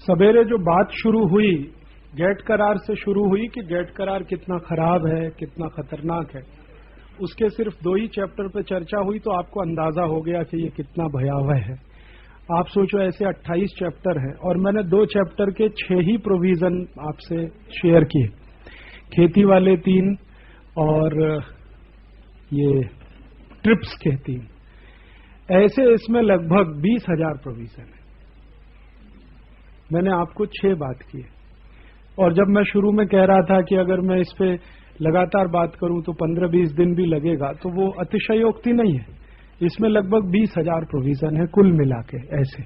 सवेरे जो बात शुरू हुई गेट करार से शुरू हुई कि गेट करार कितना खराब है, कितना खतरनाक है, उसके सिर्फ 2 ही चैप्टर पे चर्चा हुई तो आपको अंदाजा हो गया कि ये कितना भयावह है। आप सोचो ऐसे 28 चैप्टर हैं और मैंने 2 चैप्टर के 6 ही प्रोविजन आपसे शेयर किए, खेती वाले 3 और ये ट्रिप्स के 3। ऐसे इसमें लगभग 20,000 प्रोविजन है। मैंने आपको 6 बात की और जब मैं शुरू में कह रहा था कि अगर मैं इस पे लगातार बात करूं तो 15-20 दिन भी लगेगा, तो वो अतिशयोक्ति नहीं है। इसमें लगभग 20,000 प्रोविजन है कुल मिला के ऐसे,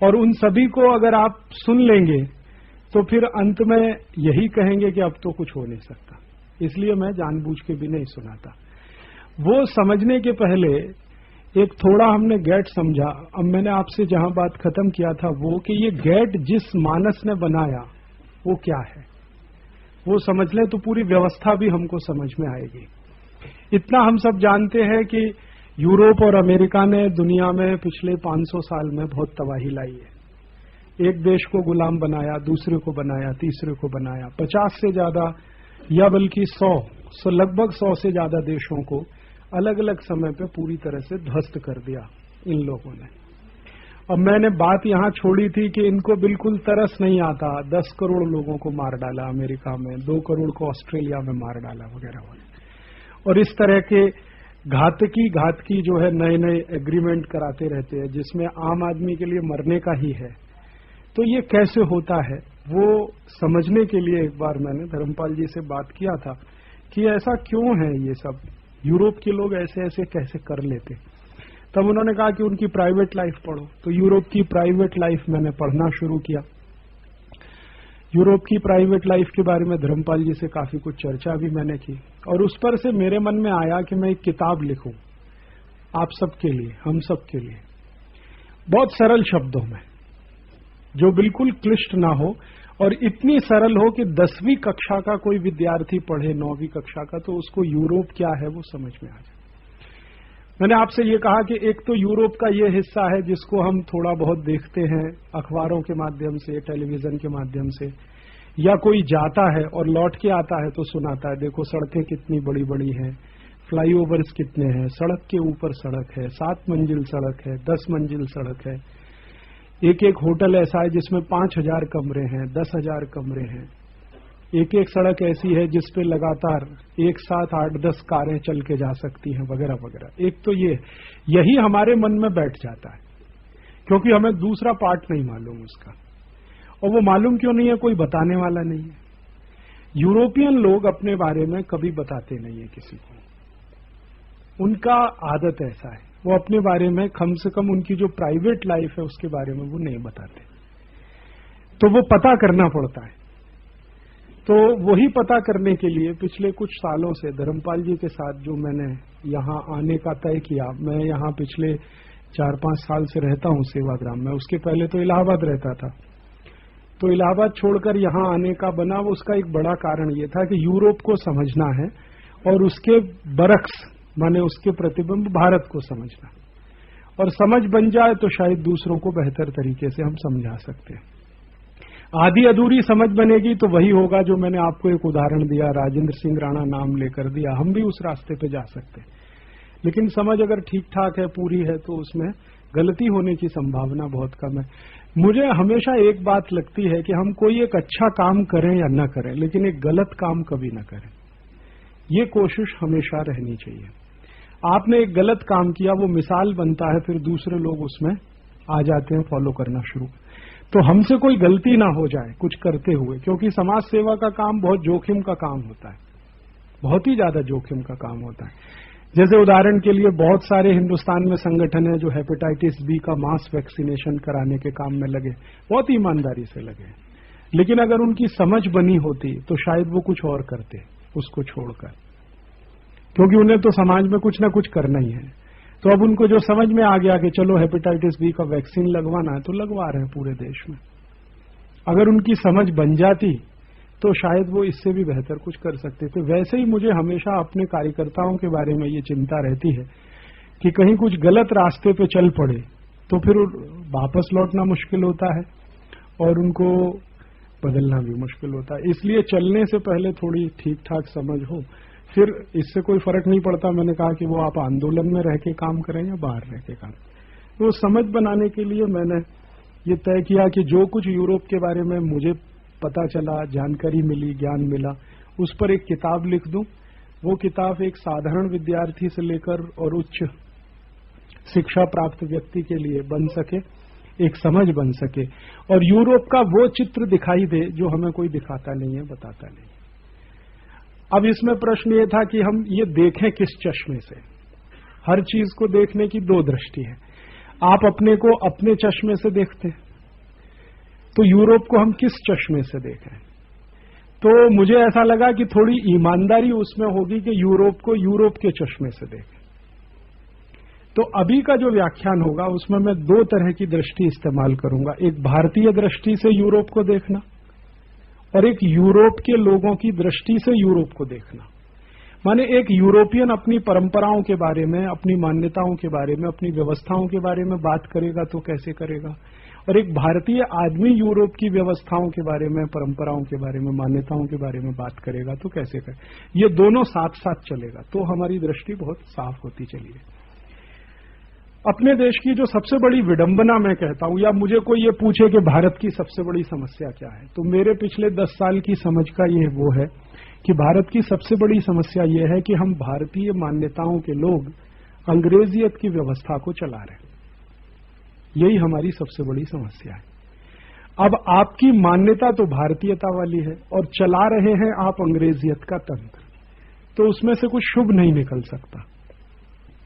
और उन सभी को अगर आप सुन लेंगे तो फिर अंत में यही कहेंगे कि अब तो कुछ हो नहीं सकता। इसलिए मैं जानबूझ के भी नहीं सुनाता। वो समझने के पहले एक थोड़ा हमने गेट समझा। अब मैंने आपसे जहां बात खत्म किया था वो कि ये गेट जिस मानस ने बनाया वो क्या है, वो समझ लें तो पूरी व्यवस्था भी हमको समझ में आएगी। इतना हम सब जानते हैं कि यूरोप और अमेरिका ने दुनिया में पिछले 500 साल में बहुत तबाही लाई है। एक देश को गुलाम बनाया, दूसरे को बनाया, तीसरे को बनाया, 50 से ज्यादा या बल्कि 100 लगभग 100 से ज्यादा देशों को अलग अलग समय पे पूरी तरह से ध्वस्त कर दिया इन लोगों ने। अब मैंने बात यहां छोड़ी थी कि इनको बिल्कुल तरस नहीं आता। 10 करोड़ लोगों को मार डाला अमेरिका में, 2 करोड़ को ऑस्ट्रेलिया में मार डाला वगैरह वगैरह, और इस तरह के घातकी जो है नए नए एग्रीमेंट कराते रहते हैं जिसमें आम आदमी के लिए मरने का ही है। तो ये कैसे होता है वो समझने के लिए एक बार मैंने धर्मपाल जी से बात किया था कि ऐसा क्यों है, ये सब यूरोप के लोग ऐसे ऐसे कैसे कर लेते। तब उन्होंने कहा कि उनकी प्राइवेट लाइफ पढ़ो। तो यूरोप की प्राइवेट लाइफ मैंने पढ़ना शुरू किया। यूरोप की प्राइवेट लाइफ के बारे में धर्मपाल जी से काफी कुछ चर्चा भी मैंने की, और उस पर से मेरे मन में आया कि मैं एक किताब लिखूं आप सबके लिए, हम सबके लिए, बहुत सरल शब्दों में, जो बिल्कुल क्लिष्ट ना हो और इतनी सरल हो कि 10वीं कक्षा का कोई विद्यार्थी पढ़े, 9वीं कक्षा का, तो उसको यूरोप क्या है वो समझ में आ जाए। मैंने आपसे ये कहा कि एक तो यूरोप का ये हिस्सा है जिसको हम थोड़ा बहुत देखते हैं अखबारों के माध्यम से, टेलीविजन के माध्यम से, या कोई जाता है और लौट के आता है तो सुनाता है देखो सड़कें कितनी बड़ी बड़ी हैं, फ्लाईओवर्स कितने हैं, सड़क के ऊपर सड़क है, 7 मंजिल सड़क है, 10 मंजिल सड़क है, एक एक होटल ऐसा है जिसमें 5,000 कमरे हैं, 10,000 कमरे हैं, एक एक सड़क ऐसी है जिस पे लगातार एक साथ 8-10 कारें चल के जा सकती हैं वगैरह वगैरह। एक तो यही हमारे मन में बैठ जाता है क्योंकि हमें दूसरा पार्ट नहीं मालूम उसका, और वो मालूम क्यों नहीं है, कोई बताने वाला नहीं है। यूरोपियन लोग अपने बारे में कभी बताते नहीं है किसी को, उनका आदत ऐसा है, वो अपने बारे में कम से कम उनकी जो प्राइवेट लाइफ है उसके बारे में वो नहीं बताते, तो वो पता करना पड़ता है। तो वही पता करने के लिए पिछले कुछ सालों से धर्मपाल जी के साथ जो मैंने यहां आने का तय किया, मैं यहां पिछले 4-5 साल से रहता हूं सेवाग्राम में, उसके पहले तो इलाहाबाद रहता था। तो इलाहाबाद छोड़कर यहां आने का बना, वो उसका एक बड़ा कारण ये था कि यूरोप को समझना है और उसके बरक्स माने उसके प्रतिबिंब भारत को समझना, और समझ बन जाए तो शायद दूसरों को बेहतर तरीके से हम समझा सकते हैं। आधी अधूरी समझ बनेगी तो वही होगा जो मैंने आपको एक उदाहरण दिया, राजेंद्र सिंह राणा नाम लेकर दिया, हम भी उस रास्ते पे जा सकते हैं। लेकिन समझ अगर ठीक ठाक है, पूरी है, तो उसमें गलती होने की संभावना बहुत कम है। मुझे हमेशा एक बात लगती है कि हम कोई एक अच्छा काम करें या न करें, लेकिन एक गलत काम कभी न करें, ये कोशिश हमेशा रहनी चाहिए। आपने एक गलत काम किया, वो मिसाल बनता है, फिर दूसरे लोग उसमें आ जाते हैं, फॉलो करना शुरू। तो हमसे कोई गलती ना हो जाए कुछ करते हुए, क्योंकि समाज सेवा का काम बहुत जोखिम का काम होता है, बहुत ही ज्यादा जोखिम का काम होता है। जैसे उदाहरण के लिए बहुत सारे हिंदुस्तान में संगठन है जो हेपेटाइटिस बी का मास वैक्सीनेशन कराने के काम में लगे, बहुत ईमानदारी से लगे, लेकिन अगर उनकी समझ बनी होती तो शायद वो कुछ और करते उसको छोड़कर, क्योंकि उन्हें तो समाज में कुछ ना कुछ करना ही है। तो अब उनको जो समझ में आ गया कि चलो हेपेटाइटिस बी का वैक्सीन लगवाना है तो लगवा रहे हैं पूरे देश में। अगर उनकी समझ बन जाती तो शायद वो इससे भी बेहतर कुछ कर सकते थे। वैसे ही मुझे हमेशा अपने कार्यकर्ताओं के बारे में ये चिंता रहती है कि कहीं कुछ गलत रास्ते पे चल पड़े तो फिर वापस लौटना मुश्किल होता है, और उनको बदलना भी मुश्किल होता है। इसलिए चलने से पहले थोड़ी ठीक ठाक समझ हो, फिर इससे कोई फर्क नहीं पड़ता। मैंने कहा कि वो आप आंदोलन में रह के काम करें या बाहर रह के काम। तो समझ बनाने के लिए मैंने ये तय किया कि जो कुछ यूरोप के बारे में मुझे पता चला, जानकारी मिली, ज्ञान मिला, उस पर एक किताब लिख दूं। वो किताब एक साधारण विद्यार्थी से लेकर और उच्च शिक्षा प्राप्त व्यक्ति के लिए बन सके, एक समझ बन सके, और यूरोप का वो चित्र दिखाई दे जो हमें कोई दिखाता नहीं है, बताता नहीं। अब इसमें प्रश्न ये था कि हम ये देखें किस चश्मे से। हर चीज को देखने की दो दृष्टि है। आप अपने को अपने चश्मे से देखते हैं, तो यूरोप को हम किस चश्मे से देखें। तो मुझे ऐसा लगा कि थोड़ी ईमानदारी उसमें होगी कि यूरोप को यूरोप के चश्मे से देखें। तो अभी का जो व्याख्यान होगा उसमें मैं दो तरह की दृष्टि इस्तेमाल करूंगा। एक भारतीय दृष्टि से यूरोप को देखना और एक यूरोप के लोगों की दृष्टि से यूरोप को देखना। माने एक यूरोपियन अपनी परंपराओं के बारे में, अपनी मान्यताओं के बारे में, अपनी व्यवस्थाओं के बारे में बात करेगा तो कैसे करेगा, और एक भारतीय आदमी यूरोप की व्यवस्थाओं के बारे में, परंपराओं के बारे में, मान्यताओं के बारे में बात करेगा तो कैसे करे। ये दोनों साथ साथ चलेगा तो हमारी दृष्टि बहुत साफ होती चली है। अपने देश की जो सबसे बड़ी विडंबना मैं कहता हूं, या मुझे कोई ये पूछे कि भारत की सबसे बड़ी समस्या क्या है, तो मेरे पिछले 10 साल की समझ का ये वो है कि भारत की सबसे बड़ी समस्या ये है कि हम भारतीय मान्यताओं के लोग अंग्रेजियत की व्यवस्था को चला रहे हैं। यही हमारी सबसे बड़ी समस्या है। अब आपकी मान्यता तो भारतीयता वाली है और चला रहे हैं आप अंग्रेजियत का तंत्र, तो उसमें से कुछ शुभ नहीं निकल सकता,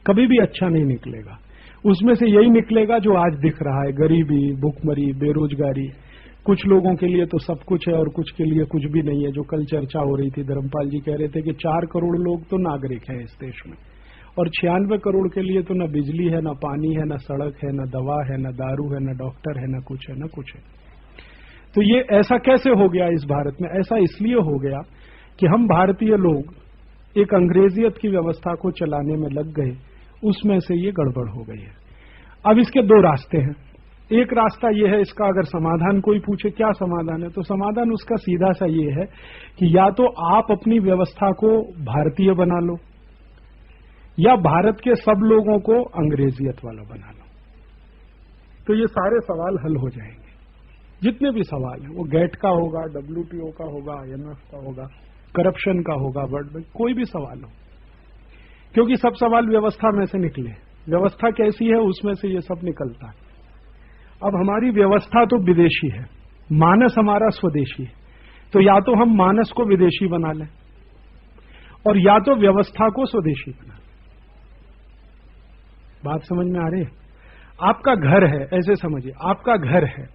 कभी भी अच्छा नहीं निकलेगा। उसमें से यही निकलेगा जो आज दिख रहा है, गरीबी, भुखमरी, बेरोजगारी। कुछ लोगों के लिए तो सब कुछ है और कुछ के लिए कुछ भी नहीं है। जो कल चर्चा हो रही थी, धर्मपाल जी कह रहे थे कि 4 करोड़ लोग तो नागरिक हैं इस देश में, और 96 करोड़ के लिए तो न बिजली है, न पानी है, न सड़क है, न दवा है, न दारू है, न डॉक्टर है, न कुछ है, न कुछ है। तो ये ऐसा कैसे हो गया इस भारत में? ऐसा इसलिए हो गया कि हम भारतीय लोग एक अंग्रेजियत की व्यवस्था को चलाने में लग गए, उसमें से ये गड़बड़ हो गई है। अब इसके दो रास्ते हैं। एक रास्ता ये है, इसका अगर समाधान कोई पूछे क्या समाधान है, तो समाधान उसका सीधा सा ये है कि या तो आप अपनी व्यवस्था को भारतीय बना लो, या भारत के सब लोगों को अंग्रेजियत वाला बना लो। तो ये सारे सवाल हल हो जाएंगे। जितने भी सवाल हैं, वो गेट का होगा, WTO का होगा, IMF का होगा, करप्शन का होगा, वर्ल्ड बैंक, कोई भी सवाल हो, क्योंकि सब सवाल व्यवस्था में से निकले। व्यवस्था कैसी है उसमें से ये सब निकलता है। अब हमारी व्यवस्था तो विदेशी है, मानस हमारा स्वदेशी है, तो या तो हम मानस को विदेशी बना लें और या तो व्यवस्था को स्वदेशी बना लें। बात समझ में आ रही है? आपका घर है, ऐसे समझिए, आपका घर है,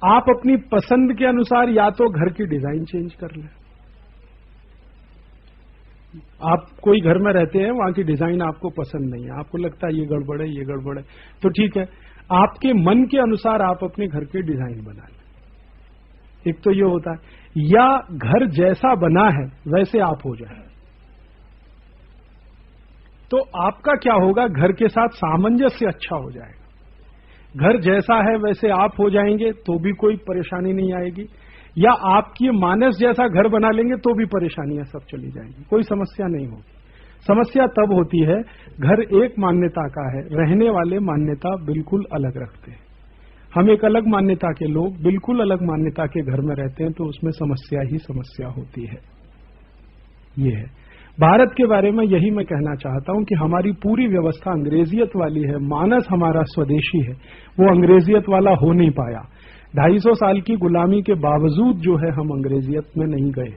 आप अपनी पसंद के अनुसार या तो घर की डिजाइन चेंज कर लें। आप कोई घर में रहते हैं, वहां की डिजाइन आपको पसंद नहीं है, आपको लगता है ये गड़बड़ है, ये गड़बड़ है, तो ठीक है, आपके मन के अनुसार आप अपने घर की डिजाइन बना लें। एक तो ये होता है, या घर जैसा बना है वैसे आप हो जाए। तो आपका क्या होगा, घर के साथ सामंजस्य अच्छा हो जाएगा। घर जैसा है वैसे आप हो जाएंगे तो भी कोई परेशानी नहीं आएगी, या आपकी मानस जैसा घर बना लेंगे तो भी परेशानियां सब चली जाएंगी, कोई समस्या नहीं होगी। समस्या तब होती है, घर एक मान्यता का है, रहने वाले मान्यता बिल्कुल अलग रखते हैं। हम एक अलग मान्यता के लोग बिल्कुल अलग मान्यता के घर में रहते हैं, तो उसमें समस्या ही समस्या होती है। ये है भारत के बारे में, यही मैं कहना चाहता हूं कि हमारी पूरी व्यवस्था अंग्रेजियत वाली है, मानस हमारा स्वदेशी है, वो अंग्रेजियत वाला हो नहीं पाया। 250 साल की गुलामी के बावजूद जो है हम अंग्रेजियत में नहीं गए।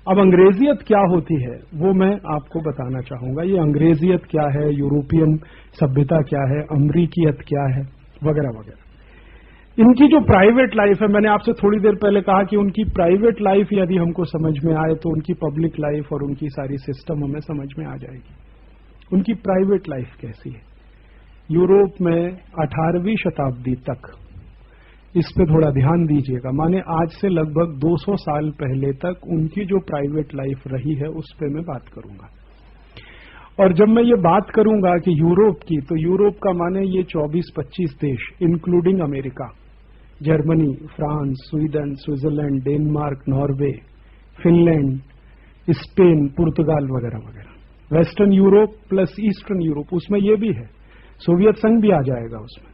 अब अंग्रेजियत क्या होती है वो मैं आपको बताना चाहूंगा। ये अंग्रेजियत क्या है, यूरोपियन सभ्यता क्या है, अमरीकियत क्या है, वगैरह वगैरह। इनकी जो प्राइवेट लाइफ है, मैंने आपसे थोड़ी देर पहले कहा कि उनकी प्राइवेट लाइफ यदि हमको समझ में आए तो उनकी पब्लिक लाइफ और उनकी सारी सिस्टम हमें समझ में आ जाएगी। उनकी प्राइवेट लाइफ कैसी है। यूरोप में 18वीं शताब्दी तक, इस पे थोड़ा ध्यान दीजिएगा, माने आज से लगभग 200 साल पहले तक उनकी जो प्राइवेट लाइफ रही है उस पे मैं बात करूंगा। और जब मैं ये बात करूंगा कि यूरोप की, तो यूरोप का माने ये 24-25 देश including America, Germany, France, Sweden, Switzerland, Denmark, Norway, Finland, Spain, पुर्तगाल वगैरह वगैरह। Western Europe plus eastern Europe, उसमें ये भी है, सोवियत संघ भी आ जाएगा उसमें।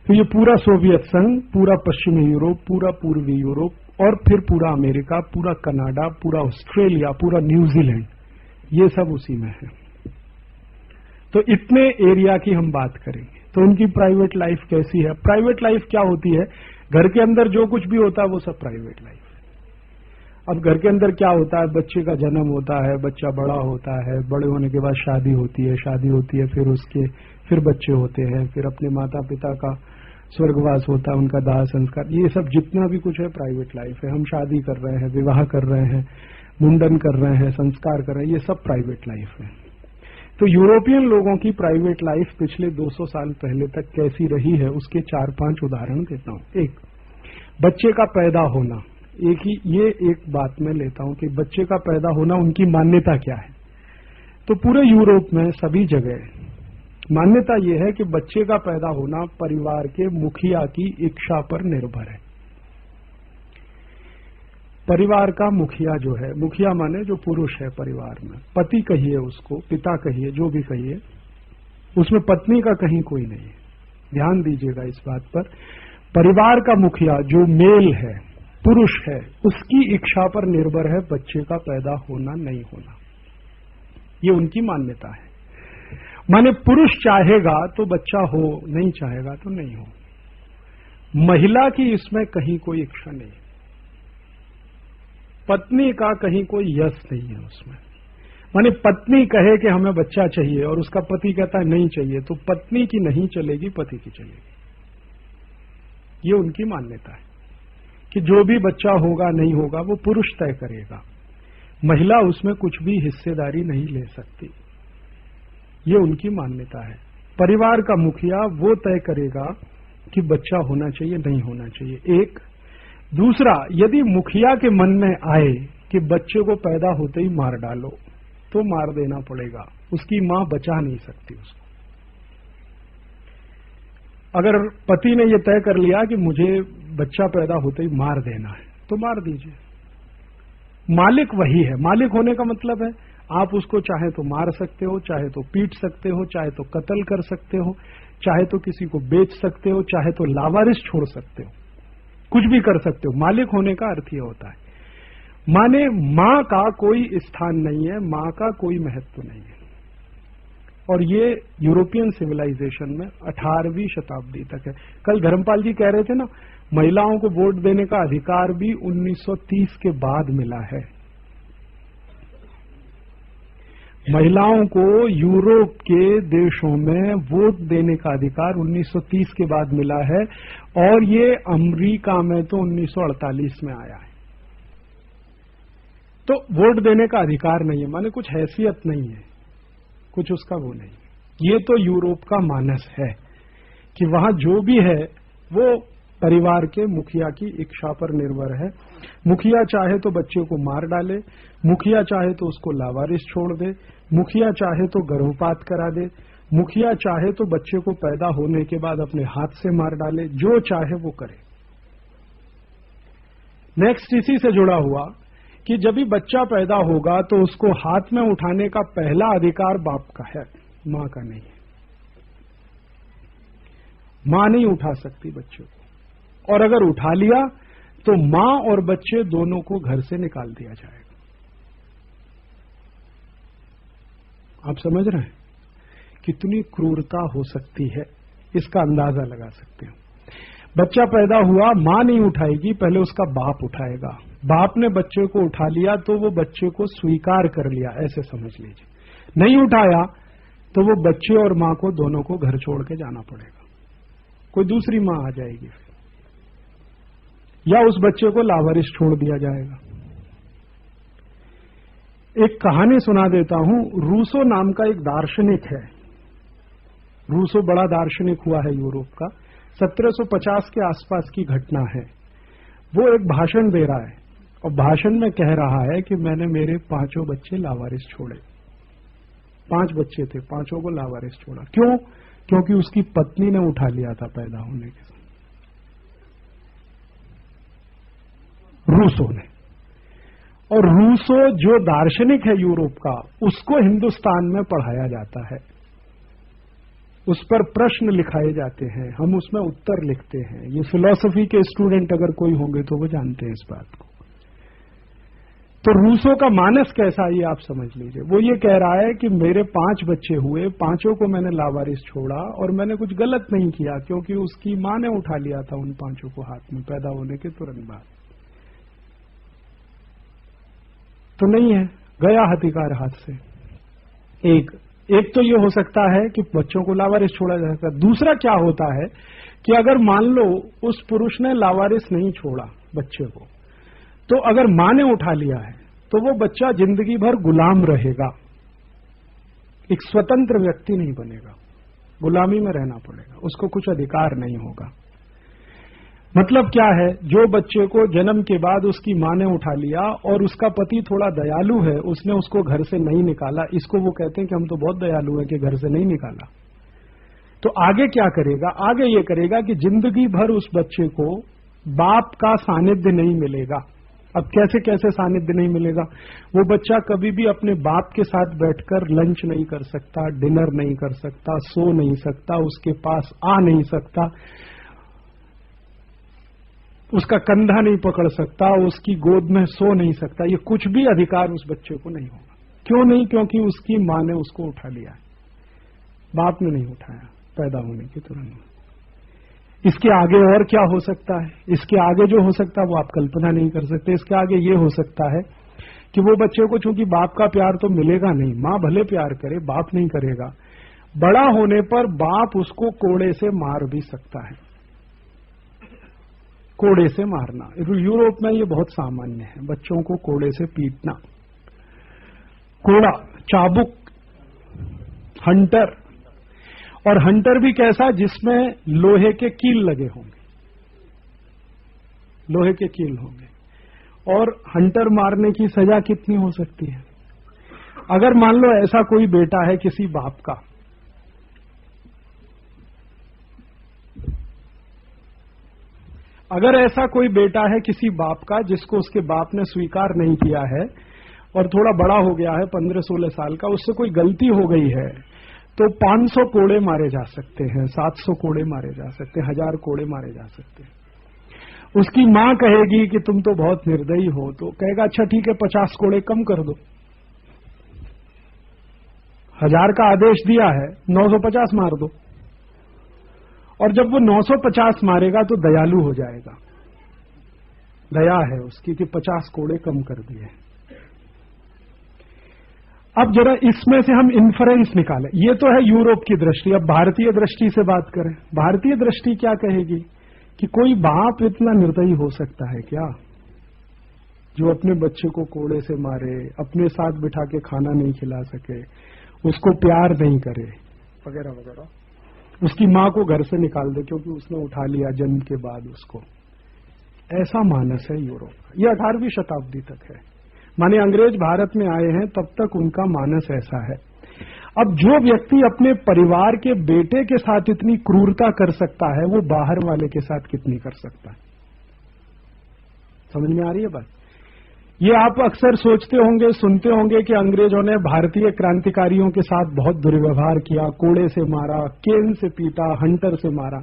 तो ये पूरा सोवियत संघ, पूरा पश्चिमी यूरोप, पूरा पूर्वी यूरोप और फिर पूरा अमेरिका, पूरा कनाडा, पूरा ऑस्ट्रेलिया, पूरा न्यूजीलैंड, ये सब उसी में है। तो इतने एरिया की हम बात करेंगे। तो उनकी प्राइवेट लाइफ कैसी है? प्राइवेट लाइफ क्या होती है? घर के अंदर जो कुछ भी होता है वो सब प्राइवेट लाइफ है। अब घर के अंदर क्या होता है? बच्चे का जन्म होता है, बच्चा बड़ा होता है, बड़े होने के बाद शादी होती है, फिर बच्चे होते हैं, फिर अपने माता पिता का स्वर्गवास होता है, उनका दाह संस्कार, ये सब जितना भी कुछ है प्राइवेट लाइफ है। हम शादी कर रहे हैं, विवाह कर रहे हैं, मुंडन कर रहे हैं, संस्कार कर रहे हैं, ये सब प्राइवेट लाइफ है। तो यूरोपियन लोगों की प्राइवेट लाइफ पिछले 200 साल पहले तक कैसी रही है, उसके 4-5 उदाहरण देता हूं। एक, बच्चे का पैदा होना। एक बात मैं लेता हूं कि बच्चे का पैदा होना उनकी मान्यता क्या है। तो पूरे यूरोप में सभी जगह मान्यता यह है कि बच्चे का पैदा होना परिवार के मुखिया की इच्छा पर निर्भर है। परिवार का मुखिया जो है, मुखिया माने जो पुरुष है परिवार में, पति कहिए उसको, पिता कहिए, जो भी कहिए, उसमें पत्नी का कहीं कोई नहीं है। ध्यान दीजिएगा इस बात पर। परिवार का मुखिया जो मेल है, पुरुष है, उसकी इच्छा पर निर्भर है बच्चे का पैदा होना नहीं होना। ये उनकी मान्यता है। माने पुरुष चाहेगा तो बच्चा हो, नहीं चाहेगा तो नहीं हो। महिला की इसमें कहीं कोई इच्छा नहीं, पत्नी का कहीं कोई यश नहीं है उसमें। माने पत्नी कहे कि हमें बच्चा चाहिए और उसका पति कहता है नहीं चाहिए, तो पत्नी की नहीं चलेगी, पति की चलेगी। ये उनकी मान्यता है कि जो भी बच्चा होगा नहीं होगा वो पुरुष तय करेगा, महिला उसमें कुछ भी हिस्सेदारी नहीं ले सकती। ये उनकी मान्यता है। परिवार का मुखिया वो तय करेगा कि बच्चा होना चाहिए नहीं होना चाहिए। एक दूसरा, यदि मुखिया के मन में आए कि बच्चे को पैदा होते ही मार डालो, तो मार देना पड़ेगा, उसकी मां बचा नहीं सकती उसको। अगर पति ने यह तय कर लिया कि मुझे बच्चा पैदा होते ही मार देना है, तो मार दीजिए। मालिक वही है। मालिक होने का मतलब है आप उसको चाहे तो मार सकते हो, चाहे तो पीट सकते हो, चाहे तो कत्ल कर सकते हो, चाहे तो किसी को बेच सकते हो, चाहे तो लावारिस छोड़ सकते हो, कुछ भी कर सकते हो। मालिक होने का अर्थ यह होता है। माने मां का कोई स्थान नहीं है, मां का कोई महत्व नहीं है। और ये यूरोपियन सिविलाइजेशन में 18वीं शताब्दी तक है। कल धर्मपाल जी कह रहे थे ना, महिलाओं को वोट देने का अधिकार भी 1930 के बाद मिला है। महिलाओं को यूरोप के देशों में वोट देने का अधिकार 1930 के बाद मिला है, और ये अमेरिका में तो 1948 में आया है। तो वोट देने का अधिकार नहीं है, माने कुछ हैसियत नहीं है, कुछ उसका वो नहीं। ये तो यूरोप का मानस है कि वहां जो भी है वो परिवार के मुखिया की इच्छा पर निर्भर है। मुखिया चाहे तो बच्चे को मार डाले, मुखिया चाहे तो उसको लावारिस छोड़ दे, मुखिया चाहे तो गर्भपात करा दे, मुखिया चाहे तो बच्चे को पैदा होने के बाद अपने हाथ से मार डाले, जो चाहे वो करे। नेक्स्ट इसी से जुड़ा हुआ कि जब भी बच्चा पैदा होगा तो उसको हाथ में उठाने का पहला अधिकार बाप का है, मां का नहीं है। मां नहीं उठा सकती बच्चे को, और अगर उठा लिया तो मां और बच्चे दोनों को घर से निकाल दिया जाएगा। आप समझ रहे हैं कितनी क्रूरता हो सकती है, इसका अंदाजा लगा सकते हो। बच्चा पैदा हुआ, मां नहीं उठाएगी, पहले उसका बाप उठाएगा। बाप ने बच्चे को उठा लिया तो वो बच्चे को स्वीकार कर लिया, ऐसे समझ लीजिए। नहीं उठाया तो वो बच्चे और मां को दोनों को घर छोड़ के जाना पड़ेगा, कोई दूसरी मां आ जाएगी फिर, या उस बच्चे को लावारिस छोड़ दिया जाएगा। एक कहानी सुना देता हूं। रूसो नाम का एक दार्शनिक है। रूसो बड़ा दार्शनिक हुआ है यूरोप का, 1750 के आसपास की घटना है। वो एक भाषण दे रहा है और भाषण में कह रहा है कि मैंने मेरे 5 बच्चे लावारिस छोड़े। 5 बच्चे थे, 5 को लावारिस छोड़ा। क्यों? क्योंकि उसकी पत्नी ने उठा लिया था पैदा होने के समय। रूसो ने। और रूसो जो दार्शनिक है यूरोप का, उसको हिंदुस्तान में पढ़ाया जाता है, उस पर प्रश्न लिखाए जाते हैं, हम उसमें उत्तर लिखते हैं। ये फिलॉसफी के स्टूडेंट अगर कोई होंगे तो वो जानते हैं इस बात को। तो रूसो का मानस कैसा, ये आप समझ लीजिए। वो ये कह रहा है कि मेरे 5 बच्चे हुए, 5 को मैंने लावारिस छोड़ा और मैंने कुछ गलत नहीं किया, क्योंकि उसकी मां ने उठा लिया था उन 5 को हाथ में पैदा होने के तुरंत बाद। तो नहीं है, गया हथिकार हाथ से। एक तो ये हो सकता है कि बच्चों को लावारिस छोड़ा जा सकता है। दूसरा क्या होता है कि अगर मान लो उस पुरुष ने लावारिस नहीं छोड़ा बच्चे को, तो अगर मां ने उठा लिया है तो वो बच्चा जिंदगी भर गुलाम रहेगा, एक स्वतंत्र व्यक्ति नहीं बनेगा, गुलामी में रहना पड़ेगा, उसको कुछ अधिकार नहीं होगा। मतलब क्या है, जो बच्चे को जन्म के बाद उसकी मां ने उठा लिया और उसका पति थोड़ा दयालु है, उसने उसको घर से नहीं निकाला, इसको वो कहते हैं कि हम तो बहुत दयालु हैं कि घर से नहीं निकाला, तो आगे क्या करेगा? आगे ये करेगा कि जिंदगी भर उस बच्चे को बाप का सानिध्य नहीं मिलेगा। अब कैसे कैसे सानिध्य नहीं मिलेगा? वो बच्चा कभी भी अपने बाप के साथ बैठकर लंच नहीं कर सकता, डिनर नहीं कर सकता, सो नहीं सकता, उसके पास आ नहीं सकता, उसका कंधा नहीं पकड़ सकता, उसकी गोद में सो नहीं सकता, ये कुछ भी अधिकार उस बच्चे को नहीं होगा। क्यों नहीं? क्योंकि उसकी मां ने उसको उठा लिया है, बाप ने नहीं उठाया पैदा होने के तुरंत। इसके आगे और क्या हो सकता है? इसके आगे जो हो सकता है वो आप कल्पना नहीं कर सकते। इसके आगे ये हो सकता है कि वो बच्चे को चूंकि बाप का प्यार तो मिलेगा नहीं, मां भले प्यार करे, बाप नहीं करेगा, बड़ा होने पर बाप उसको कोड़े से मार भी सकता है। कोड़े से मारना यूरोप में ये बहुत सामान्य है, बच्चों को कोड़े से पीटना। कोड़ा, चाबुक, हंटर, और हंटर भी कैसा? जिसमें लोहे के कील लगे होंगे, लोहे के कील होंगे। और हंटर मारने की सजा कितनी हो सकती है? अगर मान लो ऐसा कोई बेटा है किसी बाप का, अगर ऐसा कोई बेटा है किसी बाप का जिसको उसके बाप ने स्वीकार नहीं किया है और थोड़ा बड़ा हो गया है, 15-16 साल का, उससे कोई गलती हो गई है, तो 500 कोड़े मारे जा सकते हैं, 700 कोड़े मारे जा सकते हैं, 1000 कोड़े मारे जा सकते हैं। उसकी मां कहेगी कि तुम तो बहुत निर्दयी हो, तो कहेगा अच्छा ठीक है 50 कोड़े कम कर दो। 1000 का आदेश दिया है, 950 मार दो। और जब वो 950 मारेगा तो दयालु हो जाएगा, दया है उसकी कि 50 कोड़े कम कर दिए। अब जरा इसमें से हम इन्फरेंस निकालें। ये तो है यूरोप की दृष्टि। अब भारतीय दृष्टि से बात करें। भारतीय दृष्टि क्या कहेगी कि कोई बाप इतना निर्दयी हो सकता है क्या, जो अपने बच्चे को कोड़े से मारे, अपने साथ बिठा के खाना नहीं खिला सके, उसको प्यार नहीं करे, वगैरह वगैरह, उसकी मां को घर से निकाल दे क्योंकि उसने उठा लिया जन्म के बाद उसको। ऐसा मानस है यूरोप का। ये 18वीं शताब्दी तक है, माने अंग्रेज भारत में आए हैं तब तक उनका मानस ऐसा है। अब जो व्यक्ति अपने परिवार के बेटे के साथ इतनी क्रूरता कर सकता है, वो बाहर वाले के साथ कितनी कर सकता है? समझ में आ रही है बात? ये आप अक्सर सोचते होंगे, सुनते होंगे कि अंग्रेजों ने भारतीय क्रांतिकारियों के साथ बहुत दुर्व्यवहार किया, कोड़े से मारा, केन से पीटा, हंटर से मारा।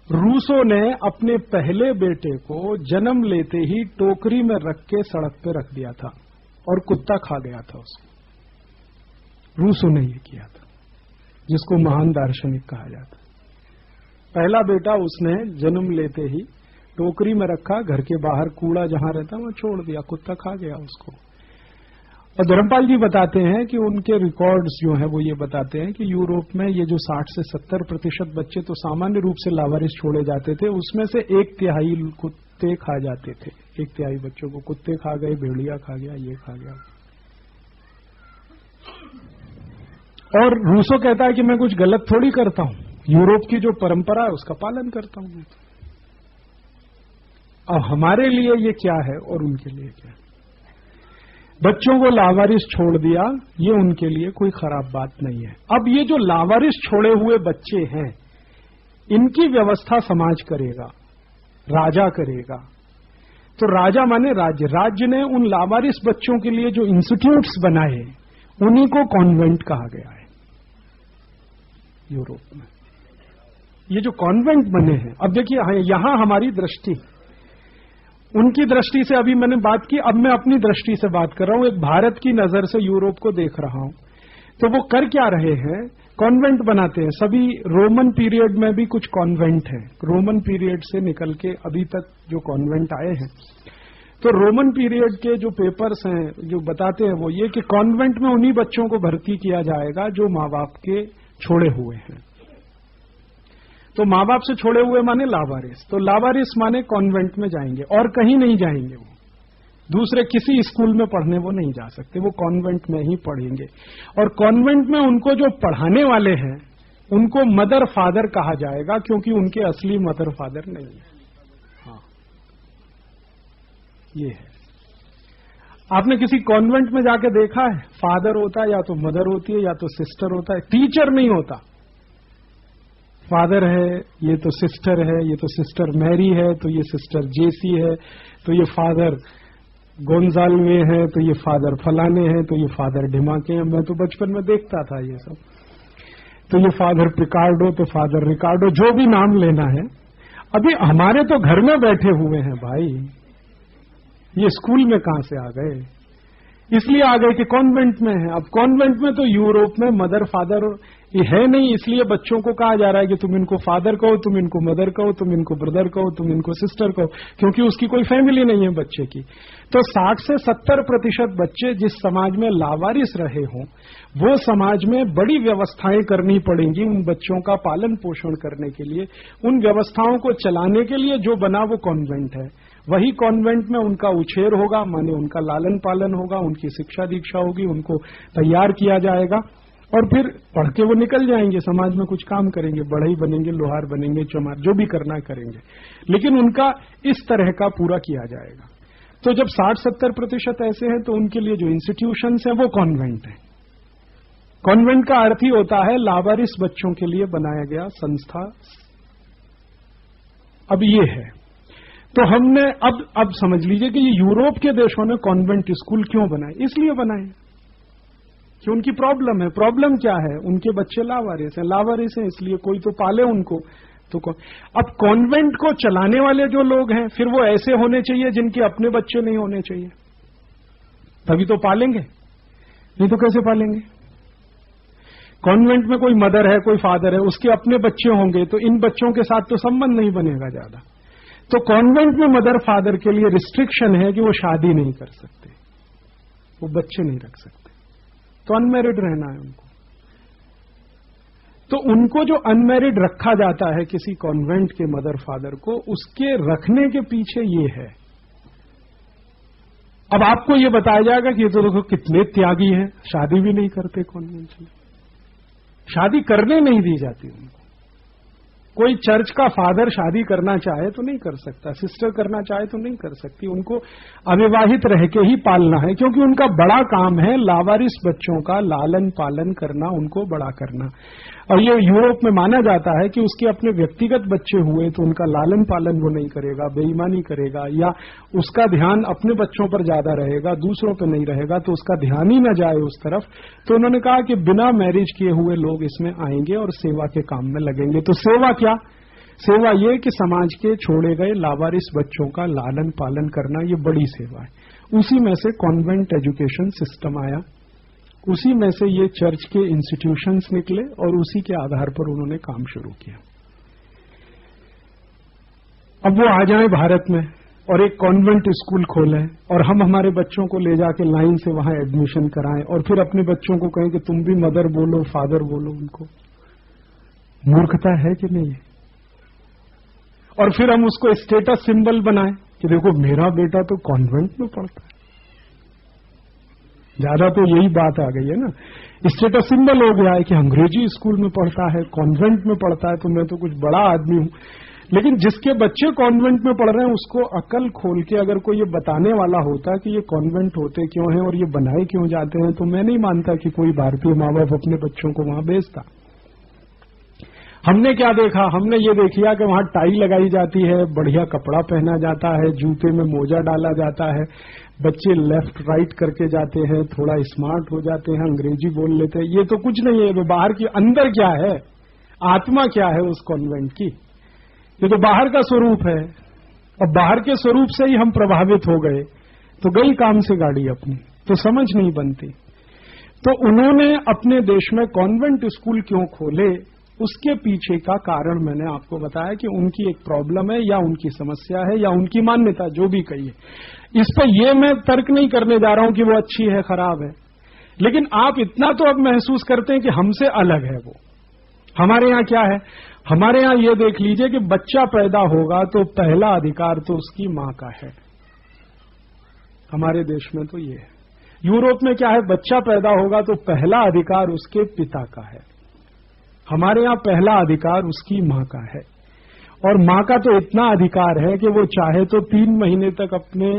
रूसो ने अपने पहले बेटे को जन्म लेते ही टोकरी में रख के सड़क पे रख दिया था और कुत्ता खा गया था उसको। रूसो ने ये किया था, जिसको महान दार्शनिक कहा जाता है। पहला बेटा उसने जन्म लेते ही टोकरी में रखा, घर के बाहर कूड़ा जहां रहता वहां छोड़ दिया, कुत्ता खा गया उसको। और धर्मपाल जी बताते हैं कि उनके रिकॉर्ड्स जो हैं वो ये बताते हैं कि यूरोप में ये जो 60 से 70% बच्चे तो सामान्य रूप से लावारिस छोड़े जाते थे, उसमें से 1/3 कुत्ते खा जाते थे। 1/3 बच्चों को कुत्ते खा गए, भेड़िया खा गया, ये खा गया। और रूसो कहता है कि मैं कुछ गलत थोड़ी करता हूं, यूरोप की जो परंपरा है उसका पालन करता हूं मैं। अब हमारे लिए ये क्या है और उनके लिए क्या है? बच्चों को लावारिस छोड़ दिया, ये उनके लिए कोई खराब बात नहीं है। अब ये जो लावारिस छोड़े हुए बच्चे हैं, इनकी व्यवस्था समाज करेगा, राजा करेगा। तो राजा माने राज्य। राज्य ने उन लावारिस बच्चों के लिए जो इंस्टीट्यूट्स बनाए, उन्हीं को कॉन्वेंट कहा गया है यूरोप में। ये जो कॉन्वेंट बने हैं, अब देखिए यहां हमारी दृष्टि, उनकी दृष्टि से अभी मैंने बात की, अब मैं अपनी दृष्टि से बात कर रहा हूं, एक भारत की नजर से यूरोप को देख रहा हूं। तो वो कर क्या रहे हैं? कॉन्वेंट बनाते हैं। सभी रोमन पीरियड में भी कुछ कॉन्वेंट हैं, रोमन पीरियड से निकल के अभी तक जो कॉन्वेंट आए हैं। तो रोमन पीरियड के जो पेपर्स हैं जो बताते हैं वो ये कि कॉन्वेंट में उन्हीं बच्चों को भर्ती किया जाएगा जो माँ बाप के छोड़े हुए हैं। तो माँ बाप से छोड़े हुए माने लावारिस, तो लावारिस माने कॉन्वेंट में जाएंगे और कहीं नहीं जाएंगे। वो दूसरे किसी स्कूल में पढ़ने वो नहीं जा सकते, वो कॉन्वेंट में ही पढ़ेंगे। और कॉन्वेंट में उनको जो पढ़ाने वाले हैं उनको मदर फादर कहा जाएगा, क्योंकि उनके असली मदर फादर नहीं है। हाँ, ये है। आपने किसी कॉन्वेंट में जाके देखा है? फादर होता है या तो मदर होती है या तो सिस्टर होता है, टीचर नहीं होता। फादर है, ये तो सिस्टर है, ये तो सिस्टर मैरी है, तो ये सिस्टर जेसी है, तो ये फादर गोंजाल्वे है, तो ये फादर फलाने हैं, तो ये फादर ढिमाके हैं। मैं तो बचपन में देखता था ये सब। तो ये फादर पिकार्डो, तो फादर रिकार्डो, जो भी नाम लेना है। अभी हमारे तो घर में बैठे हुए हैं भाई, ये स्कूल में कहां से आ गए? इसलिए आ गए कि कॉन्वेंट में है। अब कॉन्वेंट में तो यूरोप में मदर फादर ये है नहीं, इसलिए बच्चों को कहा जा रहा है कि तुम इनको फादर कहो, तुम इनको मदर कहो, तुम इनको ब्रदर कहो, तुम इनको सिस्टर कहो, क्योंकि उसकी कोई फैमिली नहीं है बच्चे की। तो 60 से 70% बच्चे जिस समाज में लावारिस रहे हों, वो समाज में बड़ी व्यवस्थाएं करनी पड़ेंगी उन बच्चों का पालन पोषण करने के लिए। उन व्यवस्थाओं को चलाने के लिए जो बना वो कॉन्वेंट है। वही कॉन्वेंट में उनका उछेर होगा, माने उनका लालन पालन होगा, उनकी शिक्षा दीक्षा होगी, उनको तैयार किया जाएगा और फिर पढ़ के वो निकल जाएंगे, समाज में कुछ काम करेंगे, बढ़ई बनेंगे, लोहार बनेंगे, चमार, जो भी करना करेंगे। लेकिन उनका इस तरह का पूरा किया जाएगा। तो जब 60-70% ऐसे हैं तो उनके लिए जो इंस्टीट्यूशंस हैं वो कॉन्वेंट है। कॉन्वेंट का अर्थ ही होता है लावारिस बच्चों के लिए बनाया गया संस्था। अब ये है, तो हमने अब समझ लीजिए कि ये यूरोप के देशों ने कॉन्वेंट स्कूल क्यों बनाए? इसलिए बनाए कि उनकी प्रॉब्लम है। प्रॉब्लम क्या है? उनके बच्चे लावारिस हैं। लावारिस हैं इसलिए कोई तो पाले उनको। तो अब कॉन्वेंट को चलाने वाले जो लोग हैं, फिर वो ऐसे होने चाहिए जिनके अपने बच्चे नहीं होने चाहिए, तभी तो पालेंगे, नहीं तो कैसे पालेंगे? कॉन्वेंट में कोई मदर है, कोई फादर है, उसके अपने बच्चे होंगे तो इन बच्चों के साथ तो संबंध नहीं बनेगा ज्यादा। तो कॉन्वेंट में मदर फादर के लिए रिस्ट्रिक्शन है कि वो शादी नहीं कर सकते, वो बच्चे नहीं रख सकते, तो अनमैरिड रहना है उनको। तो उनको जो अनमैरिड रखा जाता है किसी कॉन्वेंट के मदर फादर को, उसके रखने के पीछे ये है। अब आपको ये बताया जाएगा कि ये तो देखो कितने त्यागी हैं, शादी भी नहीं करते कॉन्वेंट में, शादी करने नहीं दी जाती उनको। कोई चर्च का फादर शादी करना चाहे तो नहीं कर सकता, सिस्टर करना चाहे तो नहीं कर सकती, उनको अविवाहित रह के ही पालना है, क्योंकि उनका बड़ा काम है लावारिस बच्चों का लालन पालन करना, उनको बड़ा करना। और ये यूरोप में माना जाता है कि उसके अपने व्यक्तिगत बच्चे हुए तो उनका लालन पालन वो नहीं करेगा, बेईमानी करेगा, या उसका ध्यान अपने बच्चों पर ज्यादा रहेगा, दूसरों पर नहीं रहेगा, तो उसका ध्यान ही न जाए उस तरफ। तो उन्होंने कहा कि बिना मैरिज किए हुए लोग इसमें आएंगे और सेवा के काम में लगेंगे। तो सेवा क्या? सेवा ये कि समाज के छोड़े गए लावारिस बच्चों का लालन पालन करना, ये बड़ी सेवा है। उसी में से कॉन्वेंट एजुकेशन सिस्टम आया, उसी में से ये चर्च के इंस्टीट्यूशंस निकले और उसी के आधार पर उन्होंने काम शुरू किया। अब वो आ जाएं भारत में और एक कॉन्वेंट स्कूल खोलें और हम हमारे बच्चों को ले जाके लाइन से वहां एडमिशन कराएं और फिर अपने बच्चों को कहें कि तुम भी मदर बोलो, फादर बोलो उनको। मूर्खता है कि नहीं? और फिर हम उसको स्टेटस सिंबल बनाएं कि देखो मेरा बेटा तो कॉन्वेंट में पढ़ता है। ज्यादा तो यही बात आ गई है ना, स्टेटस सिंबल हो गया है कि अंग्रेजी स्कूल में पढ़ता है, कॉन्वेंट में पढ़ता है, तो मैं तो कुछ बड़ा आदमी हूं। लेकिन जिसके बच्चे कॉन्वेंट में पढ़ रहे हैं उसको अकल खोल के अगर कोई ये बताने वाला होता कि ये कॉन्वेंट होते क्यों हैं और ये बनाए क्यों जाते हैं, तो मैं नहीं मानता कि कोई भारतीय माँ बाप अपने बच्चों को वहां भेजता। हमने क्या देखा, हमने ये देखा कि वहां टाई लगाई जाती है, बढ़िया कपड़ा पहना जाता है, जूते में मोजा डाला जाता है, बच्चे लेफ्ट राइट करके जाते हैं, थोड़ा स्मार्ट हो जाते हैं, अंग्रेजी बोल लेते हैं। ये तो कुछ नहीं है। बाहर की अंदर क्या है, आत्मा क्या है उस कॉन्वेंट की, ये तो बाहर का स्वरूप है। और बाहर के स्वरूप से ही हम प्रभावित हो गए तो गई काम से गाड़ी अपनी, तो समझ नहीं बनती। तो उन्होंने अपने देश में कॉन्वेंट स्कूल क्यों खोले, उसके पीछे का कारण मैंने आपको बताया कि उनकी एक प्रॉब्लम है या उनकी समस्या है या उनकी मान्यता, जो भी कहिए। इस पर यह मैं तर्क नहीं करने जा रहा हूं कि वो अच्छी है खराब है, लेकिन आप इतना तो अब महसूस करते हैं कि हमसे अलग है वो। हमारे यहां क्या है, हमारे यहां ये देख लीजिए कि बच्चा पैदा होगा तो पहला अधिकार तो उसकी मां का है। हमारे देश में तो ये है। यूरोप में क्या है, बच्चा पैदा होगा तो पहला अधिकार उसके पिता का है। हमारे यहां पहला अधिकार उसकी मां का है। और मां का तो इतना अधिकार है कि वो चाहे तो 3 महीने तक अपने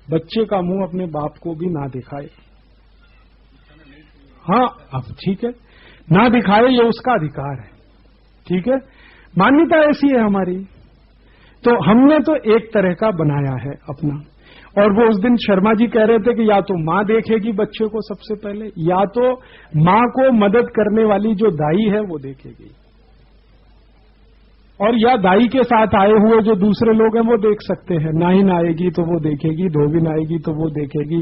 बच्चे का मुंह अपने बाप को भी ना दिखाए। हाँ, अब ठीक है, ना दिखाए, ये उसका अधिकार है, ठीक है। मान्यता ऐसी है हमारी। तो हमने तो एक तरह का बनाया है अपना। और वो उस दिन शर्मा जी कह रहे थे कि या तो मां देखेगी बच्चे को सबसे पहले, या तो मां को मदद करने वाली जो दाई है वो देखेगी, और या दाई के साथ आए हुए जो दूसरे लोग हैं वो देख सकते हैं। नाइन आएगी तो वो देखेगी, धोबिन आएगी तो वो देखेगी।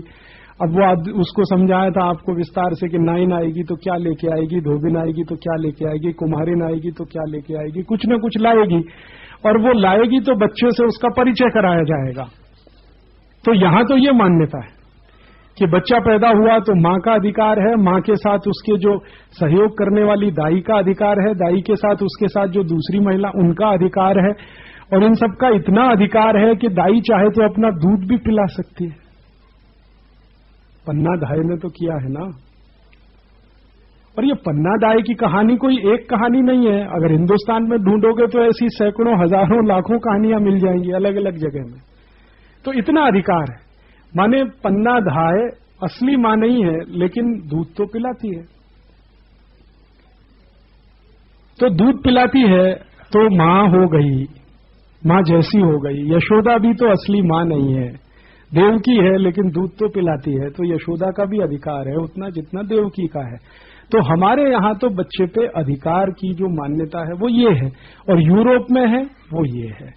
अब वो उसको समझाया था आपको विस्तार से कि नाइन आएगी तो क्या लेके आएगी, धोबिन आएगी तो क्या लेके आएगी, कुम्हारिन आएगी तो क्या लेके आएगी, कुछ न कुछ लाएगी। और वो लाएगी तो बच्चे से उसका परिचय कराया जाएगा। तो यहां तो ये मान्यता है कि बच्चा पैदा हुआ तो मां का अधिकार है, मां के साथ उसके जो सहयोग करने वाली दाई का अधिकार है, दाई के साथ उसके साथ जो दूसरी महिला उनका अधिकार है। और इन सबका इतना अधिकार है कि दाई चाहे तो अपना दूध भी पिला सकती है। पन्ना दाई ने तो किया है ना। और ये पन्ना दाई की कहानी कोई एक कहानी नहीं है। अगर हिंदुस्तान में ढूंढोगे तो ऐसी सैकड़ों, हजारों, लाखों कहानियां मिल जाएंगी अलग अलग जगह में। तो इतना अधिकार है। माने पन्ना धाय असली मां नहीं है, लेकिन दूध तो पिलाती है। तो दूध पिलाती है तो मां हो गई, मां जैसी हो गई। यशोदा भी तो असली मां नहीं है, देवकी है, लेकिन दूध तो पिलाती है। तो यशोदा का भी अधिकार है उतना जितना देवकी का है। तो हमारे यहां तो बच्चे पे अधिकार की जो मान्यता है वो ये है, और यूरोप में है वो ये है।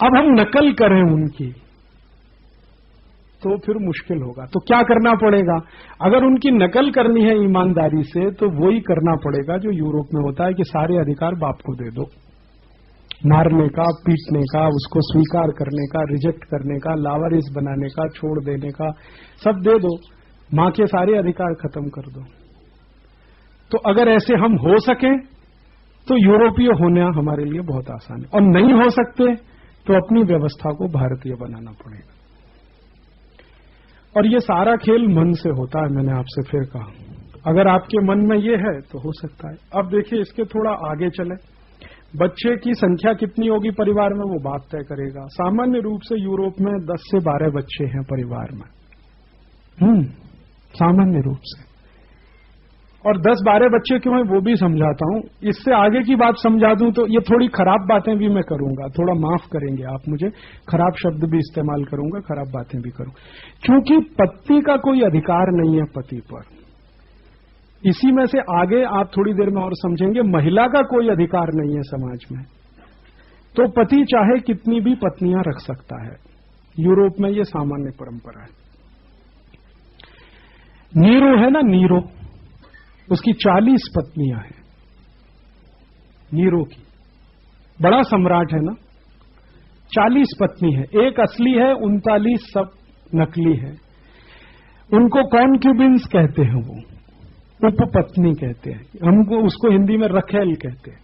अब हम नकल करें उनकी तो फिर मुश्किल होगा। तो क्या करना पड़ेगा, अगर उनकी नकल करनी है ईमानदारी से तो वही करना पड़ेगा जो यूरोप में होता है कि सारे अधिकार बाप को दे दो। मारने का, पीटने का, उसको स्वीकार करने का, रिजेक्ट करने का, लावारिस बनाने का, छोड़ देने का, सब दे दो। मां के सारे अधिकार खत्म कर दो। तो अगर ऐसे हम हो सके तो यूरोपीय होना हमारे लिए बहुत आसान है। और नहीं हो सकते तो अपनी व्यवस्था को भारतीय बनाना पड़ेगा। और ये सारा खेल मन से होता है। मैंने आपसे फिर कहा, अगर आपके मन में ये है तो हो सकता है। अब देखिए, इसके थोड़ा आगे चले। बच्चे की संख्या कितनी होगी परिवार में, वो बात तय करेगा। सामान्य रूप से यूरोप में 10 से 12 बच्चे हैं परिवार में, सामान्य रूप से। और 10-12 बच्चे क्यों हैं वो भी समझाता हूं। इससे आगे की बात समझा दूं तो ये थोड़ी खराब बातें भी मैं करूंगा, थोड़ा माफ करेंगे आप मुझे, खराब शब्द भी इस्तेमाल करूंगा, खराब बातें भी करूंगा, क्योंकि पत्नी का कोई अधिकार नहीं है पति पर। इसी में से आगे आप थोड़ी देर में और समझेंगे, महिला का कोई अधिकार नहीं है समाज में। तो पति चाहे कितनी भी पत्नियां रख सकता है। यूरोप में ये सामान्य परंपरा है। नीरो है ना, नीरो, उसकी 40 पत्नियां हैं। नीरो की, बड़ा सम्राट है ना, 40 पत्नी है। एक असली है, 39 सब नकली है। उनको कॉन्क्यूबिन्स कहते हैं, वो उपपत्नी कहते हैं। हमको उसको हिंदी में रखेल कहते हैं।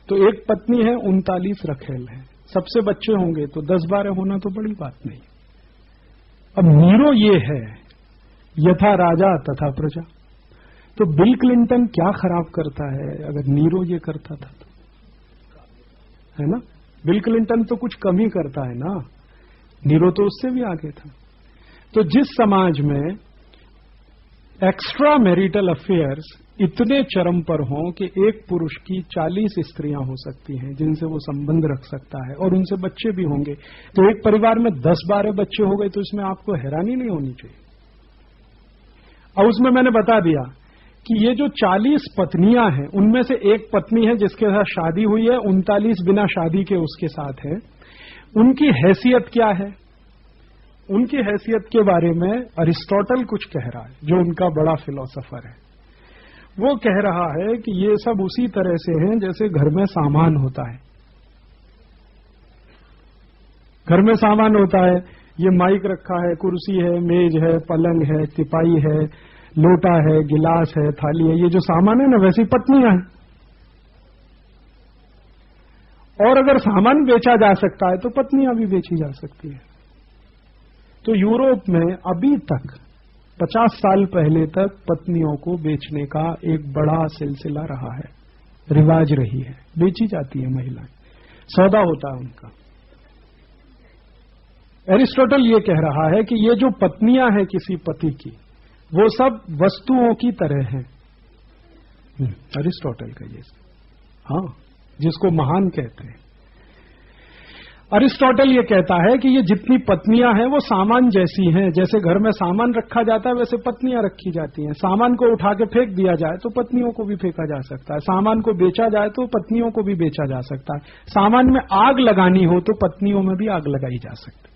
तो एक पत्नी है, 39 रखेल है। सबसे बच्चे होंगे तो 10-12 होना तो बड़ी बात नहीं। अब नीरो ये है, यथा राजा तथा प्रजा। तो बिल क्लिंटन क्या खराब करता है अगर नीरो ये करता था तो, है ना। बिल क्लिंटन तो कुछ कम ही करता है ना, नीरो तो उससे भी आगे था। तो जिस समाज में एक्स्ट्रा मैरिटल अफेयर्स इतने चरम पर हों कि एक पुरुष की 40 स्त्रियां हो सकती हैं जिनसे वो संबंध रख सकता है और उनसे बच्चे भी होंगे, तो एक परिवार में 10-12 बच्चे हो गए तो इसमें आपको हैरानी नहीं होनी चाहिए। और उसमें मैंने बता दिया कि ये जो 40 पत्नियां हैं उनमें से एक पत्नी है जिसके साथ शादी हुई है, 39 बिना शादी के उसके साथ है। उनकी हैसियत क्या है? उनकी हैसियत के बारे में अरिस्टोटल कुछ कह रहा है, जो उनका बड़ा फिलोसोफर है। वो कह रहा है कि ये सब उसी तरह से हैं जैसे घर में सामान होता है। घर में सामान होता है, ये माइक रखा है, कुर्सी है, मेज है, पलंग है, तिपाई है, लोटा है, गिलास है, थाली है, ये जो सामान है ना, वैसी पत्नियां हैं। और अगर सामान बेचा जा सकता है तो पत्नियां भी बेची जा सकती है। तो यूरोप में अभी तक 50 साल पहले तक पत्नियों को बेचने का एक बड़ा सिलसिला रहा है, रिवाज रही है, बेची जाती है महिलाएं, सौदा होता है उनका। एरिस्टोटल ये कह रहा है कि ये जो पत्नियां हैं किसी पति की, वो सब वस्तुओं की तरह हैं। एरिस्टोटल का ये, हाँ, जिसको महान कहते हैं। अरिस्टोटल ये कहता है कि ये जितनी पत्नियां हैं वो सामान जैसी हैं, जैसे घर में सामान रखा जाता है वैसे पत्नियां रखी जाती हैं। सामान को उठा के फेंक दिया जाए तो पत्नियों को भी फेंका जा सकता है, सामान को बेचा जाए तो पत्नियों को भी बेचा जा सकता है, सामान में आग लगानी हो तो पत्नियों में भी आग लगाई जा सकती है।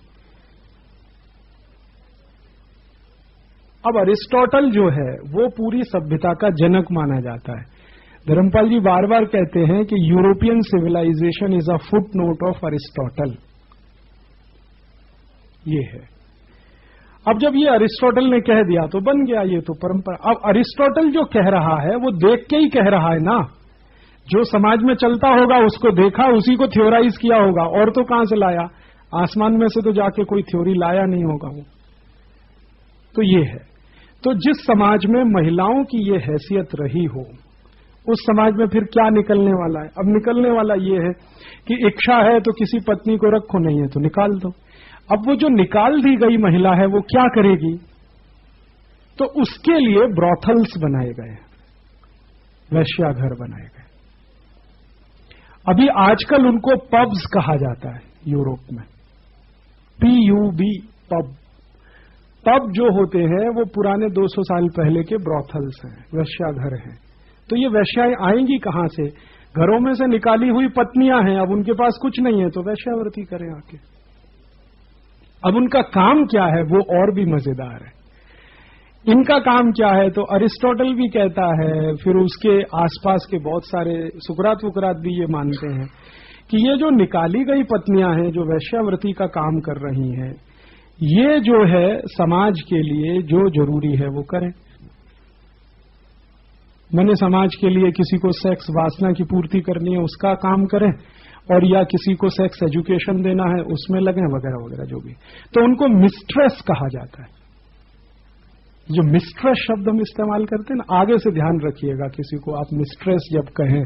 अब अरिस्टोटल जो है वो पूरी सभ्यता का जनक माना जाता है। धर्मपाल जी बार बार कहते हैं कि European civilisation is a footnote of Aristotle. ये है। अब जब ये अरिस्टोटल ने कह दिया तो बन गया ये तो परंपरा। अब अरिस्टोटल जो कह रहा है वो देख के ही कह रहा है ना, जो समाज में चलता होगा उसको देखा, उसी को थ्योराइज किया होगा, और तो कहां से लाया? आसमान में से तो जाके कोई थ्योरी लाया नहीं होगा वो। तो ये है। तो जिस समाज में महिलाओं की ये हैसियत रही हो उस समाज में फिर क्या निकलने वाला है? अब निकलने वाला ये है कि इच्छा है तो किसी पत्नी को रखो, नहीं है तो निकाल दो। अब वो जो निकाल दी गई महिला है वो क्या करेगी? तो उसके लिए ब्रॉथल्स बनाए गए, वेश्याघर बनाए गए। अभी आजकल उनको पब्स कहा जाता है यूरोप में, PUB, पब। पब जो होते हैं वो पुराने 200 साल पहले के ब्रॉथल्स हैं, वेश्याघर हैं। तो ये वेश्याएं आएंगी कहां से? घरों में से निकाली हुई पत्नियां हैं, अब उनके पास कुछ नहीं है तो वेश्यावृत्ति करें आके। अब उनका काम क्या है वो और भी मजेदार है। इनका काम क्या है तो अरिस्टोटल भी कहता है, फिर उसके आसपास के बहुत सारे सुकरात वुकरात भी ये मानते हैं कि ये जो निकाली गई पत्नियां हैं जो वेश्यावृत्ति का काम कर रही हैं, ये जो है समाज के लिए जो जरूरी है वो करें। मैंने समाज के लिए किसी को सेक्स वासना की पूर्ति करनी है उसका काम करें, और या किसी को सेक्स एजुकेशन देना है उसमें लगें, वगैरह वगैरह जो भी। तो उनको मिस्ट्रेस कहा जाता है। जो मिस्ट्रेस शब्द हम इस्तेमाल करते हैं ना, आगे से ध्यान रखिएगा, किसी को आप मिस्ट्रेस जब कहें,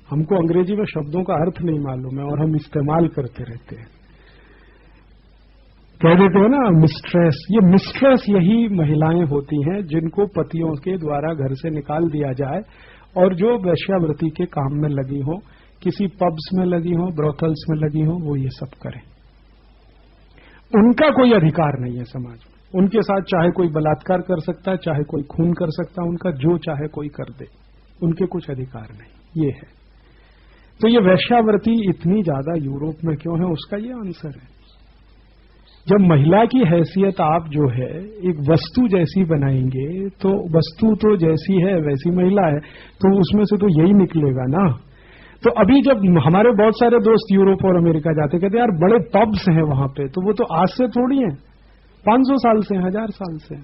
हमको अंग्रेजी में शब्दों का अर्थ नहीं मालूम है और हम इस्तेमाल करते रहते हैं, कह देते हैं ना मिस्ट्रेस। ये मिस्ट्रेस यही महिलाएं होती हैं जिनको पतियों के द्वारा घर से निकाल दिया जाए और जो वेश्यावृत्ति के काम में लगी हो, किसी पब्स में लगी हो, ब्रोथल्स में लगी हो, वो ये सब करें। उनका कोई अधिकार नहीं है समाज में। उनके साथ चाहे कोई बलात्कार कर सकता है, चाहे कोई खून कर सकता है, उनका जो चाहे कोई कर दे, उनके कुछ अधिकार नहीं। ये है। तो ये वेश्यावृत्ति इतनी ज्यादा यूरोप में क्यों है, उसका ये आंसर है। जब महिला की हैसियत आप जो है एक वस्तु जैसी बनाएंगे, तो वस्तु तो जैसी है वैसी महिला है, तो उसमें से तो यही निकलेगा ना। तो अभी जब हमारे बहुत सारे दोस्त यूरोप और अमेरिका जाते, कहते यार बड़े पब्स हैं वहां पे, तो वो तो आज से थोड़ी हैं, 500 साल से, 1000 साल से।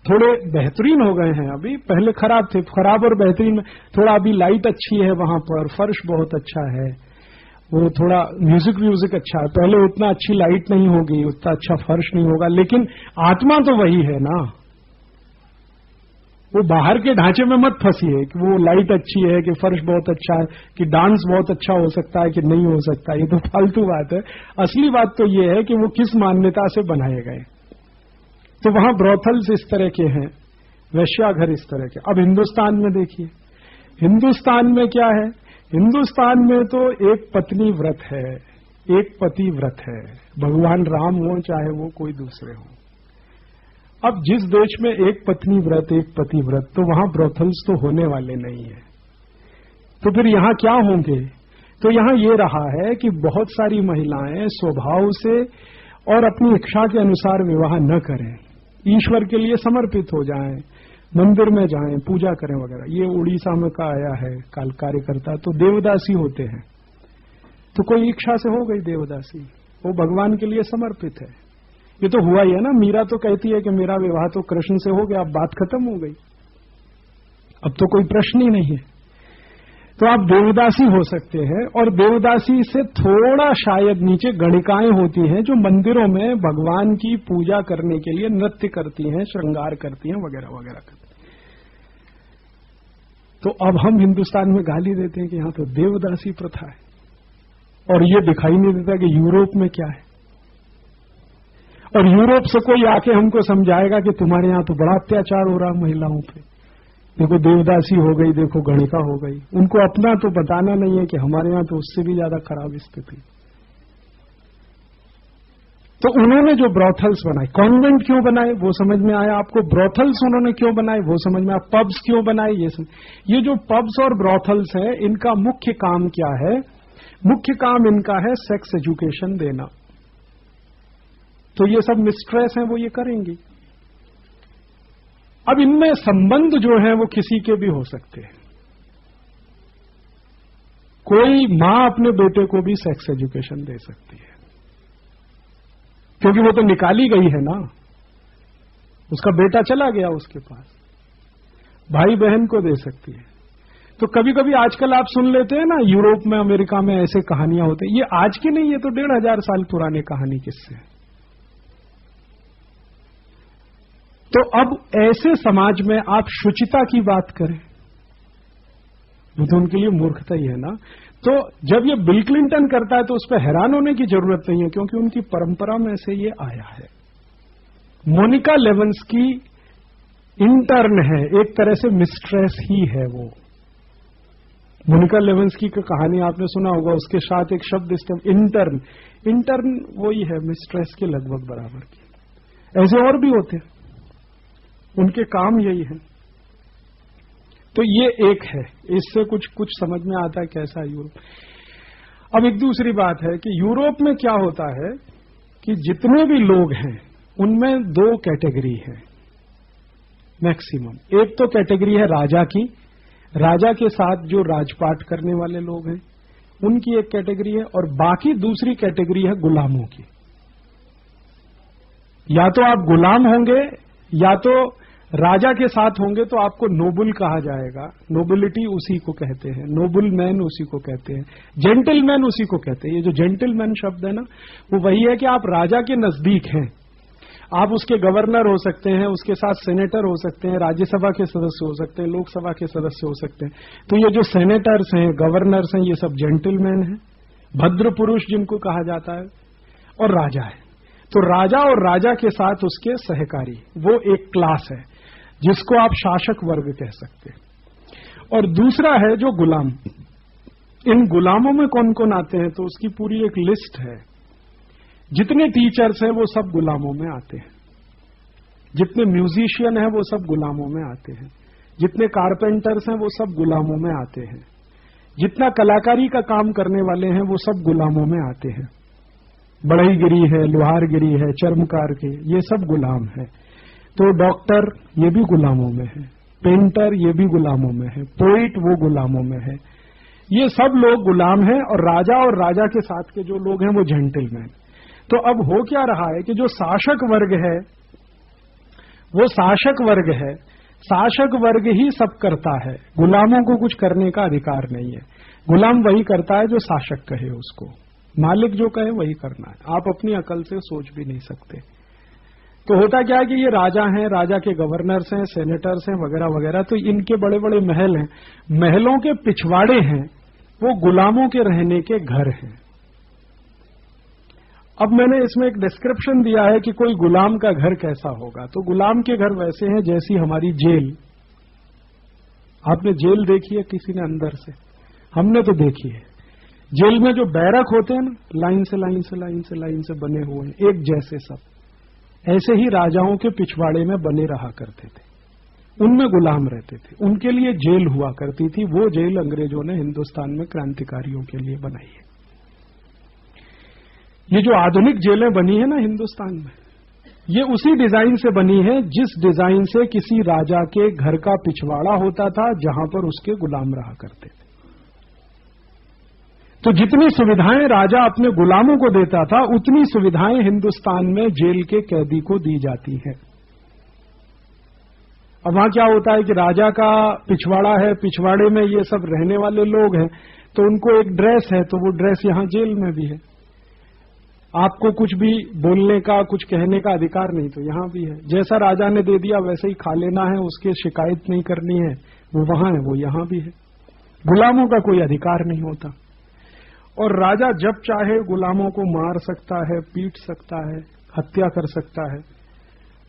थोड़े बेहतरीन हो गए हैं, अभी पहले खराब थे। खराब और बेहतरीन में थोड़ा अभी लाइट अच्छी है वहां पर, फर्श बहुत अच्छा है, वो थोड़ा म्यूजिक अच्छा है। पहले उतना अच्छी लाइट नहीं होगी, उतना अच्छा फर्श नहीं होगा, लेकिन आत्मा तो वही है ना। वो बाहर के ढांचे में मत फंसिए कि वो लाइट अच्छी है, कि फर्श बहुत अच्छा है, कि डांस बहुत अच्छा हो सकता है कि नहीं हो सकता। ये तो फालतू बात है। असली बात तो ये है कि वो किस मान्यता से बनाए गए। तो वहां ब्रोथल्स इस तरह के हैं, वैश्याघर इस तरह के। अब हिंदुस्तान में देखिए, हिंदुस्तान में क्या है? हिंदुस्तान में तो एक पत्नी व्रत है, एक पति व्रत है, भगवान राम हो चाहे वो कोई दूसरे हो। अब जिस देश में एक पत्नी व्रत, एक पति व्रत, तो वहां ब्रोथल्स तो होने वाले नहीं है। तो फिर यहां क्या होंगे? तो यहां ये रहा है कि बहुत सारी महिलाएं स्वभाव से और अपनी इच्छा के अनुसार विवाह न करें, ईश्वर के लिए समर्पित हो जाएं, मंदिर में जाएं, पूजा करें वगैरह। ये उड़ीसा में का आया है काल कार्यकर्ता, तो देवदासी होते हैं। तो कोई इच्छा से हो गई देवदासी, वो भगवान के लिए समर्पित है। ये तो हुआ ही है ना। मीरा तो कहती है कि मेरा विवाह तो कृष्ण से हो गया, अब बात खत्म हो गई, अब तो कोई प्रश्न ही नहीं है। तो आप देवदासी हो सकते हैं। और देवदासी से थोड़ा शायद नीचे गणिकाएं होती हैं जो मंदिरों में भगवान की पूजा करने के लिए नृत्य करती हैं, श्रृंगार करती हैं वगैरह वगैरह करती हैं। तो अब हम हिंदुस्तान में गाली देते हैं कि यहां तो देवदासी प्रथा है, और ये दिखाई नहीं देता कि यूरोप में क्या है। और यूरोप से कोई आके हमको समझाएगा कि तुम्हारे यहां तो बड़ा अत्याचार हो रहा महिलाओं पे, देखो देवदासी हो गई, देखो गणिका हो गई। उनको अपना तो बताना नहीं है कि हमारे यहां तो उससे भी ज्यादा खराब स्थिति। तो उन्होंने जो ब्रोथल्स बनाए, कॉन्वेंट क्यों बनाए वो समझ में आया आपको। ब्रोथल्स उन्होंने क्यों बनाए वो समझ में आया। पब्स क्यों बनाए ये जो पब्स और ब्रोथल्स हैं, इनका मुख्य काम क्या है? मुख्य काम इनका है सेक्स एजुकेशन देना। तो ये सब मिस्ट्रेस हैं, वो ये करेंगी। अब इनमें संबंध जो है वो किसी के भी हो सकते हैं। कोई मां अपने बेटे को भी सेक्स एजुकेशन दे सकती है, क्योंकि वो तो निकाली गई है ना, उसका बेटा चला गया उसके पास। भाई बहन को दे सकती है। तो कभी कभी आजकल आप सुन लेते हैं ना, यूरोप में, अमेरिका में ऐसे कहानियां होती हैं। ये आज की नहीं, ये तो 1500 साल पुराने कहानी किस्से हैं। तो अब ऐसे समाज में आप शुचिता की बात करें, वो तो उनके लिए मूर्खता ही है ना। तो जब ये बिल क्लिंटन करता है तो उस पर हैरान होने की जरूरत नहीं है, क्योंकि उनकी परंपरा में से ये आया है। मोनिका लेविन्स्की इंटर्न है, एक तरह से मिस्ट्रेस ही है वो। मोनिका लेविन्स्की की कहानी आपने सुना होगा, उसके साथ एक शब्द इंटर्न। इंटर्न वही है, मिस्ट्रेस के लगभग बराबर की। ऐसे और भी होते हैं, उनके काम यही है। तो ये एक है, इससे कुछ समझ में आता है कैसा यूरोप। अब एक दूसरी बात है कि यूरोप में क्या होता है कि जितने भी लोग हैं उनमें 2 कैटेगरी है मैक्सिमम। एक तो कैटेगरी है राजा की, राजा के साथ जो राजपाट करने वाले लोग हैं उनकी एक कैटेगरी है, और बाकी दूसरी कैटेगरी है गुलामों की। या तो आप गुलाम होंगे या तो राजा के साथ होंगे, तो आपको नोबल कहा जाएगा। नोबिलिटी उसी को कहते हैं, नोबल मैन उसी को कहते हैं, जेंटलमैन उसी को कहते हैं। ये जो जेंटलमैन शब्द है ना, वो वही है कि आप राजा के नजदीक हैं, आप उसके गवर्नर हो सकते हैं, उसके साथ सेनेटर हो सकते हैं, राज्यसभा के सदस्य हो सकते हैं, लोकसभा के सदस्य हो सकते हैं। तो ये जो सेनेटर्स हैं, गवर्नर्स हैं, ये सब जेंटलमैन हैं, भद्र पुरुष जिनको कहा जाता है। और राजा है, तो राजा और राजा के साथ उसके सहकारी, वो एक क्लास है जिसको आप शासक वर्ग कह सकते हैं। और दूसरा है जो गुलाम। इन गुलामों में कौन कौन आते हैं, तो उसकी पूरी एक लिस्ट है। जितने टीचर्स हैं वो सब गुलामों में आते हैं, जितने म्यूजिशियन हैं वो सब गुलामों में आते हैं, जितने कारपेंटर्स हैं वो सब गुलामों में आते हैं, जितना कलाकारी का काम करने वाले हैं वो सब गुलामों में आते हैं। बढ़ईगिरी है, लोहारगिरी है, चर्मकार के, ये सब गुलाम है। तो डॉक्टर ये भी गुलामों में है, पेंटर ये भी गुलामों में है, पोइट वो गुलामों में है। ये सब लोग गुलाम हैं, और राजा के साथ के जो लोग हैं वो जेंटलमैन। तो अब हो क्या रहा है कि जो शासक वर्ग है वो शासक वर्ग है, शासक वर्ग ही सब करता है, गुलामों को कुछ करने का अधिकार नहीं है। गुलाम वही करता है जो शासक कहे उसको, मालिक जो कहे वही करना है। आप अपनी अकल से सोच भी नहीं सकते। तो होता क्या है कि ये राजा हैं, राजा के गवर्नर्स हैं, सेनेटर्स हैं, वगैरह वगैरह, तो इनके बड़े बड़े महल हैं। महलों के पिछवाड़े हैं वो गुलामों के रहने के घर हैं। अब मैंने इसमें एक डिस्क्रिप्शन दिया है कि कोई गुलाम का घर कैसा होगा। तो गुलाम के घर वैसे हैं जैसी हमारी जेल। आपने जेल देखी है किसी ने अंदर से? हमने तो देखी है। जेल में जो बैरक होते हैं ना, लाइन से लाइन से लाइन से लाइन से बने हुए हैं एक जैसे सब, ऐसे ही राजाओं के पिछवाड़े में बने रहा करते थे। उनमें गुलाम रहते थे, उनके लिए जेल हुआ करती थी। वो जेल अंग्रेजों ने हिंदुस्तान में क्रांतिकारियों के लिए बनाई है। ये जो आधुनिक जेलें बनी है ना हिंदुस्तान में, ये उसी डिजाइन से बनी है जिस डिजाइन से किसी राजा के घर का पिछवाड़ा होता था जहां पर उसके गुलाम रहा करते थे। तो जितनी सुविधाएं राजा अपने गुलामों को देता था उतनी सुविधाएं हिंदुस्तान में जेल के कैदी को दी जाती है। अब वहां क्या होता है कि राजा का पिछवाड़ा है, पिछवाड़े में ये सब रहने वाले लोग हैं, तो उनको एक ड्रेस है, तो वो ड्रेस यहां जेल में भी है। आपको कुछ भी बोलने का, कुछ कहने का अधिकार नहीं, तो यहां भी है। जैसा राजा ने दे दिया वैसे ही खा लेना है, उसकी शिकायत नहीं करनी है, वो वहां है, वो यहां भी है। गुलामों का कोई अधिकार नहीं होता। और राजा जब चाहे गुलामों को मार सकता है, पीट सकता है, हत्या कर सकता है,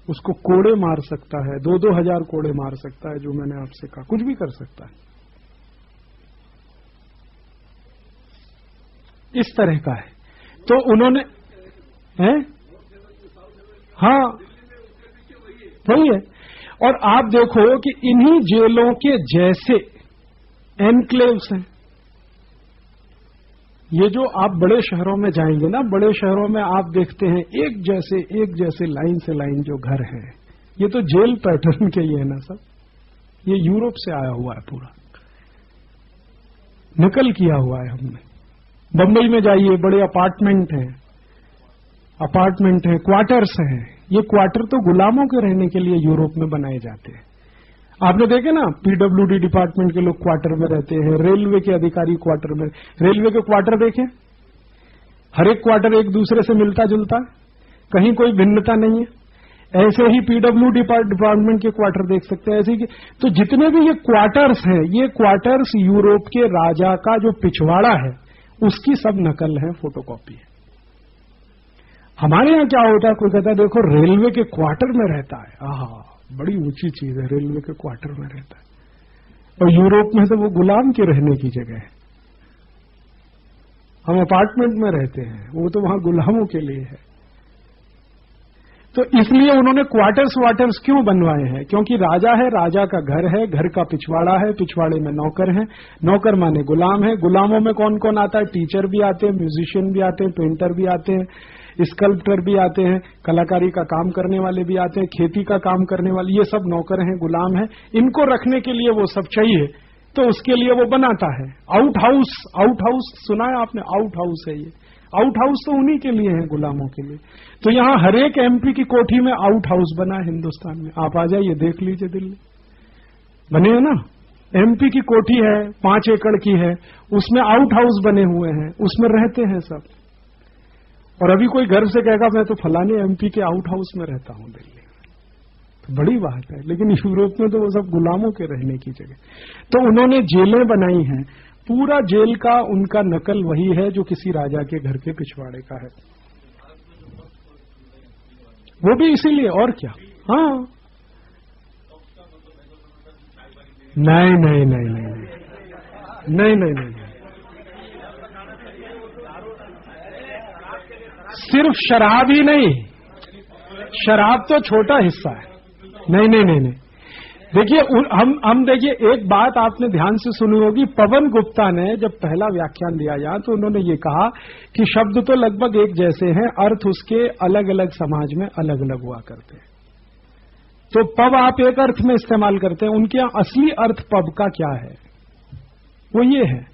उसको कोड़े मार सकता है, 2-2 हजार कोड़े मार सकता है, जो मैंने आपसे कहा, कुछ भी कर सकता है। इस तरह का है। तो उन्होंने हाँ, वही है। और आप देखो कि इन्हीं जेलों के जैसे एनक्लेव्स हैं। ये जो आप बड़े शहरों में जाएंगे ना, बड़े शहरों में आप देखते हैं एक जैसे लाइन से लाइन जो घर हैं, ये तो जेल पैटर्न के ही है ना सब। ये यूरोप से आया हुआ है, पूरा नकल किया हुआ है हमने। बंबई में जाइए, बड़े अपार्टमेंट हैं, क्वार्टर्स हैं। ये क्वार्टर तो गुलामों के रहने के लिए यूरोप में बनाए जाते हैं। आपने देखे ना, पीडब्ल्यूडी डिपार्टमेंट के लोग क्वार्टर में रहते हैं, रेलवे के अधिकारी क्वार्टर में। रेलवे के क्वार्टर देखें, हर एक क्वार्टर एक दूसरे से मिलता जुलता है, कहीं कोई भिन्नता नहीं है। ऐसे ही पीडब्ल्यूडी डिपार्टमेंट के क्वार्टर देख सकते हैं, ऐसे ही। तो जितने भी ये क्वार्टर्स हैं, ये क्वार्टर्स यूरोप के राजा का जो पिछवाड़ा है उसकी सब नकल है, फोटोकॉपी है। हमारे यहां क्या होता है, कोई कहता है देखो रेलवे के क्वार्टर में रहता है, आहा बड़ी ऊंची चीज है, रेलवे के क्वार्टर में रहता है। और यूरोप में तो वो गुलाम के रहने की जगह है। हम अपार्टमेंट में रहते हैं, वो तो वहां गुलामों के लिए है। तो इसलिए उन्होंने क्वार्टर्स क्यों बनवाए हैं? क्योंकि राजा है, राजा का घर है, घर का पिछवाड़ा है, पिछवाड़े में नौकर हैं, नौकर माने गुलाम है। गुलामों में कौन कौन आता है? टीचर भी आते हैं, म्यूजिशियन भी आते हैं, पेंटर भी आते हैं, स्कल्प्टर भी आते हैं, कलाकारी का काम करने वाले भी आते हैं, खेती का काम करने वाले, ये सब नौकर हैं, गुलाम हैं। इनको रखने के लिए वो सब चाहिए, तो उसके लिए वो बनाता है। आउट हाउस सुना है आपने? आउट हाउस है ये। आउट हाउस तो उन्हीं के लिए है, गुलामों के लिए। तो यहां हर एक एमपी की कोठी में आउट हाउस बना है हिंदुस्तान में। आप आ जाइए, देख लीजिए, दिल्ली बने हैं ना, एमपी की कोठी है, 5 एकड़ की है, उसमें आउट हाउस बने हुए हैं, उसमें रहते हैं सब। और अभी कोई घर से कहेगा मैं तो फलाने एमपी के आउट हाउस में रहता हूं दिल्ली में, तो बड़ी बात है। लेकिन यूरोप में तो वो सब गुलामों के रहने की जगह। तो उन्होंने जेलें बनाई हैं, पूरा जेल का उनका नकल वही है जो किसी राजा के घर के पिछवाड़े का है। वो भी इसीलिए, और क्या। हाँ, नहीं, सिर्फ शराब ही नहीं, शराब तो छोटा हिस्सा है। नहीं। देखिए, हम देखिए, एक बात आपने ध्यान से सुनी होगी। पवन गुप्ता ने जब पहला व्याख्यान दिया यहाँ, तो उन्होंने ये कहा कि शब्द तो लगभग एक जैसे हैं, अर्थ उसके अलग अलग समाज में अलग अलग हुआ करते हैं। तो पब आप एक अर्थ में इस्तेमाल करते हैं, उनके यहाँ असली अर्थ पब का क्या है? वो ये है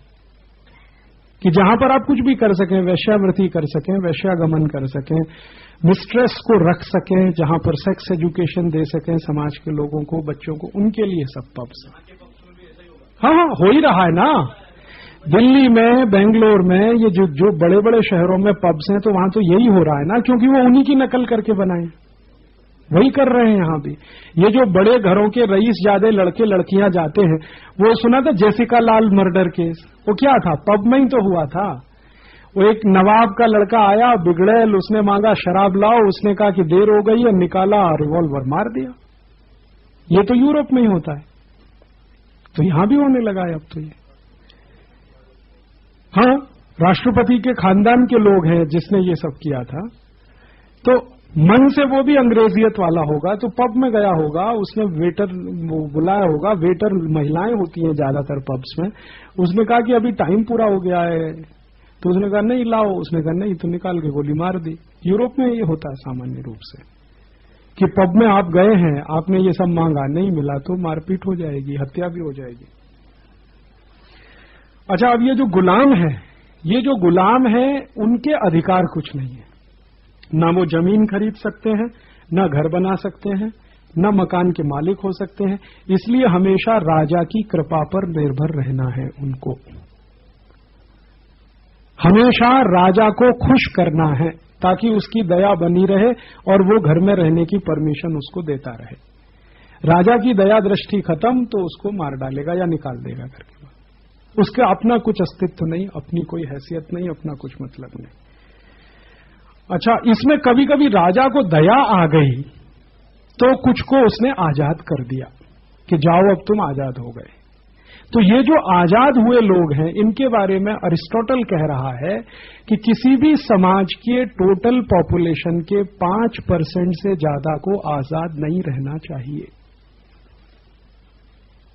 कि जहां पर आप कुछ भी कर सकें, वैश्यावृत्ति कर सकें, वैश्यागमन कर सकें, मिस्ट्रेस को रख सकें, जहां पर सेक्स एजुकेशन दे सकें समाज के लोगों को, बच्चों को, उनके लिए सब पब्स। हाँ, हो ही रहा है ना। दिल्ली में, बेंगलोर में, ये जो बड़े बड़े शहरों में पब्स हैं, तो वहां तो यही हो रहा है ना, क्योंकि वो उन्हीं की नकल करके बनाए। वही कर रहे हैं यहां भी। ये जो बड़े घरों के रईस ज्यादा लड़के लड़कियां जाते हैं, वो सुना था जेसिका लाल मर्डर केस, वो क्या था, पब में ही तो हुआ था। वो एक नवाब का लड़का आया बिगड़ैल, उसने मांगा शराब लाओ, उसने कहा कि देर हो गई है, निकाला रिवॉल्वर मार दिया। ये तो यूरोप में ही होता है, तो यहां भी होने लगा है अब तो ये। हाँ, राष्ट्रपति के खानदान के लोग हैं जिसने ये सब किया था, तो मन से वो भी अंग्रेजियत वाला होगा, तो पब में गया होगा, उसने वेटर बुलाया होगा, वेटर महिलाएं होती हैं ज्यादातर पब्स में, उसने कहा कि अभी टाइम पूरा हो गया है, तो उसने कहा नहीं लाओ, उसने कहा नहीं, तो निकाल के गोली मार दी। यूरोप में ये होता है सामान्य रूप से कि पब में आप गए हैं, आपने ये सब मांगा, नहीं मिला तो मारपीट हो जाएगी, हत्या भी हो जाएगी। अच्छा, अब ये जो गुलाम है, ये जो गुलाम है उनके अधिकार कुछ नहीं है, ना वो जमीन खरीद सकते हैं, ना घर बना सकते हैं, ना मकान के मालिक हो सकते हैं, इसलिए हमेशा राजा की कृपा पर निर्भर रहना है उनको। हमेशा राजा को खुश करना है ताकि उसकी दया बनी रहे और वो घर में रहने की परमिशन उसको देता रहे। राजा की दया दृष्टि खत्म तो उसको मार डालेगा या निकाल देगा घर के बाहर। उसका अपना कुछ अस्तित्व नहीं, अपनी कोई हैसियत नहीं, अपना कुछ मतलब नहीं। अच्छा, इसमें कभी कभी राजा को दया आ गई तो कुछ को उसने आजाद कर दिया कि जाओ अब तुम आजाद हो गए। तो ये जो आजाद हुए लोग हैं, इनके बारे में अरिस्टोटल कह रहा है कि किसी भी समाज के टोटल पॉपुलेशन के 5% से ज्यादा को आजाद नहीं रहना चाहिए,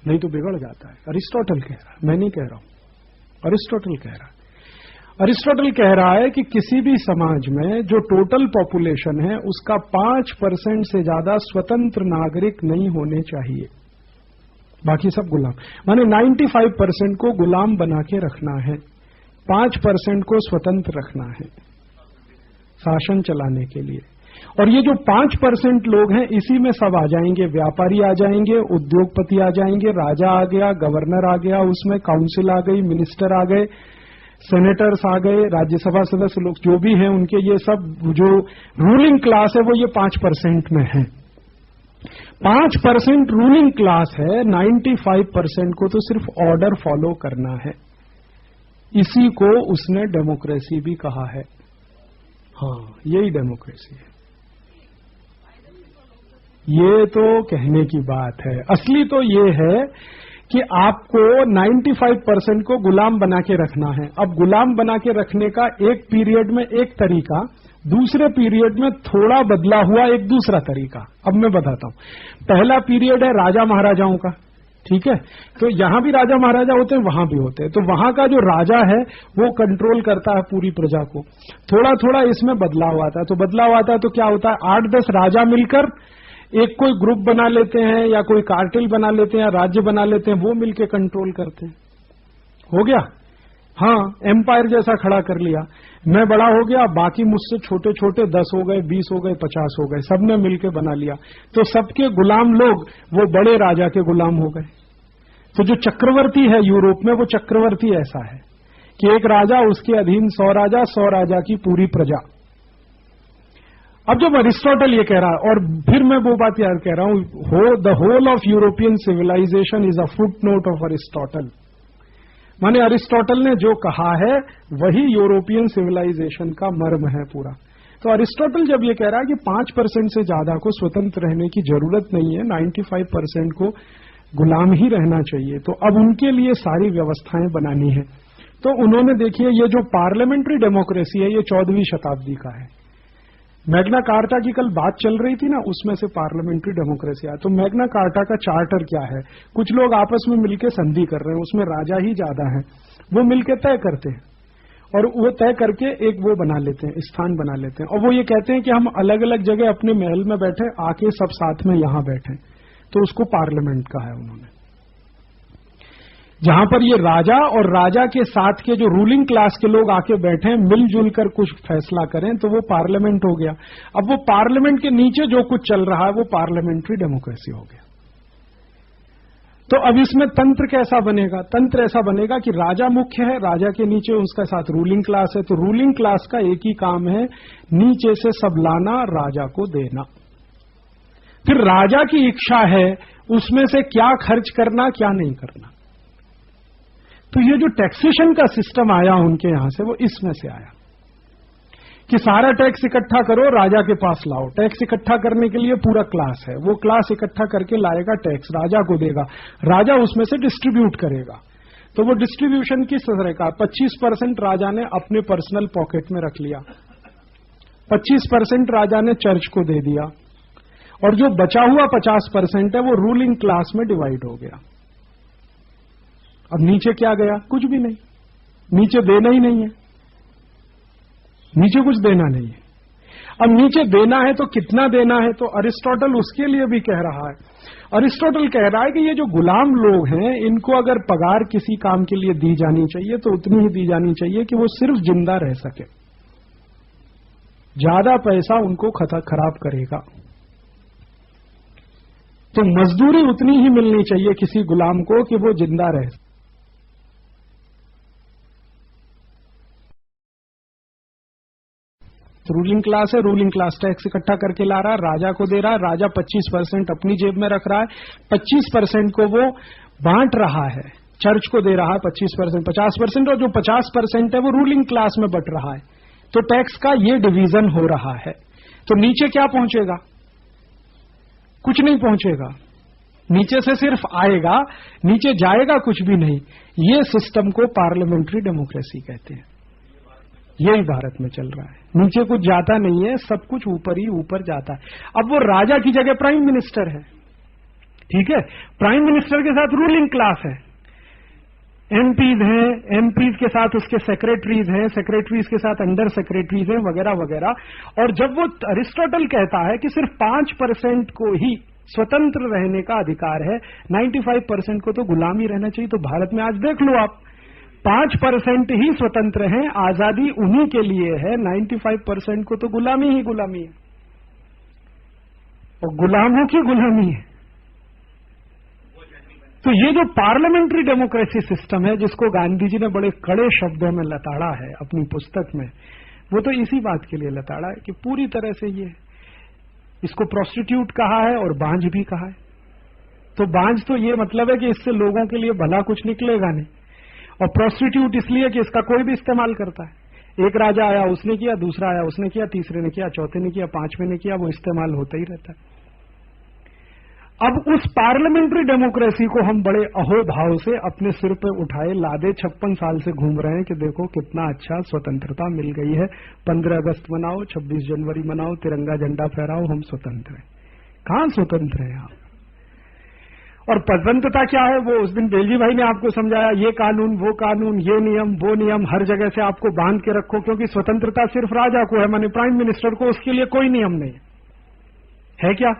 नहीं तो बिगड़ जाता है। अरिस्टोटल कह रहा है, मैं नहीं कह रहा हूं, अरिस्टोटल कह रहा है। अरिस्टोटल कह रहा है कि किसी भी समाज में जो टोटल पॉपुलेशन है उसका 5% से ज्यादा स्वतंत्र नागरिक नहीं होने चाहिए, बाकी सब गुलाम। माने 95% को गुलाम बना के रखना है, 5% को स्वतंत्र रखना है शासन चलाने के लिए। और ये जो 5% लोग हैं, इसी में सब आ जाएंगे, व्यापारी आ जाएंगे, उद्योगपति आ जाएंगे, राजा आ गया, गवर्नर आ गया, उसमें काउंसिल आ गई, मिनिस्टर आ गए, सेनेटर्स आ गए, राज्यसभा सदस्य लोग जो भी हैं उनके, ये सब जो रूलिंग क्लास है वो ये 5% में है। 5% रूलिंग क्लास है, 95% को तो सिर्फ ऑर्डर फॉलो करना है। इसी को उसने डेमोक्रेसी भी कहा है। हाँ, यही डेमोक्रेसी है। ये तो कहने की बात है, असली तो ये है कि आपको 95% को गुलाम बना के रखना है। अब गुलाम बना के रखने का एक पीरियड में एक तरीका, दूसरे पीरियड में थोड़ा बदला हुआ एक दूसरा तरीका। अब मैं बताता हूं। पहला पीरियड है राजा महाराजाओं का, ठीक है, तो यहां भी राजा महाराजा होते हैं, वहां भी होते हैं। तो वहां का जो राजा है वो कंट्रोल करता है पूरी प्रजा को। थोड़ा थोड़ा इसमें बदलाव आता है, तो बदलाव आता है तो क्या होता है, 8-10 राजा मिलकर एक कोई ग्रुप बना लेते हैं या कोई कार्टेल बना लेते हैं या राज्य बना लेते हैं, वो मिलके कंट्रोल करते हैं। हो गया, हाँ, एम्पायर जैसा खड़ा कर लिया। मैं बड़ा हो गया, बाकी मुझसे छोटे छोटे 10 हो गए, 20 हो गए, 50 हो गए, सबने मिलके बना लिया, तो सबके गुलाम लोग वो बड़े राजा के गुलाम हो गए। तो जो चक्रवर्ती है यूरोप में, वो चक्रवर्ती ऐसा है कि एक राजा, उसके अधीन 100 राजा, 100 राजा की पूरी प्रजा। अब जब अरिस्टोटल ये कह रहा है, और फिर मैं वो बात याद कह रहा हूं, the whole of European civilisation is a footnote of Aristotle. माने अरिस्टोटल ने जो कहा है वही यूरोपियन सिविलाइजेशन का मर्म है पूरा। तो अरिस्टोटल जब ये कह रहा है कि 5% से ज्यादा को स्वतंत्र रहने की जरूरत नहीं है, 95% को गुलाम ही रहना चाहिए, तो अब उनके लिए सारी व्यवस्थाएं बनानी है। तो उन्होंने, देखिए, ये जो पार्लियामेंट्री डेमोक्रेसी है ये 14वीं शताब्दी का है। मैग्ना कार्टा की कल बात चल रही थी ना, उसमें से पार्लियामेंट्री डेमोक्रेसी आया। तो मैग्ना कार्टा का चार्टर क्या है, कुछ लोग आपस में मिलकर संधि कर रहे हैं, उसमें राजा ही ज्यादा है, वो मिलकर तय करते हैं और वो तय करके एक वो बना लेते हैं, स्थान बना लेते हैं, और वो ये कहते हैं कि हम अलग अलग जगह अपने महल में बैठे, आके सब साथ में यहां बैठे, तो उसको पार्लियामेंट कहा है उन्होंने। जहां पर ये राजा और राजा के साथ के जो रूलिंग क्लास के लोग आके बैठे, मिलजुल कर कुछ फैसला करें, तो वो पार्लियामेंट हो गया। अब वो पार्लियामेंट के नीचे जो कुछ चल रहा है वो पार्लियामेंट्री डेमोक्रेसी हो गया। तो अब इसमें तंत्र कैसा बनेगा, तंत्र ऐसा बनेगा कि राजा मुख्य है, राजा के नीचे उसका साथ रूलिंग क्लास है, तो रूलिंग क्लास का एक ही काम है, नीचे से सब लाना, राजा को देना। फिर राजा की इच्छा है उसमें से क्या खर्च करना क्या नहीं करना। तो ये जो टैक्सेशन का सिस्टम आया उनके यहां से, वो इसमें से आया कि सारा टैक्स इकट्ठा करो, राजा के पास लाओ। टैक्स इकट्ठा करने के लिए पूरा क्लास है, वो क्लास इकट्ठा करके लाएगा, टैक्स राजा को देगा, राजा उसमें से डिस्ट्रीब्यूट करेगा। तो वो डिस्ट्रीब्यूशन किस तरह का, 25% राजा ने अपने पर्सनल पॉकेट में रख लिया, 25% राजा ने चर्च को दे दिया, और जो बचा हुआ 50% है वो रूलिंग क्लास में डिवाइड हो गया। अब नीचे क्या गया, कुछ भी नहीं, नीचे देना ही नहीं है, नीचे कुछ देना नहीं है। अब नीचे देना है तो कितना देना है, तो अरिस्टोटल उसके लिए भी कह रहा है। अरिस्टोटल कह रहा है कि ये जो गुलाम लोग हैं, इनको अगर पगार किसी काम के लिए दी जानी चाहिए तो उतनी ही दी जानी चाहिए कि वो सिर्फ जिंदा रह सके, ज्यादा पैसा उनको खराब करेगा। तो मजदूरी उतनी ही मिलनी चाहिए किसी गुलाम को कि वो जिंदा रहे। रूलिंग क्लास है, रूलिंग क्लास टैक्स इकट्ठा करके ला रहा है, राजा को दे रहा है, राजा 25% अपनी जेब में रख रहा है, 25% को वो बांट रहा है, चर्च को दे रहा है 25%, 50%, और जो 50% है वो रूलिंग क्लास में बट रहा है। तो टैक्स का ये डिवीजन हो रहा है। तो नीचे क्या पहुंचेगा, कुछ नहीं पहुंचेगा, नीचे से सिर्फ आएगा, नीचे जाएगा कुछ भी नहीं। ये सिस्टम को पार्लियामेंट्री डेमोक्रेसी कहते हैं। यही भारत में चल रहा है, नीचे कुछ जाता नहीं है, सब कुछ ऊपर ही ऊपर जाता है। अब वो राजा की जगह प्राइम मिनिस्टर है, ठीक है, प्राइम मिनिस्टर के साथ रूलिंग क्लास है, एमपीज हैं, एमपीज के साथ उसके सेक्रेटरीज हैं, सेक्रेटरीज के साथ अंडर सेक्रेटरीज हैं, वगैरह वगैरह। और जब वो अरिस्टोटल कहता है कि सिर्फ 5% को ही स्वतंत्र रहने का अधिकार है, 95% को तो गुलामी रहना चाहिए, तो भारत में आज देख लो आप, 5% ही स्वतंत्र हैं, आजादी उन्हीं के लिए है, 95% को तो गुलामी ही गुलामी है, और गुलामों की गुलामी है। तो ये जो पार्लियामेंट्री डेमोक्रेसी सिस्टम है, जिसको गांधी जी ने बड़े कड़े शब्दों में लताड़ा है अपनी पुस्तक में, वो तो इसी बात के लिए लताड़ा है कि पूरी तरह से ये, इसको प्रोस्टिट्यूट कहा है और बांझ भी कहा है। तो बांझ तो ये मतलब है कि इससे लोगों के लिए भला कुछ निकलेगा नहीं, और प्रोस्टिट्यूट इसलिए कि इसका कोई भी इस्तेमाल करता है। एक राजा आया उसने किया, दूसरा आया उसने किया, तीसरे ने किया, चौथे ने किया, पांचवें ने किया, वो इस्तेमाल होता ही रहता है। अब उस पार्लियामेंट्री डेमोक्रेसी को हम बड़े अहोभाव से अपने सिर पे उठाए लादे 56 साल से घूम रहे हैं कि देखो कितना अच्छा स्वतंत्रता मिल गई है, 15 अगस्त मनाओ, 26 जनवरी मनाओ, तिरंगा झंडा फहराओ, हम स्वतंत्र हैं। कहां स्वतंत्र हैं आप? और स्वतंत्रता क्या है, वो उस दिन बेलजी भाई ने आपको समझाया, ये कानून, ये नियम, वो नियम, हर जगह से आपको बांध के रखो, क्योंकि स्वतंत्रता सिर्फ राजा को है, माने प्राइम मिनिस्टर को उसके लिए कोई नियम नहीं है क्या?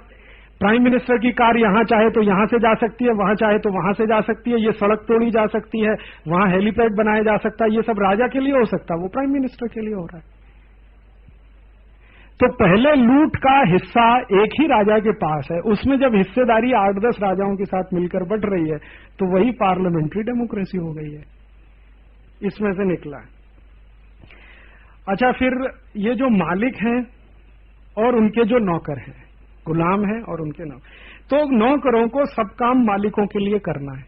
प्राइम मिनिस्टर की कार यहां चाहे तो यहां से जा सकती है, वहां चाहे तो वहां से जा सकती है, ये सड़क तोड़ी जा सकती है, वहां हेलीपैड बनाया जा सकता है, ये सब राजा के लिए हो सकता है, वो प्राइम मिनिस्टर के लिए हो रहा है। तो पहले लूट का हिस्सा एक ही राजा के पास है, उसमें जब हिस्सेदारी 8-10 राजाओं के साथ मिलकर बढ़ रही है, तो वही पार्लियामेंट्री डेमोक्रेसी हो गई है, इसमें से निकला है। अच्छा, फिर ये जो मालिक हैं और उनके जो नौकर हैं, गुलाम हैं और उनके नौकर, तो नौकरों को सब काम मालिकों के लिए करना है,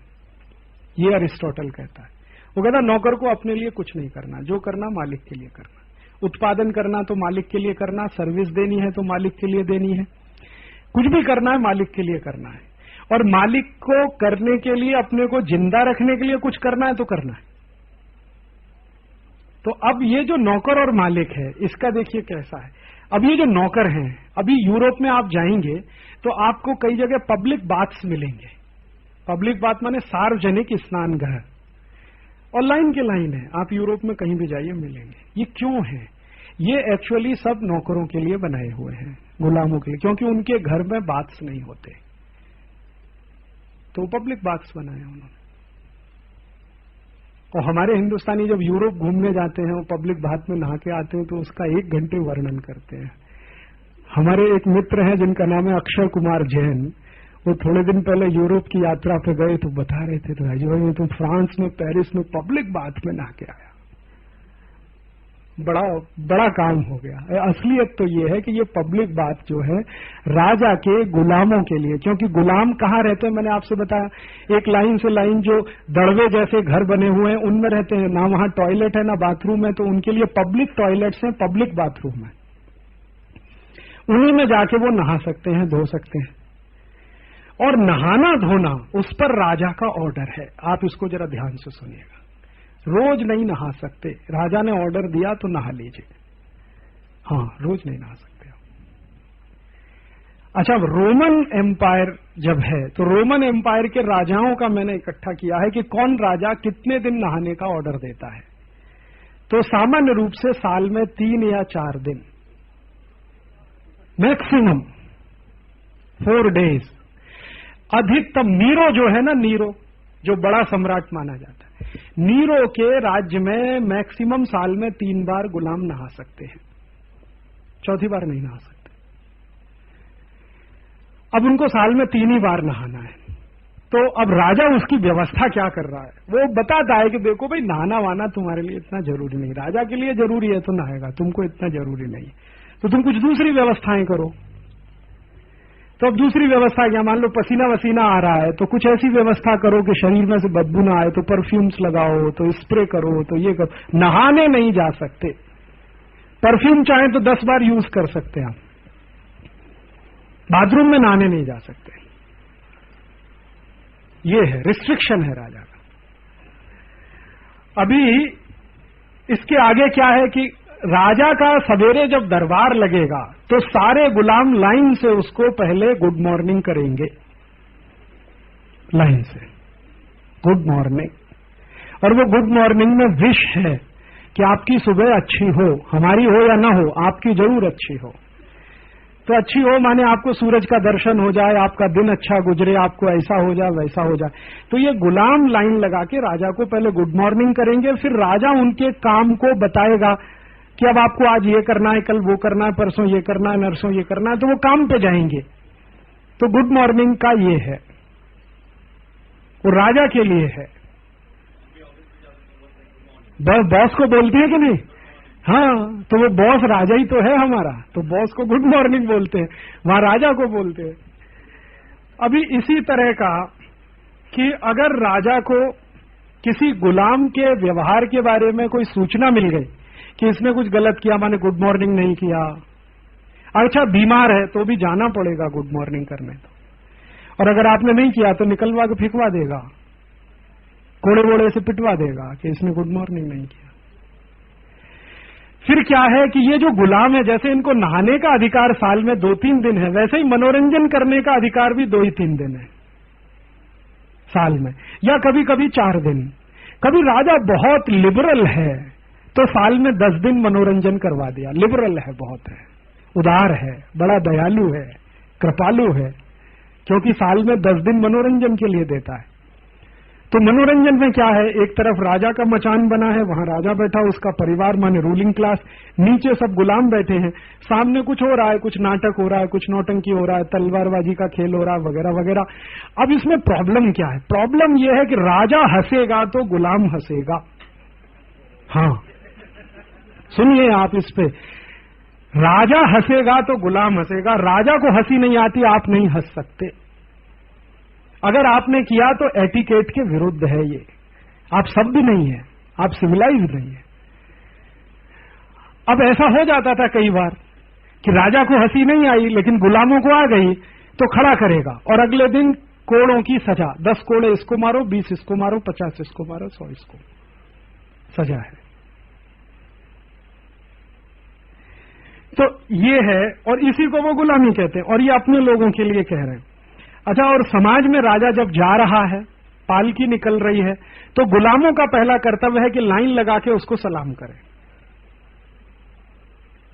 ये अरिस्टोटल कहता है। वो कहता है नौकर को अपने लिए कुछ नहीं करना, जो करना मालिक के लिए करना, उत्पादन करना तो मालिक के लिए करना, सर्विस देनी है तो मालिक के लिए देनी है, कुछ भी करना है मालिक के लिए करना है, और मालिक को करने के लिए, अपने को जिंदा रखने के लिए कुछ करना है तो करना है। तो अब ये जो नौकर और मालिक है, इसका देखिए कैसा है। अब ये जो नौकर हैं, अभी यूरोप में आप जाएंगे तो आपको कई जगह पब्लिक बाथ्स मिलेंगे। पब्लिक बाथ माने सार्वजनिक स्नान गृह, और लाइन के लाइन है, आप यूरोप में कहीं भी जाइए मिलेंगे। ये क्यों है? ये एक्चुअली सब नौकरों के लिए बनाए हुए हैं, गुलामों के लिए, क्योंकि उनके घर में बाथ्स नहीं होते, तो पब्लिक बाथ्स बनाए उन्होंने। और हमारे हिंदुस्तानी जब यूरोप घूमने जाते हैं, वो पब्लिक बाथ में नहा के आते हैं, तो उसका 1 घंटे वर्णन करते हैं। हमारे एक मित्र हैं जिनका नाम है अक्षय कुमार जैन, वो थोड़े दिन पहले यूरोप की यात्रा पे गए तो बता रहे थे, तो राजू भाई तुम फ्रांस में, पेरिस में पब्लिक बाथ में नहा के आया। बड़ा काम हो गया। असलियत तो ये है कि ये पब्लिक बात जो है राजा के गुलामों के लिए, क्योंकि गुलाम कहाँ रहते हैं मैंने आपसे बताया, एक लाइन से लाइन जो दड़वे जैसे घर बने हुए हैं उनमें रहते हैं, ना वहां टॉयलेट है ना बाथरूम है, तो उनके लिए पब्लिक टॉयलेट्स हैं, पब्लिक बाथरूम है, उन्हीं में जाके वो नहा सकते हैं, धो सकते हैं। और नहाना धोना उस पर राजा का ऑर्डर है। आप इसको जरा ध्यान से सुनिएगा, रोज नहीं नहा सकते, राजा ने ऑर्डर दिया तो नहा लीजिए, हाँ रोज नहीं नहा सकते। अच्छा, रोमन एम्पायर जब है तो रोमन एम्पायर के राजाओं का मैंने इकट्ठा किया है कि कौन राजा कितने दिन नहाने का ऑर्डर देता है। तो सामान्य रूप से साल में 3 या 4 दिन, मैक्सिमम 4 डेज, अधिकतम। नीरो जो है ना, नीरो जो बड़ा सम्राट माना जाता है, नीरो के राज्य में मैक्सिमम साल में 3 बार गुलाम नहा सकते हैं, चौथी बार नहीं नहा सकते। अब उनको साल में 3 ही बार नहाना है, तो अब राजा उसकी व्यवस्था क्या कर रहा है, वो बताता है कि देखो भाई नहाना वाना तुम्हारे लिए इतना जरूरी नहीं, राजा के लिए जरूरी है तो नहाएगा, तुमको इतना जरूरी नहीं, तो तुम कुछ दूसरी व्यवस्थाएं करो। तो अब दूसरी व्यवस्था क्या, मान लो पसीना वसीना आ रहा है तो कुछ ऐसी व्यवस्था करो कि शरीर में से बदबू ना आए, तो परफ्यूम्स लगाओ, तो स्प्रे करो, तो ये करो। नहाने नहीं जा सकते, परफ्यूम चाहे तो 10 बार यूज कर सकते हैं आप, बाथरूम में नहाने नहीं जा सकते। ये है रिस्ट्रिक्शन है राजा का। अभी इसके आगे क्या है कि राजा का सवेरे जब दरबार लगेगा तो सारे गुलाम लाइन से उसको पहले गुड मॉर्निंग करेंगे, लाइन से गुड मॉर्निंग। और वो गुड मॉर्निंग में विश है कि आपकी सुबह अच्छी हो, हमारी हो या ना हो, आपकी जरूर अच्छी हो। तो अच्छी हो माने आपको सूरज का दर्शन हो जाए, आपका दिन अच्छा गुजरे, आपको ऐसा हो जाए वैसा हो जाए। तो ये गुलाम लाइन लगा के राजा को पहले गुड मॉर्निंग करेंगे, फिर राजा उनके काम को बताएगा कि अब आपको आज ये करना है, कल वो करना है, परसों ये करना है, नरसों ये करना है, तो वो काम पे जाएंगे। तो गुड मॉर्निंग का ये है, वो राजा के लिए है। बॉस को बोलते हैं कि नहीं, हाँ, तो वो बॉस राजा ही तो है हमारा, तो बॉस को गुड मॉर्निंग बोलते हैं, वहां राजा को बोलते हैं। अभी इसी तरह का कि अगर राजा को किसी गुलाम के व्यवहार के बारे में कोई सूचना मिल गई कि इसने कुछ गलत किया, माने गुड मॉर्निंग नहीं किया, अच्छा बीमार है तो भी जाना पड़ेगा गुड मॉर्निंग करने, तो और अगर आपने नहीं किया तो निकलवा के फिकवा देगा, कोड़े वोड़े से पिटवा देगा कि इसने गुड मॉर्निंग नहीं किया। फिर क्या है कि ये जो गुलाम है, जैसे इनको नहाने का अधिकार साल में 2-3 दिन है, वैसे ही मनोरंजन करने का अधिकार भी 2-3 दिन है साल में, या कभी कभी 4 दिन। कभी राजा बहुत लिबरल है तो साल में 10 दिन मनोरंजन करवा दिया, लिबरल है, बहुत है, उदार है, बड़ा दयालु है, कृपालु है, क्योंकि साल में 10 दिन मनोरंजन के लिए देता है। तो मनोरंजन में क्या है, एक तरफ राजा का मचान बना है, वहां राजा बैठा, उसका परिवार माने रूलिंग क्लास, नीचे सब गुलाम बैठे हैं, सामने कुछ हो रहा है, कुछ नाटक हो रहा है, कुछ नौटंकी हो रहा है, तलवारबाजी का खेल हो रहा है, वगैरह वगैरह। अब इसमें प्रॉब्लम क्या है, प्रॉब्लम यह है कि राजा हंसेगा तो गुलाम हंसेगा। हाँ सुनिए आप इस पे, राजा हंसेगा तो गुलाम हंसेगा। राजा को हंसी नहीं आती, आप नहीं हंस सकते, अगर आपने किया तो एटिकेट के विरुद्ध है ये, आप सभ्य नहीं है, आप सिविलाइज्ड नहीं है। अब ऐसा हो जाता था कई बार कि राजा को हंसी नहीं आई लेकिन गुलामों को आ गई, तो खड़ा करेगा और अगले दिन कोड़ों की सजा, 10 कोड़े इसको मारो, 20 इसको मारो, 50 इसको मारो, 100 इसको, सजा है। तो ये है, और इसी को वो गुलामी कहते हैं, और ये अपने लोगों के लिए कह रहे हैं। अच्छा, और समाज में राजा जब जा रहा है, पालकी निकल रही है, तो गुलामों का पहला कर्तव्य है कि लाइन लगा के उसको सलाम करें।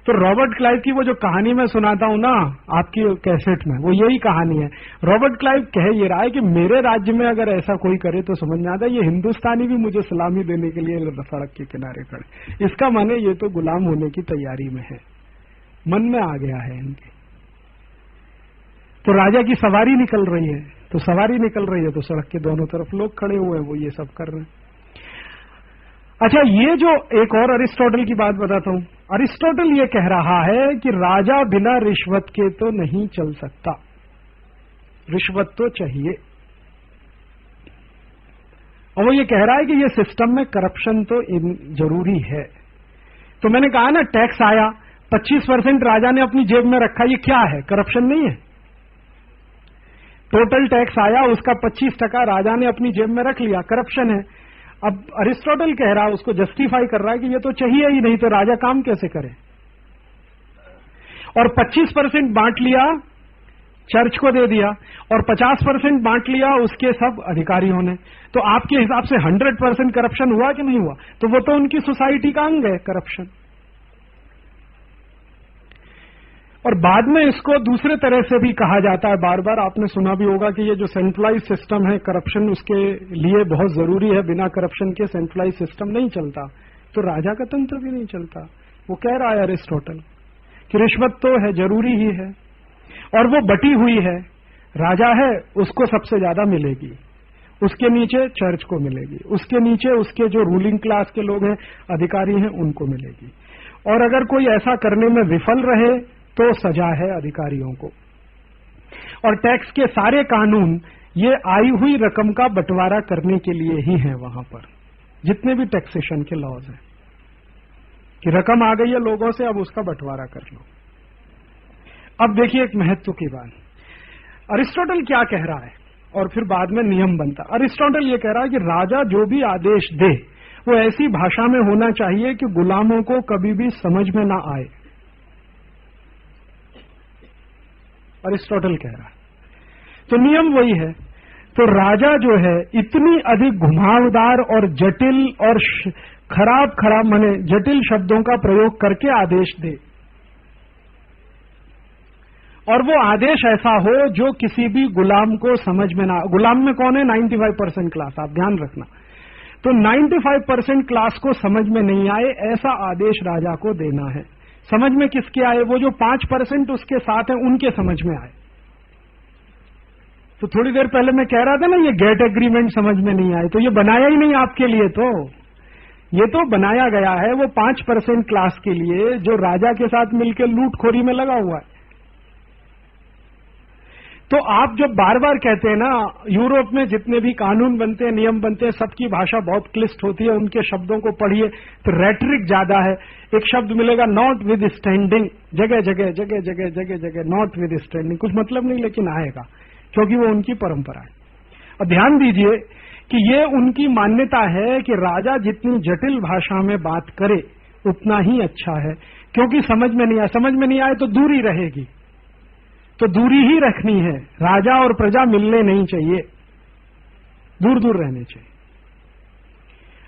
तो रॉबर्ट क्लाइव की वो जो कहानी मैं सुनाता हूं ना आपकी कैसेट में, वो यही कहानी है। रॉबर्ट क्लाइव कह ये रहा है कि मेरे राज्य में अगर ऐसा कोई करे तो समझ में आता है ये हिंदुस्तानी भी मुझे सलामी देने के लिए सड़क के किनारे खड़े, इसका माने ये तो गुलाम होने की तैयारी में है, मन में आ गया है इनके। तो राजा की सवारी निकल रही है, तो सवारी निकल रही है तो सड़क के दोनों तरफ लोग खड़े हुए हैं, वो ये सब कर रहे हैं। अच्छा, ये जो एक और अरिस्टोटल की बात बताता हूं। अरिस्टोटल ये कह रहा है कि राजा बिना रिश्वत के तो नहीं चल सकता, रिश्वत तो चाहिए। और वो ये कह रहा है कि ये सिस्टम में करप्शन तो जरूरी है। तो मैंने कहा ना, टैक्स आया 25% राजा ने अपनी जेब में रखा, ये क्या है? करप्शन नहीं है? टोटल टैक्स आया, उसका 25% राजा ने अपनी जेब में रख लिया, करप्शन है। अब अरिस्टोटल कह रहा है, उसको जस्टिफाई कर रहा है कि ये तो चाहिए ही नहीं, तो राजा काम कैसे करे? और 25% बांट लिया, चर्च को दे दिया, और 50% बांट लिया उसके सब अधिकारियों ने। तो आपके हिसाब से 100% करप्शन हुआ कि नहीं हुआ? तो वो तो उनकी सोसाइटी का अंग है, करप्शन। और बाद में इसको दूसरे तरह से भी कहा जाता है, बार बार आपने सुना भी होगा कि ये जो सेंट्रलाइज सिस्टम है, करप्शन उसके लिए बहुत जरूरी है, बिना करप्शन के सेंट्रलाइज सिस्टम नहीं चलता, तो राजा का तंत्र भी नहीं चलता। वो कह रहा है अरिस्टोटल कि रिश्वत तो है, जरूरी ही है, और वो बटी हुई है। राजा है, उसको सबसे ज्यादा मिलेगी, उसके नीचे चर्च को मिलेगी, उसके नीचे उसके जो रूलिंग क्लास के लोग हैं, अधिकारी हैं, उनको मिलेगी। और अगर कोई ऐसा करने में विफल रहे तो सजा है अधिकारियों को। और टैक्स के सारे कानून ये आई हुई रकम का बंटवारा करने के लिए ही हैं वहां पर, जितने भी टैक्सेशन के लॉज हैं, कि रकम आ गई है लोगों से, अब उसका बंटवारा कर लो। अब देखिए एक महत्व की बात, अरिस्टोटल क्या कह रहा है और फिर बाद में नियम बनता। अरिस्टोटल ये कह रहा है कि राजा जो भी आदेश दे वो ऐसी भाषा में होना चाहिए कि गुलामों को कभी भी समझ में ना आए। अरिस्टोटल कह रहा है, तो नियम वही है। तो राजा जो है इतनी अधिक घुमावदार और जटिल और खराब माने जटिल शब्दों का प्रयोग करके आदेश दे, और वो आदेश ऐसा हो जो किसी भी गुलाम को समझ में ना। गुलाम में कौन है? 95% क्लास, आप ध्यान रखना। तो 95% क्लास को समझ में नहीं आए, ऐसा आदेश राजा को देना है। समझ में किसके आए? वो जो 5% उसके साथ है, उनके समझ में आए। तो थोड़ी देर पहले मैं कह रहा था ना, ये गेट एग्रीमेंट समझ में नहीं आए, तो ये बनाया ही नहीं आपके लिए, तो ये तो बनाया गया है वो 5% क्लास के लिए, जो राजा के साथ मिलकर लूटखोरी में लगा हुआ है। तो आप जब बार बार कहते हैं ना, यूरोप में जितने भी कानून बनते हैं, नियम बनते हैं, सबकी भाषा बहुत क्लिष्ट होती है, उनके शब्दों को पढ़िए तो रेटरिक ज्यादा है। एक शब्द मिलेगा नॉट विद स्टैंडिंग, जगह जगह जगह जगह जगह जगह नॉट विद स्टैंडिंग, कुछ मतलब नहीं लेकिन आएगा, क्योंकि वो उनकी परंपरा है। और ध्यान दीजिए कि ये उनकी मान्यता है कि राजा जितनी जटिल भाषा में बात करे उतना ही अच्छा है, क्योंकि समझ में नहीं आए, समझ में नहीं आए तो दूरी रहेगी, तो दूरी ही रखनी है। राजा और प्रजा मिलने नहीं चाहिए, दूर दूर रहने चाहिए।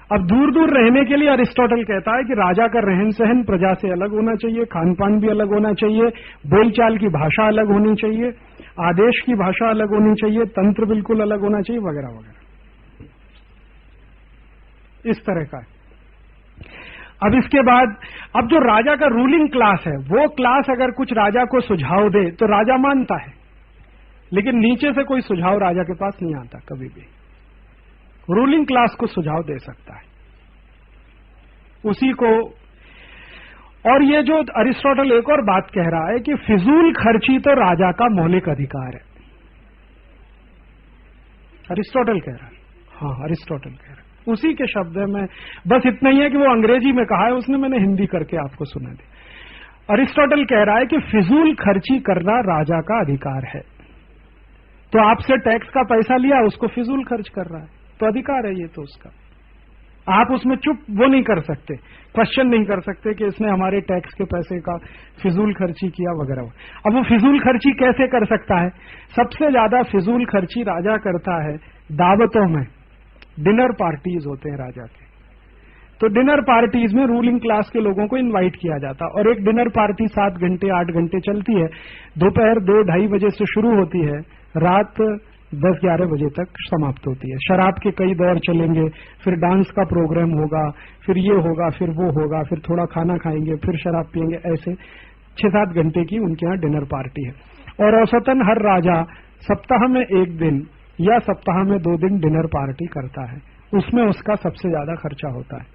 अब दूर दूर रहने के लिए अरिस्टोटल कहता है कि राजा का रहन सहन प्रजा से अलग होना चाहिए, खान पान भी अलग होना चाहिए, बोलचाल की भाषा अलग होनी चाहिए, आदेश की भाषा अलग होनी चाहिए, तंत्र बिल्कुल अलग होना चाहिए, वगैरह वगैरह, इस तरह का है। अब इसके बाद, अब जो राजा का रूलिंग क्लास है, वो क्लास अगर कुछ राजा को सुझाव दे तो राजा मानता है, लेकिन नीचे से कोई सुझाव राजा के पास नहीं आता कभी भी। रूलिंग क्लास को सुझाव दे सकता है उसी को। और ये जो अरिस्टोटल एक और बात कह रहा है कि फिजूल खर्ची तो राजा का मौलिक अधिकार है, अरिस्टोटल कह रहा है। हाँ, अरिस्टोटल कह रहा है, उसी के शब्द में, बस इतना ही है कि वो अंग्रेजी में कहा है उसने, मैंने हिंदी करके आपको सुना दी। अरिस्टोटल कह रहा है कि फिजूल खर्ची करना राजा का अधिकार है। तो आपसे टैक्स का पैसा लिया, उसको फिजूल खर्च कर रहा है, तो अधिकार है ये तो उसका। आप उसमें चुप वो नहीं कर सकते, क्वेश्चन नहीं कर सकते कि इसने हमारे टैक्स के पैसे का फिजूल खर्ची किया वगैरह। अब वो फिजूल खर्ची कैसे कर सकता है? सबसे ज्यादा फिजूल खर्ची राजा करता है दावतों में। डिनर पार्टीज होते हैं राजा के, तो डिनर पार्टीज में रूलिंग क्लास के लोगों को इनवाइट किया जाता, और एक डिनर पार्टी 7 घंटे 8 घंटे चलती है। दोपहर 2-2:30 बजे से शुरू होती है, रात 10-11 बजे तक समाप्त होती है। शराब के कई दौर चलेंगे, फिर डांस का प्रोग्राम होगा, फिर ये होगा, फिर वो होगा, फिर थोड़ा खाना खाएंगे, फिर शराब पिएंगे, ऐसे 6-7 घंटे की उनके यहाँ डिनर पार्टी है। और औसतन हर राजा सप्ताह में 1 दिन या सप्ताह में 2 दिन डिनर पार्टी करता है, उसमें उसका सबसे ज्यादा खर्चा होता है।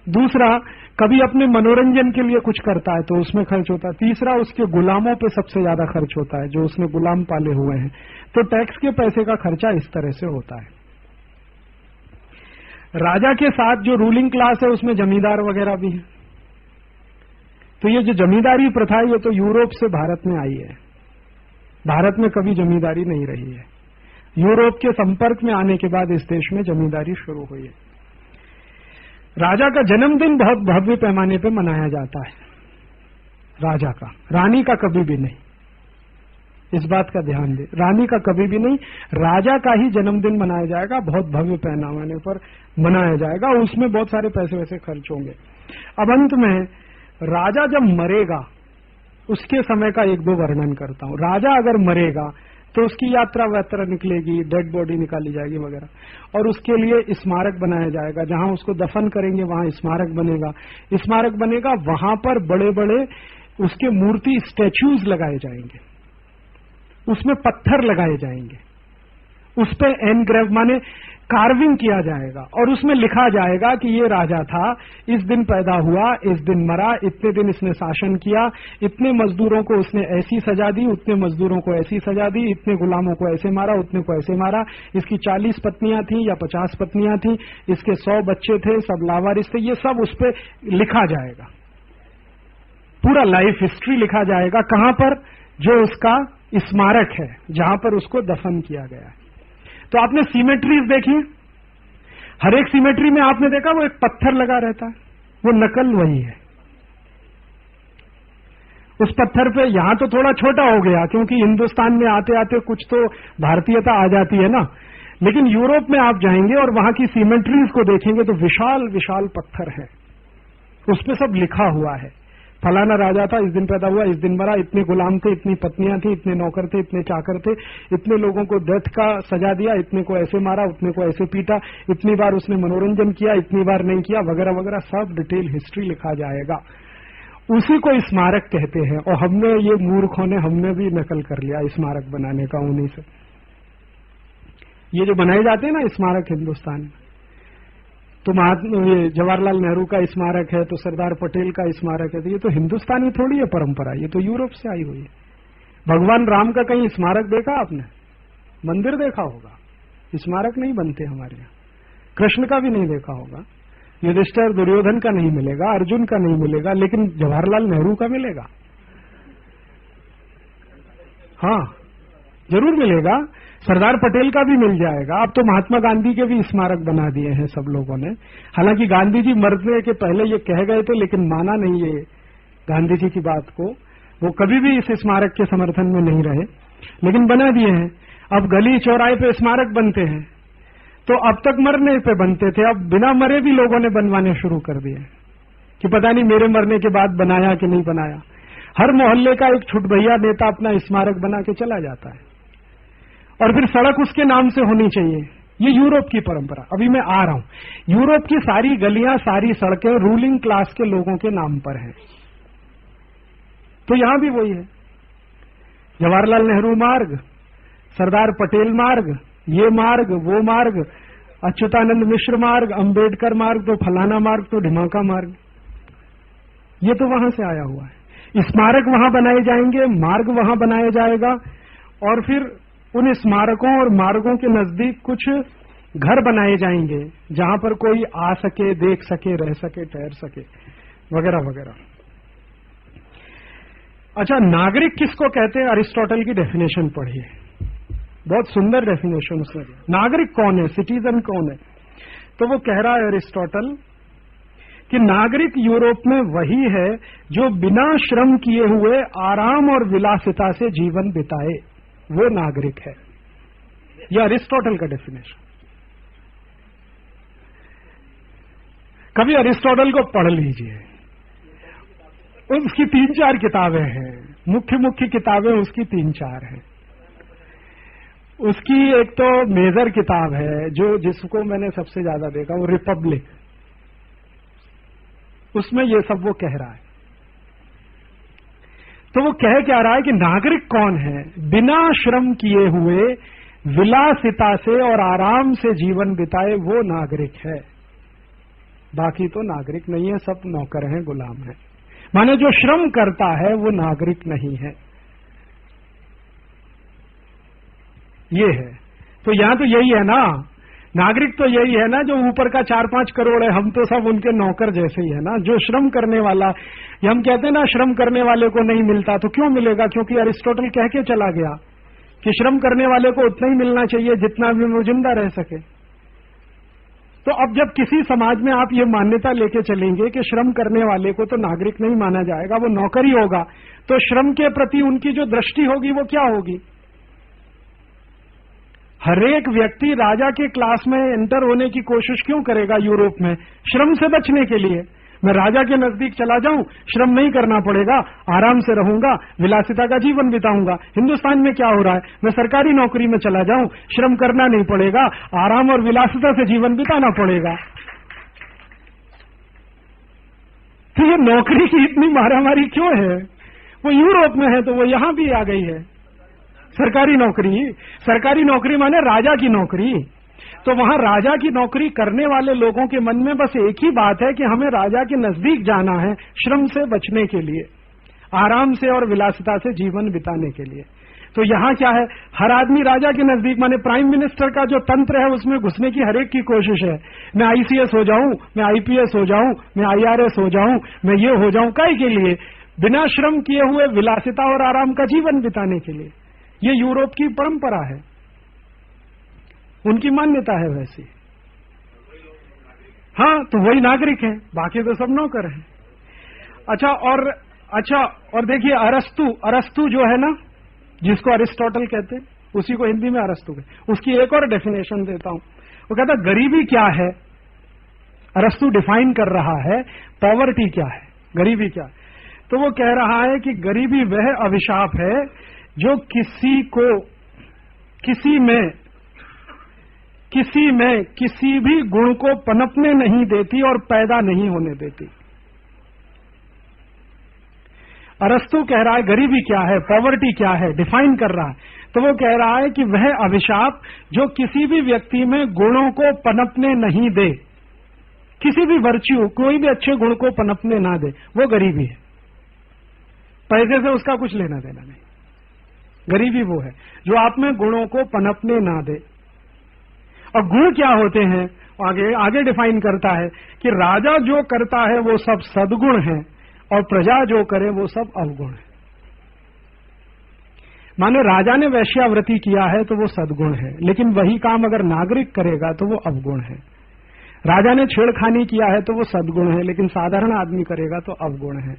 दूसरा, कभी अपने मनोरंजन के लिए कुछ करता है तो उसमें खर्च होता है। तीसरा, उसके गुलामों पे सबसे ज्यादा खर्च होता है, जो उसने गुलाम पाले हुए हैं। तो टैक्स के पैसे का खर्चा इस तरह से होता है। राजा के साथ जो रूलिंग क्लास है उसमें जमींदार वगैरह भी है। तो ये जो जमींदारी प्रथा है ये तो यूरोप से भारत में आई है। भारत में कभी जमींदारी नहीं रही है। यूरोप के संपर्क में आने के बाद इस देश में जमींदारी शुरू हुई है। राजा का जन्मदिन बहुत भव्य पैमाने पर मनाया जाता है, राजा का, रानी का कभी भी नहीं। इस बात का ध्यान दें, रानी का कभी भी नहीं, राजा का ही जन्मदिन मनाया जाएगा, बहुत भव्य पैमाने पर मनाया जाएगा और उसमें बहुत सारे पैसे वैसे खर्च होंगे। अब अंत में राजा जब मरेगा उसके समय का एक दो वर्णन करता हूं। राजा अगर मरेगा तो उसकी यात्रा वात्रा निकलेगी, डेड बॉडी निकाली जाएगी वगैरह, और उसके लिए स्मारक बनाया जाएगा। जहां उसको दफन करेंगे वहां स्मारक बनेगा। स्मारक बनेगा, वहां पर बड़े बड़े उसके मूर्ति स्टैच्यूज लगाए जाएंगे, उसमें पत्थर लगाए जाएंगे, उस पर एनग्रेव माने कार्विंग किया जाएगा और उसमें लिखा जाएगा कि ये राजा था, इस दिन पैदा हुआ, इस दिन मरा, इतने दिन इसने शासन किया, इतने मजदूरों को उसने ऐसी सजा दी, उतने मजदूरों को ऐसी सजा दी, इतने गुलामों को ऐसे मारा, उतने को ऐसे मारा, इसकी 40 पत्नियां थीं या 50 पत्नियां थीं, इसके 100 बच्चे थे, सब लावारिस थे, ये सब उस पर लिखा जाएगा। पूरा लाइफ हिस्ट्री लिखा जाएगा। कहां पर? जो उसका स्मारक है, जहां पर उसको दफन किया गया है। तो आपने सिमेट्रीज देखी, हर एक सिमेट्री में आपने देखा वो एक पत्थर लगा रहता है, वो नकल वही है। उस पत्थर पे यहां तो थोड़ा छोटा हो गया क्योंकि हिंदुस्तान में आते आते कुछ तो भारतीयता आ जाती है ना, लेकिन यूरोप में आप जाएंगे और वहां की सिमेट्रीज को देखेंगे तो विशाल विशाल पत्थर है, उस पे सब लिखा हुआ है। फलाना राजा था, इस दिन पैदा हुआ, इस दिन मरा, इतने गुलाम थे, इतनी पत्नियां थी, इतने नौकर थे, इतने चाकर थे, इतने लोगों को डेथ का सजा दिया, इतने को ऐसे मारा, उतने को ऐसे पीटा, इतनी बार उसने मनोरंजन किया, इतनी बार नहीं किया, वगैरह वगैरह, सब डिटेल हिस्ट्री लिखा जाएगा। उसी को स्मारक कहते हैं। और हमने, ये मूर्खों ने, हमने भी नकल कर लिया स्मारक बनाने का उन्हीं से। ये जो बनाए जाते हैं ना स्मारक हिंदुस्तान में, तो ये जवाहरलाल नेहरू का स्मारक है, तो सरदार पटेल का स्मारक है, तो ये तो हिंदुस्तानी थोड़ी है परंपरा, ये तो यूरोप से आई हुई है। भगवान राम का कहीं स्मारक देखा आपने? मंदिर देखा होगा, स्मारक नहीं बनते हमारे यहाँ। कृष्ण का भी नहीं देखा होगा, युधिष्ठिर दुर्योधन का नहीं मिलेगा, अर्जुन का नहीं मिलेगा, लेकिन जवाहरलाल नेहरू का मिलेगा। हाँ, जरूर मिलेगा। सरदार पटेल का भी मिल जाएगा। अब तो महात्मा गांधी के भी स्मारक बना दिए हैं सब लोगों ने। हालांकि गांधी जी मरने के पहले ये कह गए थे, लेकिन माना नहीं ये गांधी जी की बात को, वो कभी भी इस स्मारक के समर्थन में नहीं रहे, लेकिन बना दिए हैं। अब गली चौराहे पे स्मारक बनते हैं, तो अब तक मरने पे बनते थे, अब बिना मरे भी लोगों ने बनवाने शुरू कर दिए कि पता नहीं मेरे मरने के बाद बनाया कि नहीं बनाया। हर मोहल्ले का एक छुटभैया नेता अपना स्मारक बना के चला जाता है और फिर सड़क उसके नाम से होनी चाहिए। ये यूरोप की परंपरा। अभी मैं आ रहा हूं। यूरोप की सारी गलियां, सारी सड़कें रूलिंग क्लास के लोगों के नाम पर हैं। तो यहां भी वही है। जवाहरलाल नेहरू मार्ग, सरदार पटेल मार्ग, ये मार्ग, वो मार्ग, अच्युतानंद मिश्र मार्ग, अंबेडकर मार्ग, तो फलाना मार्ग, तो ढिमाका मार्ग, ये तो वहां से आया हुआ है। स्मारक वहां बनाए जाएंगे, मार्ग वहां बनाया जाएगा, और फिर उन स्मारकों और मार्गों के नजदीक कुछ घर बनाए जाएंगे जहां पर कोई आ सके, देख सके, रह सके, ठहर सके, वगैरह वगैरह। अच्छा, नागरिक किसको कहते हैं? अरिस्टोटल की डेफिनेशन पढ़िए, बहुत सुंदर डेफिनेशन उसने दी। नागरिक कौन है, सिटीजन कौन है? तो वो कह रहा है अरिस्टोटल कि नागरिक यूरोप में वही है जो बिना श्रम किए हुए आराम और विलासिता से जीवन बिताए, वो नागरिक है। यह अरिस्टोटल का डेफिनेशन। कभी अरिस्टोटल को पढ़ लीजिए, उसकी 3-4 किताबें हैं, मुख्य मुख्य किताबें उसकी 3-4 हैं। उसकी एक तो मेजर किताब है जो जिसको मैंने सबसे ज्यादा देखा, वो रिपब्लिक। उसमें ये सब वो कह रहा है। तो वो कह क्या रहा है कि नागरिक कौन है? बिना श्रम किए हुए विलासिता से और आराम से जीवन बिताए, वो नागरिक है। बाकी तो नागरिक नहीं है, सब नौकर हैं, गुलाम हैं। माने जो श्रम करता है वो नागरिक नहीं है, ये है। तो यहां तो यही है ना, नागरिक तो यही है ना, जो ऊपर का 4-5 करोड़ है, हम तो सब उनके नौकर जैसे ही है ना। जो श्रम करने वाला, ये हम कहते हैं ना श्रम करने वाले को नहीं मिलता, तो क्यों मिलेगा? क्योंकि अरिस्टोटल कह के चला गया कि श्रम करने वाले को उतना ही मिलना चाहिए जितना भी वो जिंदा रह सके। तो अब जब किसी समाज में आप ये मान्यता लेके चलेंगे कि श्रम करने वाले को तो नागरिक नहीं माना जाएगा, वो नौकर ही होगा, तो श्रम के प्रति उनकी जो दृष्टि होगी वो क्या होगी? हरेक व्यक्ति राजा के क्लास में एंटर होने की कोशिश क्यों करेगा यूरोप में? श्रम से बचने के लिए। मैं राजा के नजदीक चला जाऊं, श्रम नहीं करना पड़ेगा, आराम से रहूंगा, विलासिता का जीवन बिताऊंगा। हिंदुस्तान में क्या हो रहा है? मैं सरकारी नौकरी में चला जाऊं, श्रम करना नहीं पड़ेगा, आराम और विलासिता से जीवन बिताना पड़ेगा। तो ये नौकरी की इतनी मारामारी क्यों है? वो यूरोप में है तो वो यहां भी आ गई है। सरकारी नौकरी माने राजा की नौकरी। तो वहां राजा की नौकरी करने वाले लोगों के मन में बस एक ही बात है कि हमें राजा के नजदीक जाना है, श्रम से बचने के लिए, आराम से और विलासिता से जीवन बिताने के लिए। तो यहां क्या है? हर आदमी राजा के नजदीक, माने प्राइम मिनिस्टर का जो तंत्र है उसमें घुसने की हरेक की कोशिश है। मैं आईसीएस हो जाऊं, मैं आईपीएस हो जाऊं, मैं आईआरएस हो जाऊं, मैं ये हो जाऊं, काहे के लिए? बिना श्रम किए हुए विलासिता और आराम का जीवन बिताने के लिए। ये यूरोप की परंपरा है, उनकी मान्यता है वैसी। हाँ, तो वही नागरिक है, बाकी तो सब नौकर हैं। अच्छा और देखिए अरस्तु जो है ना, जिसको अरिस्टोटल कहते हैं, उसी को हिंदी में अरस्तु कहते, उसकी एक और डेफिनेशन देता हूं। वो कहता गरीबी क्या है? अरस्तु डिफाइन कर रहा है पॉवर्टी क्या है, गरीबी क्या है। तो वो कह रहा है कि गरीबी वह अभिशाप है जो किसी में किसी भी गुण को पनपने नहीं देती और पैदा नहीं होने देती। अरस्तु कह रहा है गरीबी क्या है, पॉवर्टी क्या है, डिफाइन कर रहा है। तो वो कह रहा है कि वह अभिशाप जो किसी भी व्यक्ति में गुणों को पनपने नहीं दे, किसी भी वर्च्यू, कोई भी अच्छे गुण को पनपने ना दे, वो गरीबी है। पैसे से उसका कुछ लेना देना नहीं। गरीबी वो है जो आप में गुणों को पनपने ना दे। और गुण क्या होते हैं? आगे डिफाइन करता है कि राजा जो करता है वो सब सद्गुण है और प्रजा जो करे वो सब अवगुण है। माने राजा ने वैश्यावृत्ति किया है तो वो सद्गुण है, लेकिन वही काम अगर नागरिक करेगा तो वो अवगुण है। राजा ने छेड़खानी किया है तो वो सद्गुण है, लेकिन साधारण आदमी करेगा तो अवगुण है।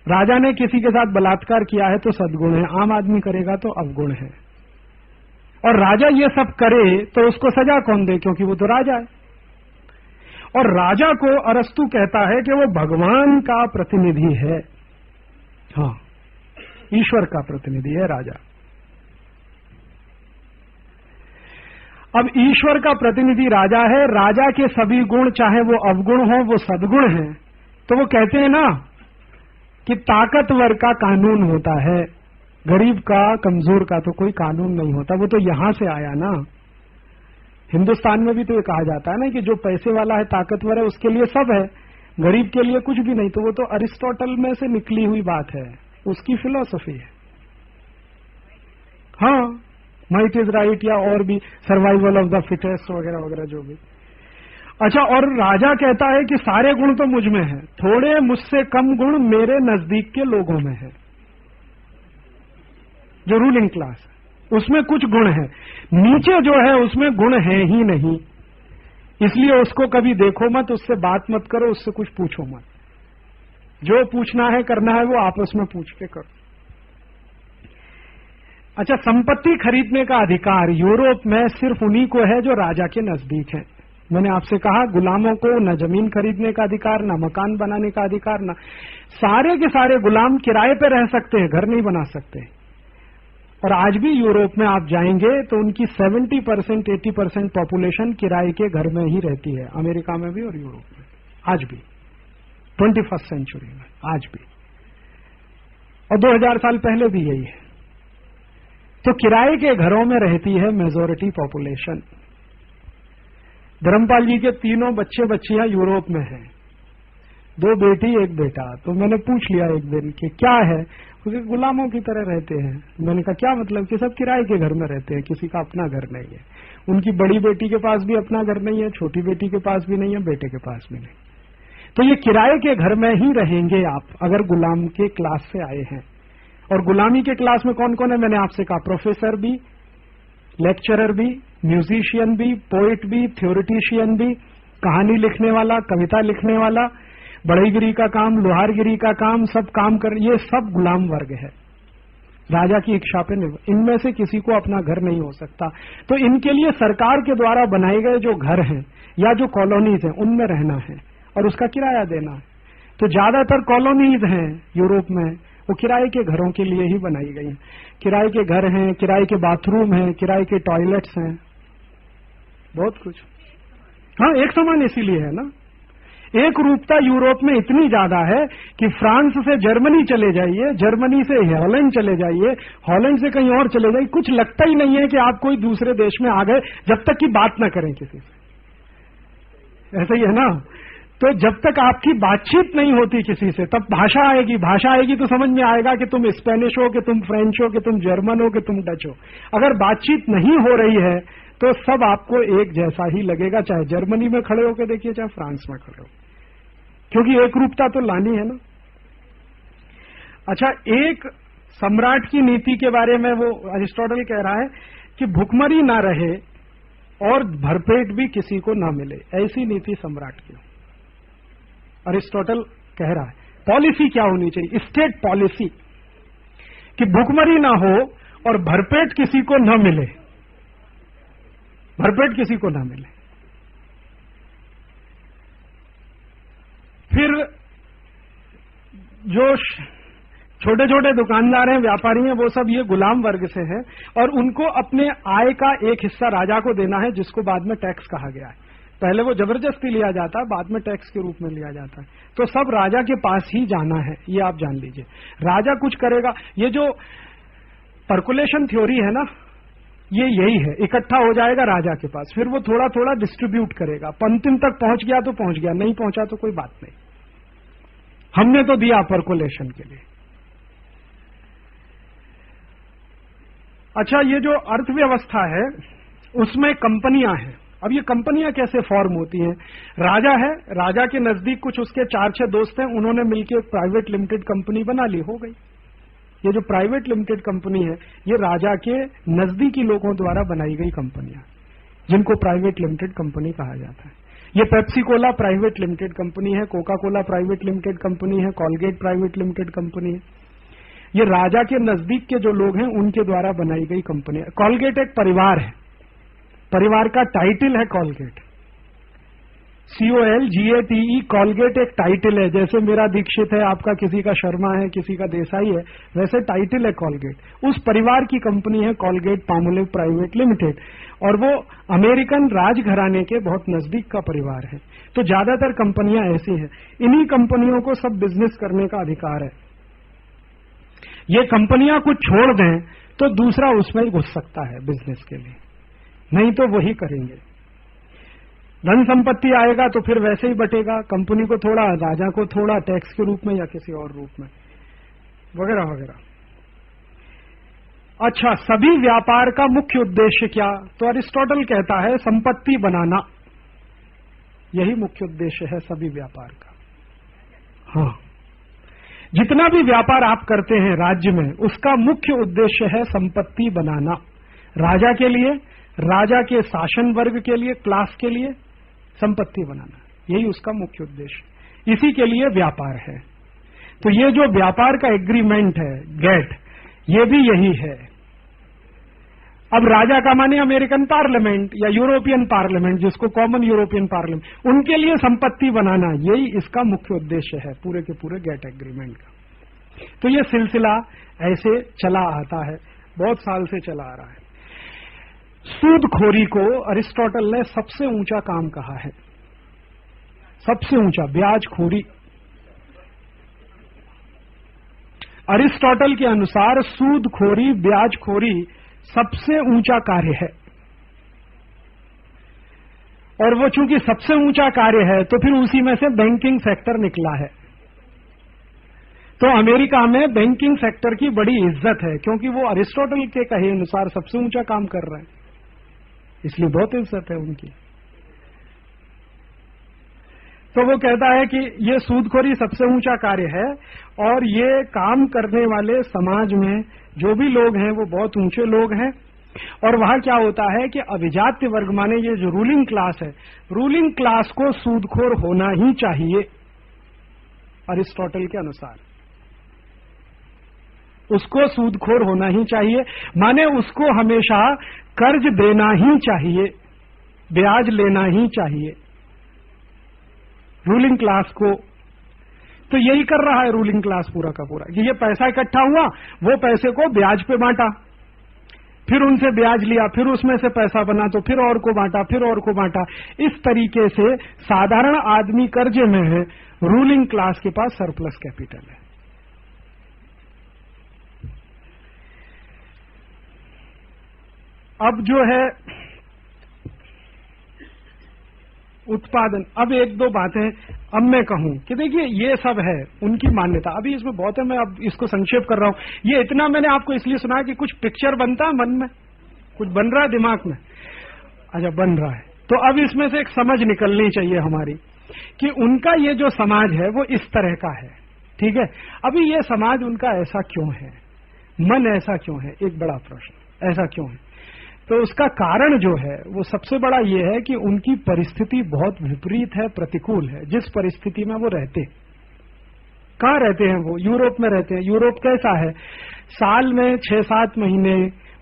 राजा ने किसी के साथ बलात्कार किया है तो सद्गुण है, आम आदमी करेगा तो अवगुण है। और राजा ये सब करे तो उसको सजा कौन दे? क्योंकि वो तो राजा है। और राजा को अरस्तु कहता है कि वो भगवान का प्रतिनिधि है। हाँ, ईश्वर का प्रतिनिधि है राजा। अब ईश्वर का प्रतिनिधि राजा है, राजा के सभी गुण चाहे वो अवगुण हो वो सद्गुण है। तो वो कहते हैं ना कि ताकतवर का कानून होता है, गरीब का, कमजोर का तो कोई कानून नहीं होता। वो तो यहां से आया ना। हिंदुस्तान में भी तो ये कहा जाता है ना कि जो पैसे वाला है, ताकतवर है, उसके लिए सब है, गरीब के लिए कुछ भी नहीं। तो वो तो अरिस्टोटल में से निकली हुई बात है, उसकी फिलॉसफी है। हाँ, माइट इज राइट, या और भी सर्वाइवल ऑफ द फिटेस्ट वगैरह वगैरह जो भी। अच्छा, और राजा कहता है कि सारे गुण तो मुझ में है, थोड़े मुझसे कम गुण मेरे नजदीक के लोगों में है। जो रूलिंग क्लास है उसमें कुछ गुण है, नीचे जो है उसमें गुण है ही नहीं, इसलिए उसको कभी देखो मत, उससे बात मत करो, उससे कुछ पूछो मत। जो पूछना है करना है वो आपस में पूछ के करो। अच्छा, संपत्ति खरीदने का अधिकार यूरोप में सिर्फ उन्हीं को है जो राजा के नजदीक है। मैंने आपसे कहा गुलामों को न जमीन खरीदने का अधिकार, न मकान बनाने का अधिकार, न, सारे के सारे गुलाम किराए पे रह सकते हैं, घर नहीं बना सकते। और आज भी यूरोप में आप जाएंगे तो उनकी 70% 80% पॉपुलेशन किराए के घर में ही रहती है, अमेरिका में भी और यूरोप में आज भी, 21st सेंचुरी में आज भी, और 2000 साल पहले भी यही है। तो किराए के घरों में रहती है मेजॉरिटी पॉपुलेशन। धर्मपाल जी के 3 बच्चे बच्चियां यूरोप में हैं, 2 बेटी 1 बेटा। तो मैंने पूछ लिया एक दिन कि क्या है, क्योंकि गुलामों की तरह रहते हैं। मैंने कहा क्या मतलब, कि सब किराए के घर में रहते हैं, किसी का अपना घर नहीं है। उनकी बड़ी बेटी के पास भी अपना घर नहीं है, छोटी बेटी के पास भी नहीं है, बेटे के पास भी नहीं। तो ये किराए के घर में ही रहेंगे आप अगर गुलाम के क्लास से आए हैं। और गुलामी के क्लास में कौन कौन है, मैंने आपसे कहा, प्रोफेसर भी, लेक्चरर भी, म्यूजिशियन भी, पोइट भी, थ्योरिटिशियन भी, कहानी लिखने वाला, कविता लिखने वाला, बढ़ईगिरी का काम, लोहारगिरी का काम, सब काम कर, ये सब गुलाम वर्ग है। राजा की इच्छा पे निर्भर, इनमें से किसी को अपना घर नहीं हो सकता। तो इनके लिए सरकार के द्वारा बनाए गए जो घर हैं या जो कॉलोनीज हैं उनमें रहना है और उसका किराया देना है। तो ज्यादातर कॉलोनीज हैं यूरोप में, वो किराए के घरों के लिए ही बनाई गई हैं। किराए के घर हैं, किराए के बाथरूम हैं, किराए के टॉयलेट्स हैं, बहुत कुछ। हाँ, एक समान इसीलिए है ना, एक रूपता यूरोप में इतनी ज्यादा है कि फ्रांस से जर्मनी चले जाइए, जर्मनी से हॉलैंड चले जाइए, हॉलैंड से कहीं और चले जाइए, कुछ लगता ही नहीं है कि आप कोई दूसरे देश में आ गए, जब तक कि बात ना करें किसी से। ऐसा ही है ना। तो जब तक आपकी बातचीत नहीं होती किसी से, तब भाषा आएगी, भाषा आएगी तो समझ में आएगा कि तुम स्पेनिश हो, कि तुम फ्रेंच हो, कि तुम जर्मन हो, कि तुम डच हो। अगर बातचीत नहीं हो रही है तो सब आपको एक जैसा ही लगेगा, चाहे जर्मनी में खड़े होकर देखिए, चाहे फ्रांस में खड़े हो, क्योंकि एक रूपता तो लानी है ना। अच्छा, एक सम्राट की नीति के बारे में वो अरिस्टोटल कह रहा है कि भुखमरी ना रहे और भरपेट भी किसी को ना मिले, ऐसी नीति सम्राट की। अरिस्टोटल कह रहा है पॉलिसी क्या होनी चाहिए, स्टेट पॉलिसी, कि भुखमरी ना हो और भरपेट किसी को ना मिले, भरपेट किसी को ना मिले। फिर जो छोटे छोटे दुकानदार हैं, व्यापारी हैं, वो सब ये गुलाम वर्ग से हैं और उनको अपने आय का एक हिस्सा राजा को देना है, जिसको बाद में टैक्स कहा गया है। पहले वो जबरदस्ती लिया जाता है, बाद में टैक्स के रूप में लिया जाता है। तो सब राजा के पास ही जाना है, ये आप जान लीजिए। राजा कुछ करेगा, ये जो पर्कुलेशन थ्योरी है ना, ये यही है, इकट्ठा हो जाएगा राजा के पास, फिर वो थोड़ा थोड़ा डिस्ट्रीब्यूट करेगा। अंतिम तक पहुंच गया तो पहुंच गया, नहीं पहुंचा तो कोई बात नहीं, हमने तो दिया पर्कुलेशन के लिए। अच्छा, ये जो अर्थव्यवस्था है उसमें कंपनियां हैं। अब ये कंपनियां कैसे फॉर्म होती हैं? राजा है, राजा के नजदीक कुछ उसके 4-6 दोस्त हैं, उन्होंने मिलकर एक प्राइवेट लिमिटेड कंपनी बना ली, हो गई। ये जो प्राइवेट लिमिटेड कंपनी है, ये राजा के नजदीकी लोगों द्वारा बनाई गई कंपनियां, जिनको प्राइवेट लिमिटेड कंपनी कहा जाता है। ये Pepsi cola private limited company है, Coca Cola private limited company है, कॉलगेट प्राइवेट लिमिटेड कंपनी है। ये राजा के नजदीक के जो लोग हैं उनके द्वारा बनाई गई कंपनी है। कॉलगेट एक परिवार है, परिवार का टाइटल है कॉलगेट, COLGATE, कॉलगेट एक टाइटल है। जैसे मेरा दीक्षित है, आपका किसी का शर्मा है, किसी का देसाई है, वैसे टाइटल है कॉलगेट। उस परिवार की कंपनी है कॉलगेट पामोलिव प्राइवेट लिमिटेड, और वो अमेरिकन राजघराने के बहुत नजदीक का परिवार है। तो ज्यादातर कंपनियां ऐसी हैं, इन्हीं कंपनियों को सब बिजनेस करने का अधिकार है। ये कंपनियां कुछ छोड़ दें तो दूसरा उसमें ही घुस सकता है बिजनेस के लिए, नहीं तो वही करेंगे। धन संपत्ति आएगा तो फिर वैसे ही बटेगा, कंपनी को थोड़ा, राजा को थोड़ा, टैक्स के रूप में या किसी और रूप में, वगैरह वगैरह। अच्छा, सभी व्यापार का मुख्य उद्देश्य क्या? तो अरिस्टोटल कहता है संपत्ति बनाना, यही मुख्य उद्देश्य है सभी व्यापार का। हाँ, जितना भी व्यापार आप करते हैं राज्य में, उसका मुख्य उद्देश्य है संपत्ति बनाना, राजा के लिए, राजा के शासन वर्ग के लिए, क्लास के लिए संपत्ति बनाना, यही उसका मुख्य उद्देश्य। इसी के लिए व्यापार है। तो ये जो व्यापार का एग्रीमेंट है, गेट, ये भी यही है। अब राजा का माने अमेरिकन पार्लियामेंट या यूरोपियन पार्लियामेंट, जिसको कॉमन यूरोपियन पार्लियामेंट, उनके लिए संपत्ति बनाना, यही इसका मुख्य उद्देश्य है पूरे के पूरे गेट एग्रीमेंट का। तो ये सिलसिला ऐसे चला आता है, बहुत साल से चला आ रहा है। सूदखोरी को अरिस्टोटल ने सबसे ऊंचा काम कहा है, सबसे ऊंचा, ब्याजखोरी। अरिस्टोटल के अनुसार सूदखोरी, ब्याजखोरी सबसे ऊंचा कार्य है। और वो चूंकि सबसे ऊंचा कार्य है तो फिर उसी में से बैंकिंग सेक्टर निकला है। तो अमेरिका में बैंकिंग सेक्टर की बड़ी इज्जत है, क्योंकि वो अरिस्टोटल के कहे अनुसार सबसे ऊंचा काम कर रहे हैं, इसलिए बहुत इज्जत है उनकी। तो वो कहता है कि ये सूदखोरी सबसे ऊंचा कार्य है, और ये काम करने वाले समाज में जो भी लोग हैं वो बहुत ऊंचे लोग हैं। और वहां क्या होता है कि अभिजात्य वर्ग माने ये जो रूलिंग क्लास है, रूलिंग क्लास को सूदखोर होना ही चाहिए अरिस्टोटल के अनुसार। उसको सूदखोर होना ही चाहिए, माने उसको हमेशा कर्ज देना ही चाहिए, ब्याज लेना ही चाहिए रूलिंग क्लास को। तो यही कर रहा है रूलिंग क्लास पूरा का पूरा, कि ये पैसा इकट्ठा हुआ, वो पैसे को ब्याज पे बांटा, फिर उनसे ब्याज लिया, फिर उसमें से पैसा बना तो फिर और को बांटा, फिर और को बांटा। इस तरीके से साधारण आदमी कर्जे में है, रूलिंग क्लास के पास सरप्लस कैपिटल है। अब जो है उत्पादन, अब एक दो बातें अब मैं कहूं कि देखिए ये सब है उनकी मान्यता। अभी इसमें बहुत है, मैं अब इसको संक्षेप कर रहा हूं। ये इतना मैंने आपको इसलिए सुना कि कुछ पिक्चर बनता है मन में, कुछ बन रहा है दिमाग में। अच्छा, बन रहा है तो अब इसमें से एक समझ निकलनी चाहिए हमारी कि उनका ये जो समाज है वो इस तरह का है, ठीक है। अभी ये समाज उनका ऐसा क्यों है, मन ऐसा क्यों है, एक बड़ा प्रश्न, ऐसा क्यों है। तो उसका कारण जो है वो सबसे बड़ा ये है कि उनकी परिस्थिति बहुत विपरीत है, प्रतिकूल है। जिस परिस्थिति में वो रहते हैं, कहाँ रहते हैं वो, यूरोप में रहते हैं। यूरोप कैसा है, साल में 6-7 महीने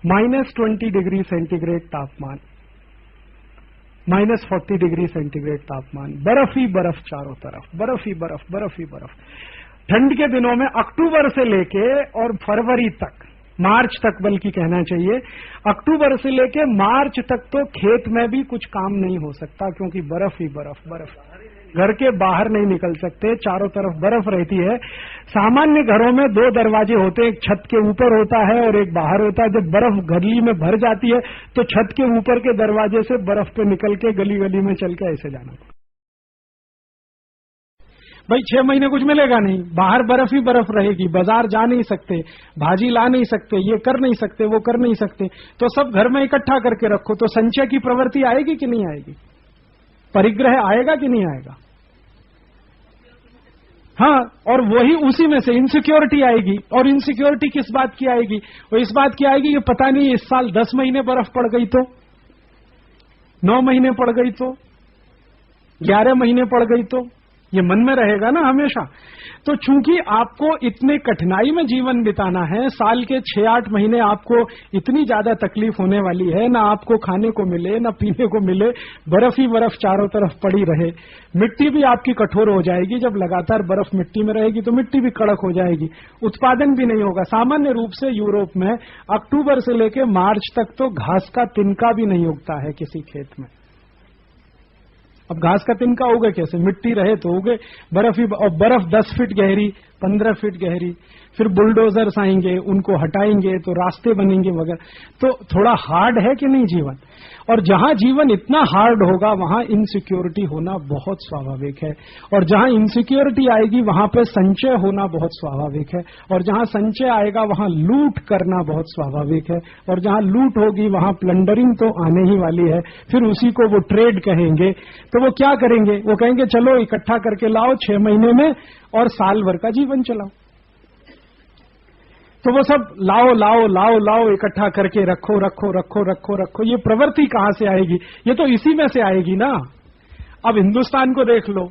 -20 डिग्री सेंटीग्रेड तापमान, -40 डिग्री सेंटीग्रेड तापमान, बर्फ ही बर्फ चारों तरफ, बर्फ ही बर्फ, बर्फ ही बर्फ। ठंड के दिनों में अक्टूबर से लेके और फरवरी तक, मार्च तक बल्कि कहना चाहिए, अक्टूबर से लेके मार्च तक तो खेत में भी कुछ काम नहीं हो सकता, क्योंकि बर्फ ही बर्फ, बर्फ। घर के बाहर नहीं निकल सकते, चारों तरफ बर्फ रहती है। सामान्य घरों में 2 दरवाजे होते हैं, एक छत के ऊपर होता है और एक बाहर होता है। जब बर्फ गली में भर जाती है तो छत के ऊपर के दरवाजे से बर्फ पे निकल के गली गली में चल के ऐसे जाना। भाई 6 महीने कुछ मिलेगा नहीं, बाहर बर्फ ही बर्फ रहेगी, बाजार जा नहीं सकते, भाजी ला नहीं सकते, ये कर नहीं सकते, वो कर नहीं सकते। तो सब घर में इकट्ठा करके रखो, तो संचय की प्रवृत्ति आएगी कि नहीं आएगी, परिग्रह आएगा कि नहीं आएगा। हाँ, और वही उसी में से इनसिक्योरिटी आएगी। और इनसिक्योरिटी किस बात की आएगी, वो इस बात की आएगी कि पता नहीं इस साल 10 महीने बर्फ पड़ गई तो, 9 महीने पड़ गई तो, 11 महीने पड़ गई तो, ये मन में रहेगा ना हमेशा। तो चूंकि आपको इतने कठिनाई में जीवन बिताना है, साल के 6-8 महीने आपको इतनी ज्यादा तकलीफ होने वाली है, ना आपको खाने को मिले ना पीने को मिले, बर्फ ही बर्फ चारों तरफ पड़ी रहे। मिट्टी भी आपकी कठोर हो जाएगी, जब लगातार बर्फ मिट्टी में रहेगी तो मिट्टी भी कड़क हो जाएगी, उत्पादन भी नहीं होगा। सामान्य रूप से यूरोप में अक्टूबर से लेकर मार्च तक तो घास का तिनका भी नहीं उगता है किसी खेत में। अब घास का तिनका उगे कैसे, मिट्टी रहे तो उगे, बर्फ ही, और बर्फ 10 फीट गहरी, 15 फीट गहरी, फिर बुलडोजर्स आएंगे, उनको हटाएंगे तो रास्ते बनेंगे वगैरह। तो थोड़ा हार्ड है कि नहीं जीवन। और जहां जीवन इतना हार्ड होगा वहां इनसिक्योरिटी होना बहुत स्वाभाविक है, और जहां इनसिक्योरिटी आएगी वहां पे संचय होना बहुत स्वाभाविक है, और जहां संचय आएगा वहां लूट करना बहुत स्वाभाविक है, और जहां लूट होगी वहां प्लंडरिंग तो आने ही वाली है। फिर उसी को वो ट्रेड कहेंगे। तो वो क्या करेंगे, वो कहेंगे चलो इकट्ठा करके लाओ 6 महीने में और साल भर का जीवन चलाओ। तो वो सब लाओ लाओ लाओ लाओ इकट्ठा करके रखो रखो रखो रखो रखो। ये प्रवृत्ति कहां से आएगी, ये तो इसी में से आएगी ना। अब हिंदुस्तान को देख लो,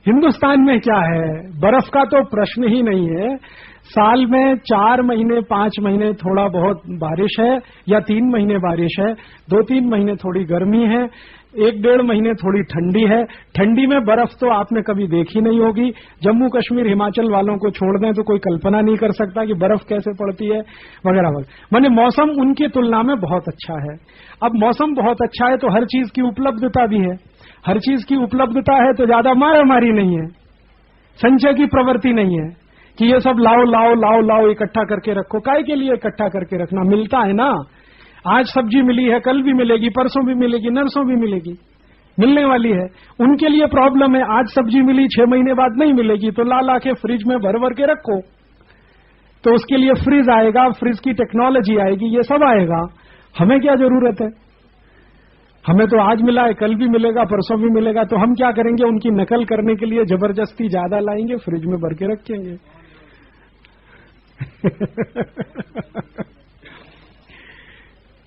हिंदुस्तान में क्या है, बर्फ का तो प्रश्न ही नहीं है। साल में 4 महीने 5 महीने थोड़ा बहुत बारिश है, या 3 महीने बारिश है, 2-3 महीने थोड़ी गर्मी है, 1-1.5 महीने थोड़ी ठंडी है। ठंडी में बर्फ तो आपने कभी देखी नहीं होगी। जम्मू कश्मीर हिमाचल वालों को छोड़ दें तो कोई कल्पना नहीं कर सकता कि बर्फ कैसे पड़ती है वगैरह वगैरह। माने मौसम उनकी तुलना में बहुत अच्छा है। अब मौसम बहुत अच्छा है तो हर चीज की उपलब्धता भी है, हर चीज की उपलब्धता है तो ज्यादा मारामारी नहीं है, संचय की प्रवृत्ति नहीं है कि ये सब लाओ लाओ लाओ लाओ इकट्ठा करके रखो। काय के लिए इकट्ठा करके रखना, मिलता है ना। आज सब्जी मिली है, कल भी मिलेगी, परसों भी मिलेगी, नरसों भी मिलेगी। मिलने वाली है। उनके लिए प्रॉब्लम है, आज सब्जी मिली 6 महीने बाद नहीं मिलेगी, तो ला के फ्रिज में भर भर के रखो। तो उसके लिए फ्रिज आएगा, फ्रिज की टेक्नोलॉजी आएगी, ये सब आएगा। हमें क्या जरूरत है? हमें तो आज मिला है, कल भी मिलेगा, परसों भी मिलेगा। तो हम क्या करेंगे? उनकी नकल करने के लिए जबरदस्ती ज्यादा लाएंगे, फ्रिज में भर के रखेंगे।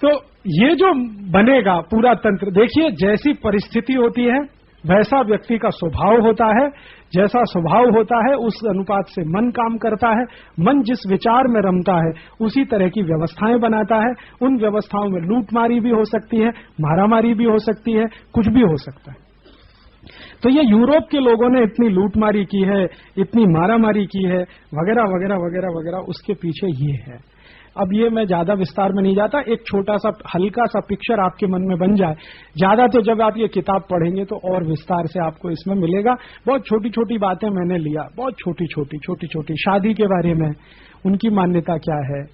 तो ये जो बनेगा पूरा तंत्र, देखिए जैसी परिस्थिति होती है वैसा व्यक्ति का स्वभाव होता है, जैसा स्वभाव होता है उस अनुपात से मन काम करता है। मन जिस विचार में रमता है उसी तरह की व्यवस्थाएं बनाता है। उन व्यवस्थाओं में लूटमारी भी हो सकती है, मारामारी भी हो सकती है, कुछ भी हो सकता है। तो ये यूरोप के लोगों ने इतनी लूटमारी की है, इतनी मारामारी की है, वगैरह वगैरह वगैरह वगैरह, उसके पीछे ये है। अब ये मैं ज्यादा विस्तार में नहीं जाता, एक छोटा सा हल्का सा पिक्चर आपके मन में बन जाए। ज्यादा तो जब आप ये किताब पढ़ेंगे तो और विस्तार से आपको इसमें मिलेगा। बहुत छोटी छोटी बातें मैंने लिया, बहुत छोटी छोटी शादी के बारे में उनकी मान्यता क्या है,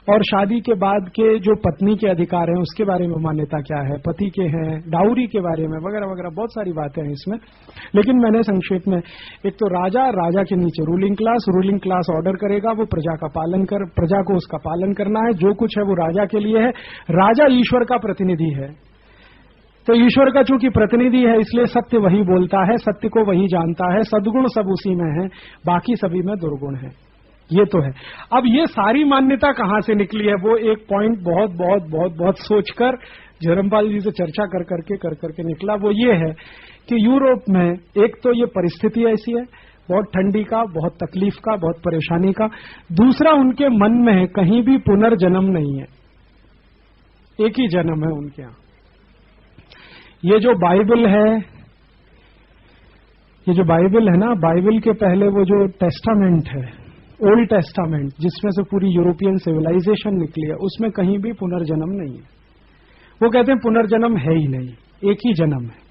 और शादी के बाद के जो पत्नी के अधिकार हैं उसके बारे में मान्यता क्या है, पति के हैं, डाउरी के बारे में वगैरह वगैरह, बहुत सारी बातें हैं इसमें। लेकिन मैंने संक्षेप में, एक तो राजा के नीचे रूलिंग क्लास ऑर्डर करेगा, वो प्रजा को उसका पालन करना है। जो कुछ है वो राजा के लिए है। राजा ईश्वर का प्रतिनिधि है, तो ईश्वर का चूंकि प्रतिनिधि है इसलिए सत्य वही बोलता है, सत्य को वही जानता है, सद्गुण सब उसी में है, बाकी सभी में दुर्गुण है। ये तो है। अब ये सारी मान्यता कहां से निकली है, वो एक पॉइंट बहुत बहुत बहुत बहुत सोचकर धर्मपाल जी से चर्चा कर करके निकला। वो ये है कि यूरोप में एक तो ये परिस्थिति ऐसी है, बहुत ठंडी का, बहुत तकलीफ का, बहुत परेशानी का। दूसरा, उनके मन में कहीं भी पुनर्जन्म नहीं है, एक ही जन्म है उनके यहां। ये जो बाइबल है ना, बाइबल के पहले वो जो टेस्टामेंट है, ओल्ड टेस्टामेंट, जिसमें से पूरी यूरोपियन सिविलाइजेशन निकली है, उसमें कहीं भी पुनर्जन्म नहीं है। वो कहते हैं पुनर्जन्म है ही नहीं, एक ही जन्म है।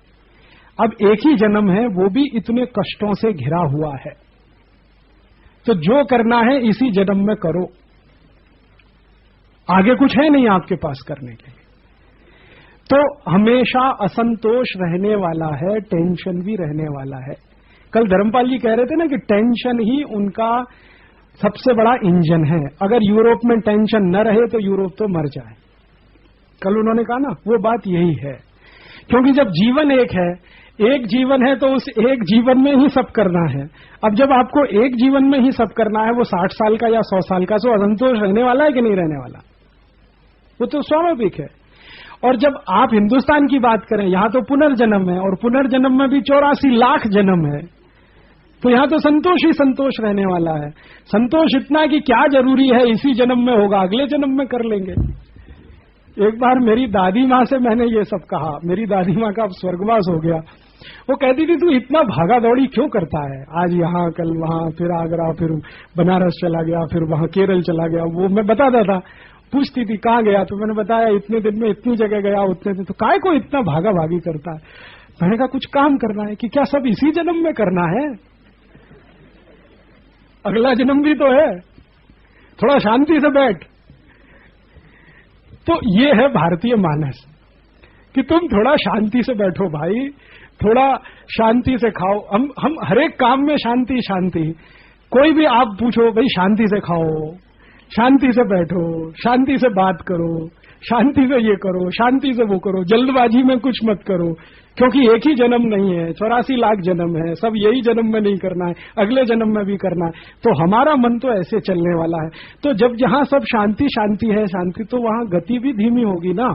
अब एक ही जन्म है, वो भी इतने कष्टों से घिरा हुआ है, तो जो करना है इसी जन्म में करो, आगे कुछ है नहीं आपके पास करने के लिए। तो हमेशा असंतोष रहने वाला है, टेंशन भी रहने वाला है। कल धर्मपाल जी कह रहे थे ना कि टेंशन ही उनका सबसे बड़ा इंजन है। अगर यूरोप में टेंशन न रहे तो यूरोप तो मर जाए। कल उन्होंने कहा ना, वो बात यही है। क्योंकि जब जीवन एक जीवन है तो उस एक जीवन में ही सब करना है। अब जब आपको एक जीवन में ही सब करना है, वो 60 साल का या 100 साल का, तो असंतोष रहने वाला है कि नहीं रहने वाला? वो तो स्वाभाविक है। और जब आप हिंदुस्तान की बात करें, यहां तो पुनर्जन्म है, और पुनर्जन्म में भी 84 लाख जन्म है, तो यहां तो संतोष ही संतोष रहने वाला है। संतोष इतना कि क्या जरूरी है, इसी जन्म में होगा, अगले जन्म में कर लेंगे। एक बार मेरी दादी माँ से मैंने ये सब कहा। मेरी दादी माँ का अब स्वर्गवास हो गया। वो कहती थी, तू इतना भागा दौड़ी क्यों करता है, आज यहाँ कल वहां, फिर आगरा, फिर बनारस चला गया, फिर वहां केरल चला गया। वो मैं बताता था, पूछती थी कहाँ गया, तो मैंने बताया इतने दिन में इतनी जगह गया, उतने दिन। तो काय को इतना भागा भागी करता है? मैंने कहा कुछ काम करना है। कि क्या सब इसी जन्म में करना है? अगला जन्म भी तो है, थोड़ा शांति से बैठ। तो ये है भारतीय मानस कि तुम थोड़ा शांति से बैठो भाई, थोड़ा शांति से खाओ। हम हर एक काम में शांति शांति। कोई भी आप पूछो, भाई शांति से खाओ, शांति से बैठो, शांति से बात करो, शांति से ये करो, शांति से वो करो, जल्दबाजी में कुछ मत करो। क्योंकि एक ही जन्म नहीं है, 84 लाख जन्म है, सब यही जन्म में नहीं करना है, अगले जन्म में भी करना है। तो हमारा मन तो ऐसे चलने वाला है। तो जब जहां सब शांति शांति है, शांति, तो वहां गति भी धीमी होगी ना।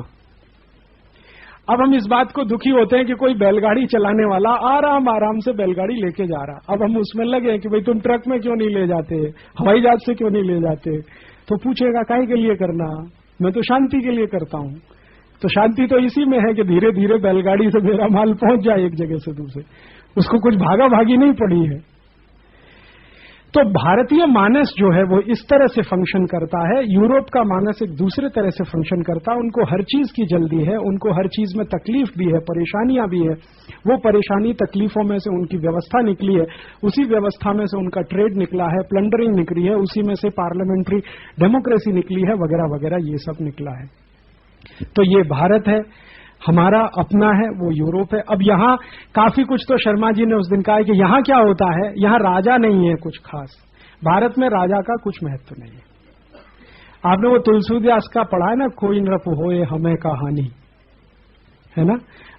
अब हम इस बात को दुखी होते हैं कि कोई बैलगाड़ी चलाने वाला आराम आराम से बैलगाड़ी लेके जा रहा। अब हम उसमें लगे कि भाई तुम ट्रक में क्यों नहीं ले जाते, हवाई जहाज से क्यों नहीं ले जाते? तो पूछेगा काहे के लिए करना? मैं तो शांति के लिए करता हूं। तो शांति तो इसी में है कि धीरे धीरे बैलगाड़ी से मेरा माल पहुंच जाए एक जगह से दूसरे, उसको कुछ भागा भागी नहीं पड़ी है। तो भारतीय मानस जो है वो इस तरह से फंक्शन करता है, यूरोप का मानस एक दूसरे तरह से फंक्शन करता है। उनको हर चीज की जल्दी है, उनको हर चीज में तकलीफ भी है, परेशानियां भी है। वो परेशानी तकलीफों में से उनकी व्यवस्था निकली है, उसी व्यवस्था में से उनका ट्रेड निकला है, प्लंडरिंग निकली है, उसी में से पार्लियामेंट्री डेमोक्रेसी निकली है, वगैरह वगैरह ये सब निकला है। तो ये भारत है। हमारा अपना है वो यूरोप है। अब यहाँ काफी कुछ तो शर्मा जी ने उस दिन कहा है कि यहाँ क्या होता है, यहाँ राजा नहीं है कुछ खास, भारत में राजा का कुछ महत्व नहीं है। आपने वो तुलसीदास का पढ़ा है ना, कोई नृप होए हमें कहानी, है ना,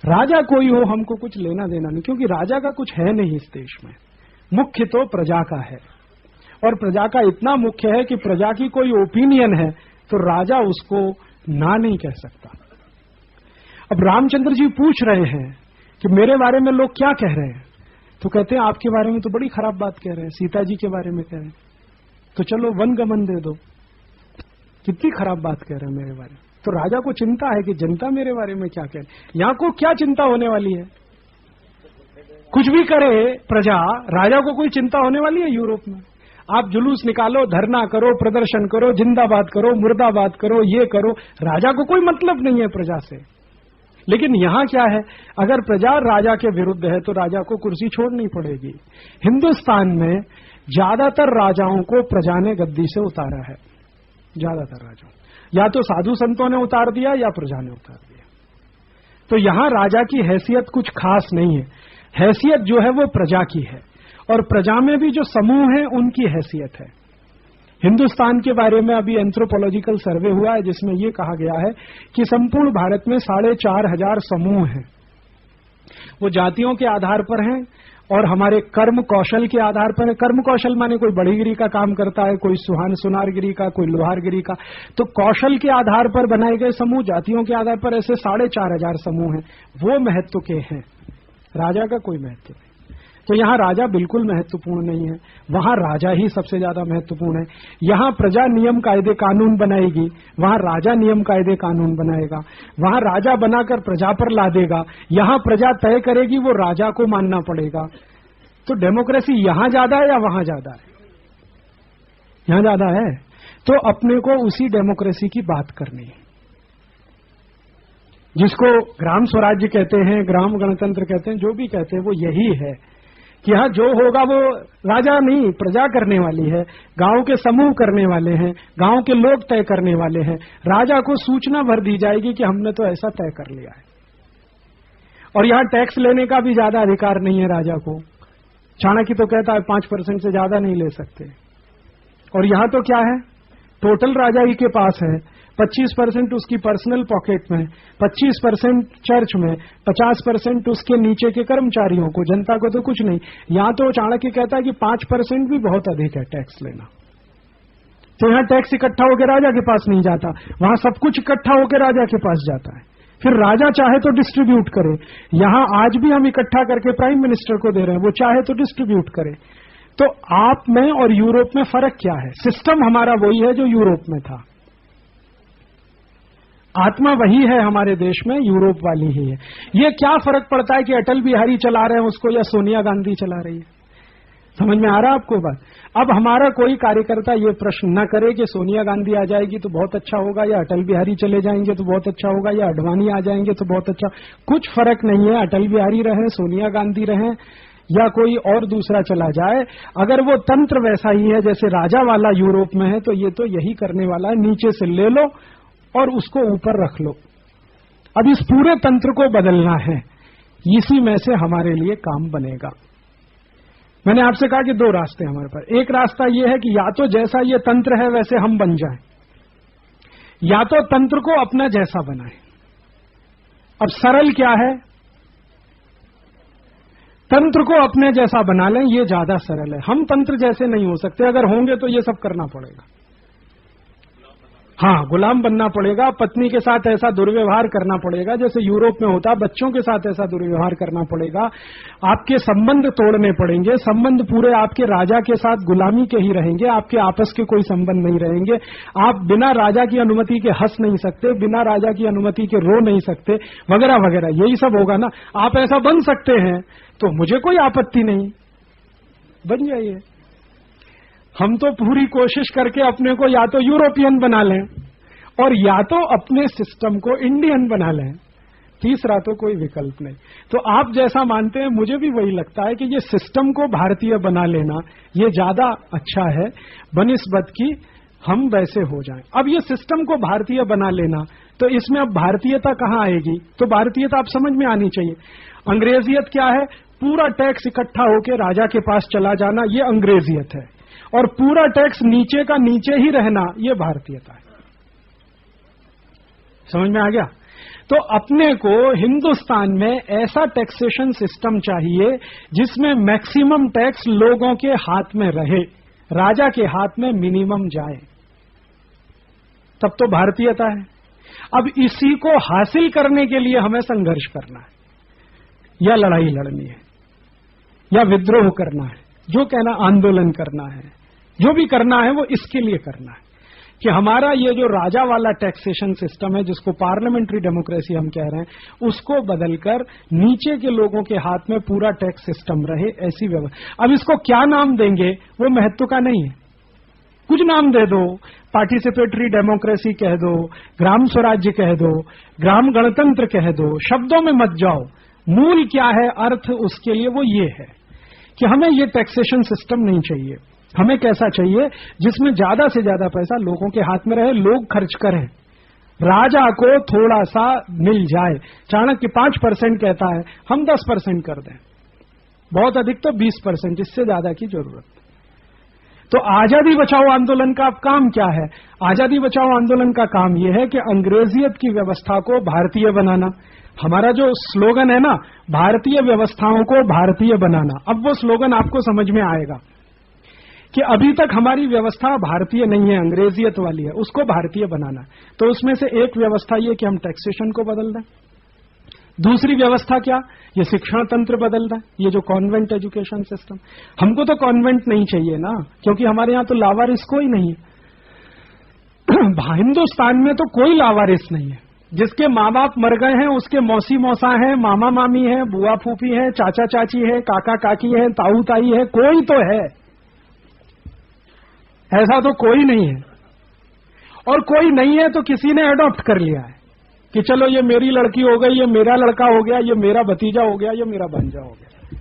राजा कोई हो हमको कुछ लेना देना नहीं, क्योंकि राजा का कुछ है नहीं इस देश में, मुख्य तो प्रजा का है। और प्रजा का इतना मुख्य है कि प्रजा की कोई ओपिनियन है तो राजा उसको ना नहीं कह सकता। अब रामचंद्र जी पूछ रहे हैं कि मेरे बारे में लोग क्या कह रहे हैं, तो कहते हैं आपके बारे में तो बड़ी खराब बात कह रहे हैं, सीता जी के बारे में कह रहे हैं, तो चलो वनगमन दे दो, कितनी खराब बात कह रहे हैं मेरे बारे में। तो राजा को चिंता है कि जनता मेरे बारे में क्या कह रही है। यहां को क्या चिंता होने वाली है, कुछ भी करे प्रजा, राजा को कोई चिंता होने वाली है यूरोप में। आप जुलूस निकालो, धरना करो, प्रदर्शन करो, जिंदाबाद करो, मुर्दाबाद करो, ये करो, राजा को कोई मतलब नहीं है प्रजा से। लेकिन यहां क्या है, अगर प्रजा राजा के विरुद्ध है तो राजा को कुर्सी छोड़नी पड़ेगी। हिंदुस्तान में ज्यादातर राजाओं को प्रजा ने गद्दी से उतारा है, ज्यादातर राजाओं, या तो साधु संतों ने उतार दिया या प्रजा ने उतार दिया। तो यहां राजा की हैसियत कुछ खास नहीं है, हैसियत जो है वो प्रजा की है, और प्रजा में भी जो समूह है उनकी हैसियत है। हिंदुस्तान के बारे में अभी एंथ्रोपोलॉजिकल सर्वे हुआ है जिसमें यह कहा गया है कि संपूर्ण भारत में 4,500 समूह हैं। वो जातियों के आधार पर हैं और हमारे कर्म कौशल के आधार पर है। कर्म कौशल माने कोई बढ़ईगिरी का काम करता है, कोई सुनारगिरी का, कोई लोहारगिरी का, तो कौशल के आधार पर बनाए गए समूह, जातियों के आधार पर ऐसे 4,500 समूह हैं, वो महत्व के हैं, राजा का कोई महत्व नहीं। तो यहां राजा बिल्कुल महत्वपूर्ण नहीं है, वहां राजा ही सबसे ज्यादा महत्वपूर्ण है। यहां प्रजा नियम कायदे कानून बनाएगी, वहां राजा नियम कायदे कानून बनाएगा। वहां राजा बनाकर प्रजा पर ला देगा, यहां प्रजा तय करेगी, वो राजा को मानना पड़ेगा। तो डेमोक्रेसी यहां ज्यादा है या वहां ज्यादा है? यहां ज्यादा है। तो अपने को उसी डेमोक्रेसी की बात करनी है जिसको ग्राम स्वराज्य कहते हैं, ग्राम गणतंत्र कहते हैं, जो भी कहते हैं वो यही है कि हाँ जो होगा वो राजा नहीं प्रजा करने वाली है, गांव के समूह करने वाले हैं, गांव के लोग तय करने वाले हैं। राजा को सूचना भर दी जाएगी कि हमने तो ऐसा तय कर लिया है। और यहां टैक्स लेने का भी ज्यादा अधिकार नहीं है राजा को। चाणक्य तो कहता है 5% से ज्यादा नहीं ले सकते। और यहां तो क्या है, टोटल राजा ही के पास है, 25% उसकी पर्सनल पॉकेट में, 25% चर्च में, 50% उसके नीचे के कर्मचारियों को, जनता को तो कुछ नहीं। यहां तो चाणक्य कहता है कि 5% भी बहुत अधिक है टैक्स लेना। तो यहां टैक्स इकट्ठा होकर राजा के पास नहीं जाता, वहां सब कुछ इकट्ठा होकर राजा के पास जाता है। फिर राजा चाहे तो डिस्ट्रीब्यूट करे। यहां आज भी हम इकट्ठा करके प्राइम मिनिस्टर को दे रहे हैं, वो चाहे तो डिस्ट्रीब्यूट करे। तो आप में और यूरोप में फर्क क्या है? सिस्टम हमारा वही है जो यूरोप में था, आत्मा वही है हमारे देश में, यूरोप वाली ही है। ये क्या फर्क पड़ता है कि अटल बिहारी चला रहे हैं उसको या सोनिया गांधी चला रही है? समझ में आ रहा है आपको बात? अब हमारा कोई कार्यकर्ता ये प्रश्न न करे कि सोनिया गांधी आ जाएगी तो बहुत अच्छा होगा, या अटल बिहारी चले जाएंगे तो बहुत अच्छा होगा, या अडवाणी आ जाएंगे तो बहुत अच्छा। कुछ फर्क नहीं है, अटल बिहारी रहे, सोनिया गांधी रहे, या कोई और दूसरा चला जाए। अगर वो तंत्र वैसा ही है जैसे राजा वाला यूरोप में है, तो ये तो यही करने वाला है, नीचे से ले लो और उसको ऊपर रख लो। अब इस पूरे तंत्र को बदलना है, इसी में से हमारे लिए काम बनेगा। मैंने आपसे कहा कि 2 रास्ते हमारे पास। एक रास्ता यह है कि या तो जैसा ये तंत्र है वैसे हम बन जाएं, या तो तंत्र को अपना जैसा बनाएं। अब सरल क्या है, तंत्र को अपने जैसा बना लें, ये ज्यादा सरल है। हम तंत्र जैसे नहीं हो सकते, अगर होंगे तो ये सब करना पड़ेगा। हाँ, गुलाम बनना पड़ेगा, पत्नी के साथ ऐसा दुर्व्यवहार करना पड़ेगा जैसे यूरोप में होता, बच्चों के साथ ऐसा दुर्व्यवहार करना पड़ेगा, आपके संबंध तोड़ने पड़ेंगे, संबंध पूरे आपके राजा के साथ गुलामी के ही रहेंगे, आपके आपस के कोई संबंध नहीं रहेंगे। आप बिना राजा की अनुमति के हंस नहीं सकते, बिना राजा की अनुमति के रो नहीं सकते, वगैरह वगैरह, यही सब होगा ना। आप ऐसा बन सकते हैं तो मुझे कोई आपत्ति नहीं, बन जाइए। हम तो पूरी कोशिश करके अपने को या तो यूरोपियन बना लें और या तो अपने सिस्टम को इंडियन बना लें, तीसरा तो कोई विकल्प नहीं। तो आप जैसा मानते हैं मुझे भी वही लगता है कि ये सिस्टम को भारतीय बना लेना ये ज्यादा अच्छा है बनिस्बत की हम वैसे हो जाएं। अब ये सिस्टम को भारतीय बना लेना तो इसमें अब भारतीयता कहां आएगी? तो भारतीयता आप समझ में आनी चाहिए। अंग्रेजियत क्या है? पूरा टैक्स इकट्ठा होकर राजा के पास चला जाना, ये अंग्रेजियत है। और पूरा टैक्स नीचे का नीचे ही रहना, ये भारतीयता है। समझ में आ गया? तो अपने को हिंदुस्तान में ऐसा टैक्सेशन सिस्टम चाहिए जिसमें मैक्सिमम टैक्स लोगों के हाथ में रहे, राजा के हाथ में मिनिमम जाए, तब तो भारतीयता है। अब इसी को हासिल करने के लिए हमें संघर्ष करना है, या लड़ाई लड़नी है, या विद्रोह करना है, जो कहना आंदोलन करना है, जो भी करना है वो इसके लिए करना है कि हमारा ये जो राजा वाला टैक्सेशन सिस्टम है, जिसको पार्लियामेंट्री डेमोक्रेसी हम कह रहे हैं, उसको बदलकर नीचे के लोगों के हाथ में पूरा टैक्स सिस्टम रहे, ऐसी व्यवस्था। अब इसको क्या नाम देंगे वो महत्व का नहीं है, कुछ नाम दे दो, पार्टिसिपेटरी डेमोक्रेसी कह दो, ग्राम स्वराज्य कह दो, ग्राम गणतंत्र कह दो, शब्दों में मत जाओ। मूल क्या है, अर्थ उसके लिए वो ये है कि हमें ये टैक्सेशन सिस्टम नहीं चाहिए। हमें कैसा चाहिए? जिसमें ज्यादा से ज्यादा पैसा लोगों के हाथ में रहे, लोग खर्च करें, राजा को थोड़ा सा मिल जाए। चाणक्य 5% कहता है, हम 10% कर दें, बहुत अधिक तो 20%, इससे ज्यादा की जरूरत। तो आजादी बचाओ आंदोलन का अब काम क्या है? आजादी बचाओ आंदोलन का काम यह है कि अंग्रेजियत की व्यवस्था को भारतीय बनाना। हमारा जो स्लोगन है ना, भारतीय व्यवस्थाओं को भारतीय बनाना, अब वो स्लोगन आपको समझ में आएगा कि अभी तक हमारी व्यवस्था भारतीय नहीं है, अंग्रेजियत वाली है, उसको भारतीय बनाना। तो उसमें से एक व्यवस्था ये कि हम टैक्सेशन को बदल दें। दूसरी व्यवस्था क्या? ये शिक्षण तंत्र बदल दें, ये जो कॉन्वेंट एजुकेशन सिस्टम। हमको तो कॉन्वेंट नहीं चाहिए ना, क्योंकि हमारे यहां तो लावारिस कोई नहीं है। हिंदुस्तान में तो कोई लावारिस नहीं है। जिसके माँ बाप मर गए हैं उसके मौसी मौसा है, मामा मामी है, बुआ फूफी है, चाचा चाची है, काका काकी है, ताऊ ताई है, कोई तो है, ऐसा तो कोई नहीं है। और कोई नहीं है तो किसी ने अडॉप्ट कर लिया है कि चलो ये मेरी लड़की हो गई, ये मेरा लड़का हो गया, ये मेरा भतीजा हो गया, ये मेरा भांजा हो गया।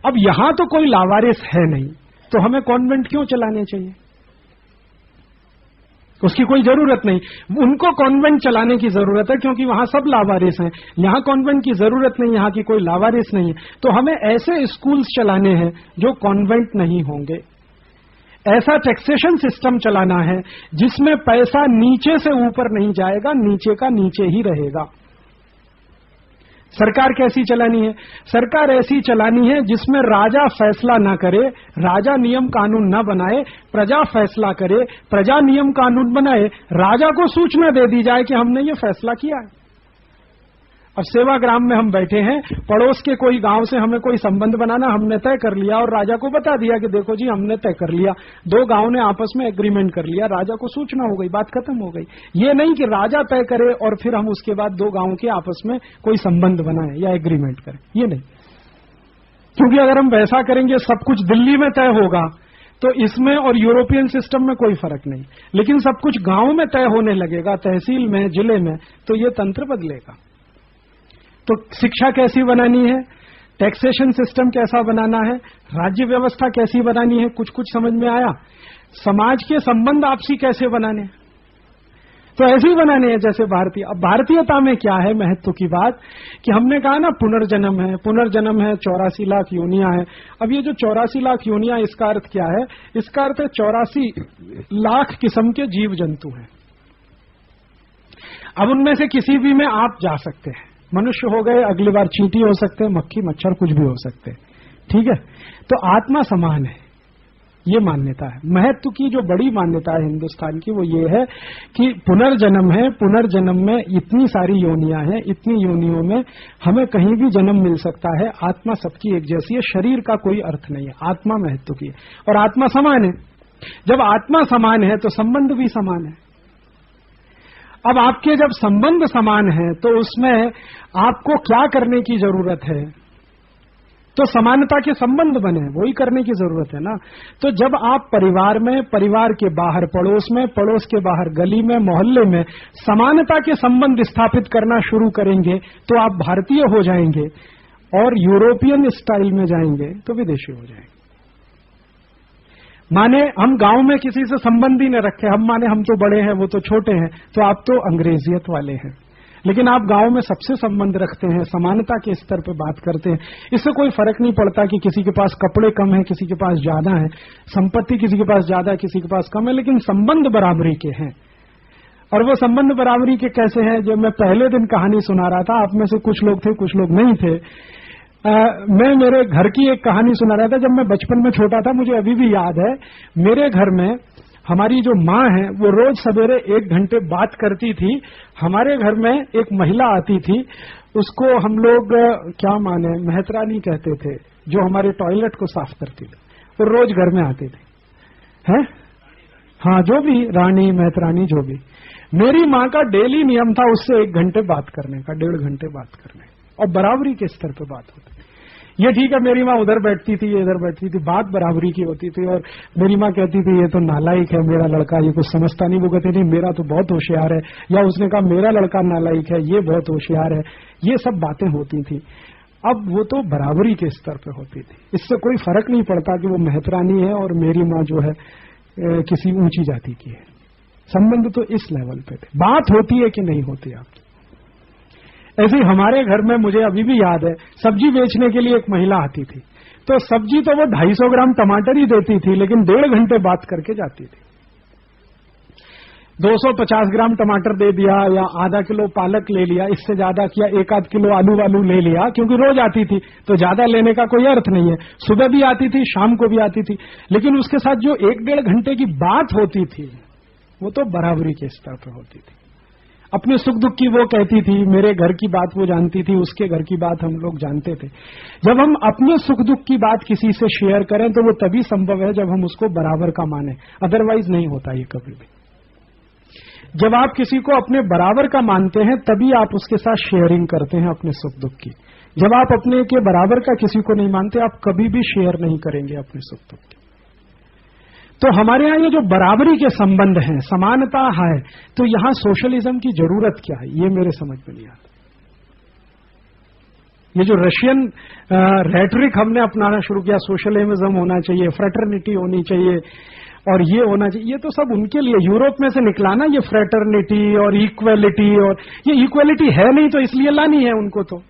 अब यहां तो कोई लावारिस है नहीं, तो हमें कॉन्वेंट क्यों चलाने चाहिए? उसकी कोई जरूरत नहीं। उनको कॉन्वेंट चलाने की जरूरत है क्योंकि वहां सब लावारिस हैं। यहां कॉन्वेंट की जरूरत नहीं, यहां की कोई लावारिस नहीं है। तो हमें ऐसे स्कूल्स चलाने हैं जो कॉन्वेंट नहीं होंगे। ऐसा टैक्सेशन सिस्टम चलाना है जिसमें पैसा नीचे से ऊपर नहीं जाएगा, नीचे का नीचे ही रहेगा। सरकार कैसी चलानी है? सरकार ऐसी चलानी है जिसमें राजा फैसला ना करे, राजा नियम कानून ना बनाए, प्रजा फैसला करे, प्रजा नियम कानून बनाए, राजा को सूचना दे दी जाए कि हमने ये फैसला किया है। अब सेवाग्राम में हम बैठे हैं, पड़ोस के कोई गांव से हमें कोई संबंध बनाना हमने तय कर लिया और राजा को बता दिया कि देखो जी हमने तय कर लिया। दो गांव ने आपस में एग्रीमेंट कर लिया, राजा को सूचना हो गई, बात खत्म हो गई। ये नहीं कि राजा तय करे और फिर हम उसके बाद दो गांवों के आपस में कोई संबंध बनाए या एग्रीमेंट करें, ये नहीं। क्योंकि अगर हम वैसा करेंगे सब कुछ दिल्ली में तय होगा तो इसमें और यूरोपियन सिस्टम में कोई फर्क नहीं। लेकिन सब कुछ गांव में तय होने लगेगा, तहसील में, जिले में, तो ये तंत्र बदलेगा। तो शिक्षा कैसी बनानी है, टैक्सेशन सिस्टम कैसा बनाना है, राज्य व्यवस्था कैसी बनानी है, कुछ कुछ समझ में आया। समाज के संबंध आपसी कैसे बनाने, तो ऐसे ही बनाने हैं जैसे भारतीय। अब भारतीयता में क्या है महत्व की बात कि हमने कहा ना पुनर्जन्म है, पुनर्जन्म है, 84 लाख योनियां हैं। अब ये जो 84 लाख योनियां, इसका अर्थ क्या है? इसका अर्थ है 84 लाख किस्म के जीव जंतु हैं। अब उनमें से किसी भी में आप जा सकते हैं। मनुष्य हो गए, अगली बार चींटी हो सकते हैं, मक्खी मच्छर कुछ भी हो सकते हैं, ठीक है। तो आत्मा समान है, ये मान्यता है। महत्व की जो बड़ी मान्यता है हिंदुस्तान की वो ये है कि पुनर्जन्म है, पुनर्जन्म में इतनी सारी योनियां हैं, इतनी योनियों में हमें कहीं भी जन्म मिल सकता है। आत्मा सबकी एक जैसी है, शरीर का कोई अर्थ नहीं है, आत्मा महत्व की है और आत्मा समान है। जब आत्मा समान है तो संबंध भी समान है। अब आपके जब संबंध समान है तो उसमें आपको क्या करने की जरूरत है? तो समानता के संबंध बने, वही करने की जरूरत है ना। तो जब आप परिवार में, परिवार के बाहर पड़ोस में, पड़ोस के बाहर गली में, मोहल्ले में समानता के संबंध स्थापित करना शुरू करेंगे तो आप भारतीय हो जाएंगे और यूरोपियन स्टाइल में जाएंगे तो विदेशी हो जाएंगे। माने हम गांव में किसी से संबंध ही न रखे, हम माने हम तो बड़े हैं वो तो छोटे हैं, तो आप तो अंग्रेजियत वाले हैं। लेकिन आप गांव में सबसे संबंध रखते हैं, समानता के स्तर पे बात करते हैं। इससे कोई फर्क नहीं पड़ता कि किसी के पास कपड़े कम है, किसी के पास ज्यादा है, संपत्ति किसी के पास ज्यादा है, किसी के पास कम है, लेकिन संबंध बराबरी के हैं। और वो संबंध बराबरी के कैसे हैं? जब मैं पहले दिन कहानी सुना रहा था, आप में से कुछ लोग थे, कुछ लोग नहीं थे। मैं मेरे घर की एक कहानी सुना रहा था। जब मैं बचपन में छोटा था, मुझे अभी भी याद है, मेरे घर में हमारी जो माँ है वो रोज सवेरे 1 घंटे बात करती थी। हमारे घर में एक महिला आती थी, उसको हम लोग क्या माने मेहतरानी कहते थे, जो हमारे टॉयलेट को साफ करती थी। वो रोज घर में आती थी, हैं? हाँ, जो भी रानी मेहतरानी जो भी। मेरी माँ का डेली नियम था उससे 1 घंटे बात करने का, 1.5 घंटे बात करने, और बराबरी के स्तर पर बात होती। ये ठीक है, मेरी माँ उधर बैठती थी, ये इधर बैठती थी, बात बराबरी की होती थी। और मेरी माँ कहती थी ये तो नालायक है मेरा लड़का, ये कुछ समझता नहीं। वो कहती थी मेरा तो बहुत होशियार है, या उसने कहा मेरा लड़का नालायक है, ये बहुत होशियार है। ये सब बातें होती थी। अब वो तो बराबरी के स्तर पे होती थी। इससे कोई फर्क नहीं पड़ता कि वो मेहतरानी है और मेरी माँ जो है किसी ऊंची जाति की है। संबंध तो इस लेवल पे थे। बात होती है कि नहीं होती आप? ऐसे ही हमारे घर में मुझे अभी भी याद है, सब्जी बेचने के लिए एक महिला आती थी, तो सब्जी तो वो 250 ग्राम टमाटर ही देती थी, लेकिन 1.5 घंटे बात करके जाती थी। 250 ग्राम टमाटर दे दिया या आधा किलो पालक ले लिया, इससे ज्यादा किया 1-8 किलो आलू वालू ले लिया, क्योंकि रोज आती थी तो ज्यादा लेने का कोई अर्थ नहीं है। सुबह भी आती थी, शाम को भी आती थी, लेकिन उसके साथ जो 1-1.5 घंटे की बात होती थी वो तो बराबरी के स्तर पर होती थी। अपने सुख दुख की वो कहती थी, मेरे घर की बात वो जानती थी, उसके घर की बात हम लोग जानते थे। जब हम अपने सुख दुख की बात किसी से शेयर करें तो वो तभी संभव है जब हम उसको बराबर का माने, अदरवाइज नहीं होता ये कभी भी। जब आप किसी को अपने बराबर का मानते हैं तभी आप उसके साथ शेयरिंग करते हैं अपने सुख दुख की। जब आप अपने के बराबर का किसी को नहीं मानते, आप कभी भी शेयर नहीं करेंगे अपने सुख दुख की। तो हमारे यहाँ ये जो बराबरी के संबंध हैं, समानता है, तो यहां सोशलिज्म की जरूरत क्या है, ये मेरे समझ में नहीं आता। ये जो रशियन रेटरिक हमने अपनाना शुरू किया, सोशलिज्म होना चाहिए, फ्रेटर्निटी होनी चाहिए और ये होना चाहिए, ये तो सब उनके लिए यूरोप में से निकला ना, ये फ्रेटर्निटी और इक्वेलिटी। और ये इक्वेलिटी है नहीं तो इसलिए लानी है उनको। तो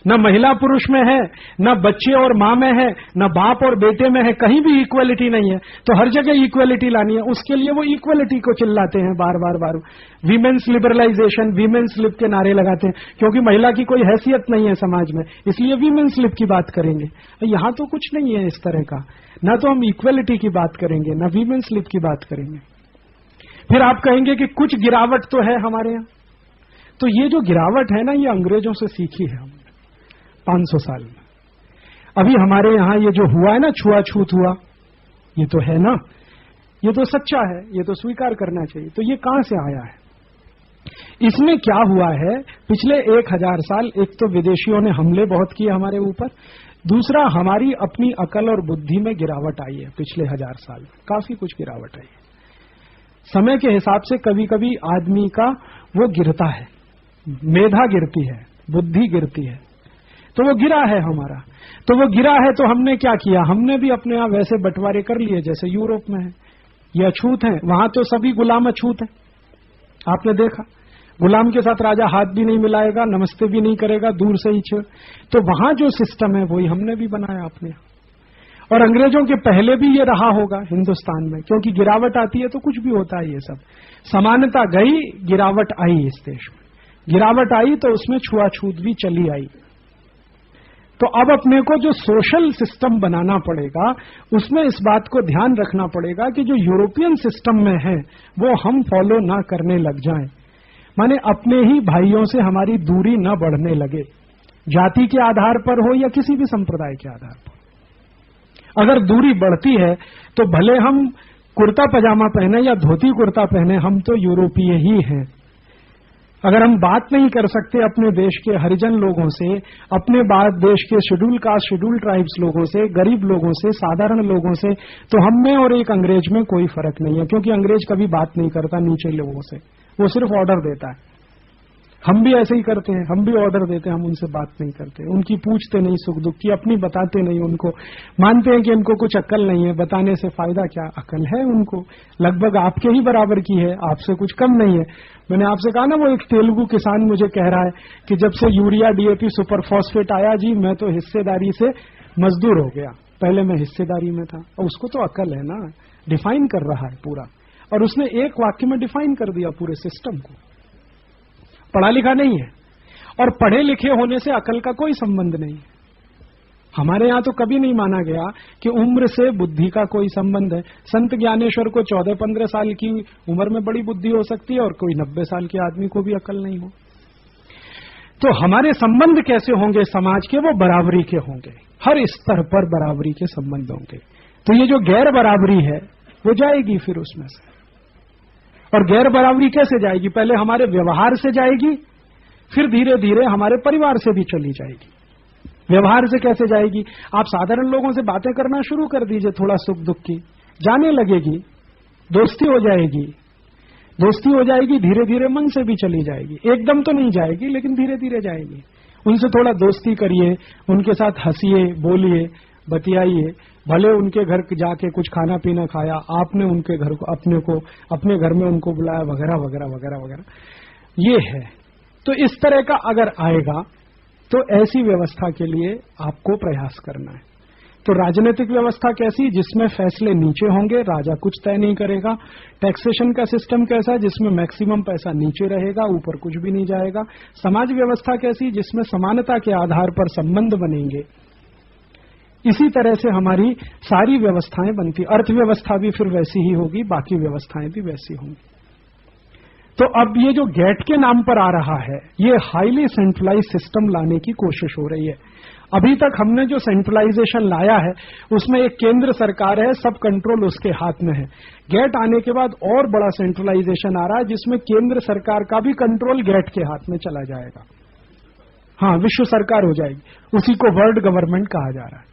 न महिला पुरुष में है, न बच्चे और माँ में है, न बाप और बेटे में है, कहीं भी इक्वेलिटी नहीं है। तो हर जगह इक्वेलिटी लानी है, उसके लिए वो इक्वेलिटी को चिल्लाते हैं बार बार। वीमेन्स लिबरलाइजेशन, वीमेन्स लिब के नारे लगाते हैं, क्योंकि महिला की कोई हैसियत नहीं है समाज में, इसलिए वीमेन्स लिब की बात करेंगे। यहां तो कुछ नहीं है इस तरह का, न तो हम इक्वेलिटी की बात करेंगे, न वीमेन्स लिब की बात करेंगे। फिर आप कहेंगे कि कुछ गिरावट तो है हमारे यहाँ। तो ये जो गिरावट है ना, ये अंग्रेजों से सीखी है हमने 500 साल में। अभी हमारे यहां ये जो हुआ है ना, छुआछूत हुआ, ये तो है ना, ये तो सच्चा है, ये तो स्वीकार करना चाहिए। तो ये कहां से आया है? इसमें क्या हुआ है, पिछले 1000 साल एक तो विदेशियों ने हमले बहुत किए हमारे ऊपर, दूसरा हमारी अपनी अकल और बुद्धि में गिरावट आई है। पिछले 1000 साल में काफी कुछ गिरावट आई है। समय के हिसाब से कभी कभी आदमी का वो गिरता है, मेधा गिरती है, बुद्धि गिरती है, तो वो गिरा है हमारा। तो वो गिरा है तो हमने क्या किया, हमने भी अपने यहाँ वैसे बंटवारे कर लिए जैसे यूरोप में है। ये अछूत है, वहां तो सभी गुलाम अछूत है। आपने देखा, गुलाम के साथ राजा हाथ भी नहीं मिलाएगा, नमस्ते भी नहीं करेगा, दूर से ही छेड़। तो वहां जो सिस्टम है वही हमने भी बनाया अपने यहाँ। और अंग्रेजों के पहले भी ये रहा होगा हिंदुस्तान में, क्योंकि गिरावट आती है तो कुछ भी होता है। ये सब समानता गई, गिरावट आई इस देश में, गिरावट आई तो उसमें छुआछूत भी चली आई। तो अब अपने को जो सोशल सिस्टम बनाना पड़ेगा, उसमें इस बात को ध्यान रखना पड़ेगा कि जो यूरोपियन सिस्टम में है वो हम फॉलो ना करने लग जाएं। माने अपने ही भाइयों से हमारी दूरी न बढ़ने लगे, जाति के आधार पर हो या किसी भी संप्रदाय के आधार पर। अगर दूरी बढ़ती है तो भले हम कुर्ता पजामा पहने या धोती कुर्ता पहने, हम तो यूरोपीय ही हैं। अगर हम बात नहीं कर सकते अपने देश के हरिजन लोगों से, अपने देश के शेड्यूल कास्ट शेड्यूल ट्राइब्स लोगों से, गरीब लोगों से, साधारण लोगों से, तो हम में और एक अंग्रेज में कोई फर्क नहीं है। क्योंकि अंग्रेज कभी बात नहीं करता नीचे लोगों से, वो सिर्फ ऑर्डर देता है। हम भी ऐसे ही करते हैं, हम भी ऑर्डर देते हैं, हम उनसे बात नहीं करते, उनकी पूछते नहीं सुख दुख की, अपनी बताते नहीं उनको, मानते हैं कि इनको कुछ अक्ल नहीं है, बताने से फायदा क्या, अक्ल है उनको, लगभग आपके ही बराबर की है, आपसे कुछ कम नहीं है। मैंने आपसे कहा ना, वो एक तेलुगु किसान मुझे कह रहा है कि जब से यूरिया डीएपी सुपर फॉस्फेट आया जी, मैं तो हिस्सेदारी से मजदूर हो गया, पहले मैं हिस्सेदारी में था। और उसको तो अक्ल है ना, डिफाइन कर रहा है पूरा, और उसने एक वाक्य में डिफाइन कर दिया पूरे सिस्टम को। पढ़ा लिखा नहीं है, और पढ़े लिखे होने से अकल का कोई संबंध नहीं है। हमारे यहां तो कभी नहीं माना गया कि उम्र से बुद्धि का कोई संबंध है। संत ज्ञानेश्वर को 14-15 साल की उम्र में बड़ी बुद्धि हो सकती है और कोई 90 साल के आदमी को भी अकल नहीं हो। तो हमारे संबंध कैसे होंगे समाज के? वो बराबरी के होंगे, हर स्तर पर बराबरी के संबंध होंगे। तो ये जो गैर बराबरी है वो जाएगी फिर उसमें से। और गैर बराबरी कैसे जाएगी? पहले हमारे व्यवहार से जाएगी, फिर धीरे धीरे हमारे परिवार से भी चली जाएगी। व्यवहार से कैसे जाएगी? आप साधारण लोगों से बातें करना शुरू कर दीजिए, थोड़ा सुख दुख की जाने लगेगी, दोस्ती हो जाएगी, दोस्ती हो जाएगी, धीरे धीरे मन से भी चली जाएगी। एकदम तो नहीं जाएगी, लेकिन धीरे धीरे जाएगी। उनसे थोड़ा दोस्ती करिए, उनके साथ हंसिए, बोलिए, बतियाइए। भले उनके घर जाके कुछ खाना पीना खाया, आपने उनके घर को अपने घर में उनको बुलाया, वगैरह वगैरह वगैरह वगैरह। ये है। तो इस तरह का अगर आएगा तो ऐसी व्यवस्था के लिए आपको प्रयास करना है। तो राजनीतिक व्यवस्था कैसी? जिसमें फैसले नीचे होंगे, राजा कुछ तय नहीं करेगा। टैक्सेशन का सिस्टम कैसा? जिसमें मैक्सिमम पैसा नीचे रहेगा, ऊपर कुछ भी नहीं जाएगा। समाज व्यवस्था कैसी? जिसमें समानता के आधार पर संबंध बनेंगे। इसी तरह से हमारी सारी व्यवस्थाएं बनती। अर्थव्यवस्था भी फिर वैसी ही होगी, बाकी व्यवस्थाएं भी वैसी होंगी। तो अब ये जो गेट के नाम पर आ रहा है, ये हाईली सेंट्रलाइज सिस्टम लाने की कोशिश हो रही है। अभी तक हमने जो सेंट्रलाइजेशन लाया है उसमें एक केंद्र सरकार है, सब कंट्रोल उसके हाथ में है। गेट आने के बाद और बड़ा सेंट्रलाइजेशन आ रहा है, जिसमें केंद्र सरकार का भी कंट्रोल गेट के हाथ में चला जाएगा। हाँ, विश्व सरकार हो जाएगी, उसी को वर्ल्ड गवर्नमेंट कहा जा रहा है।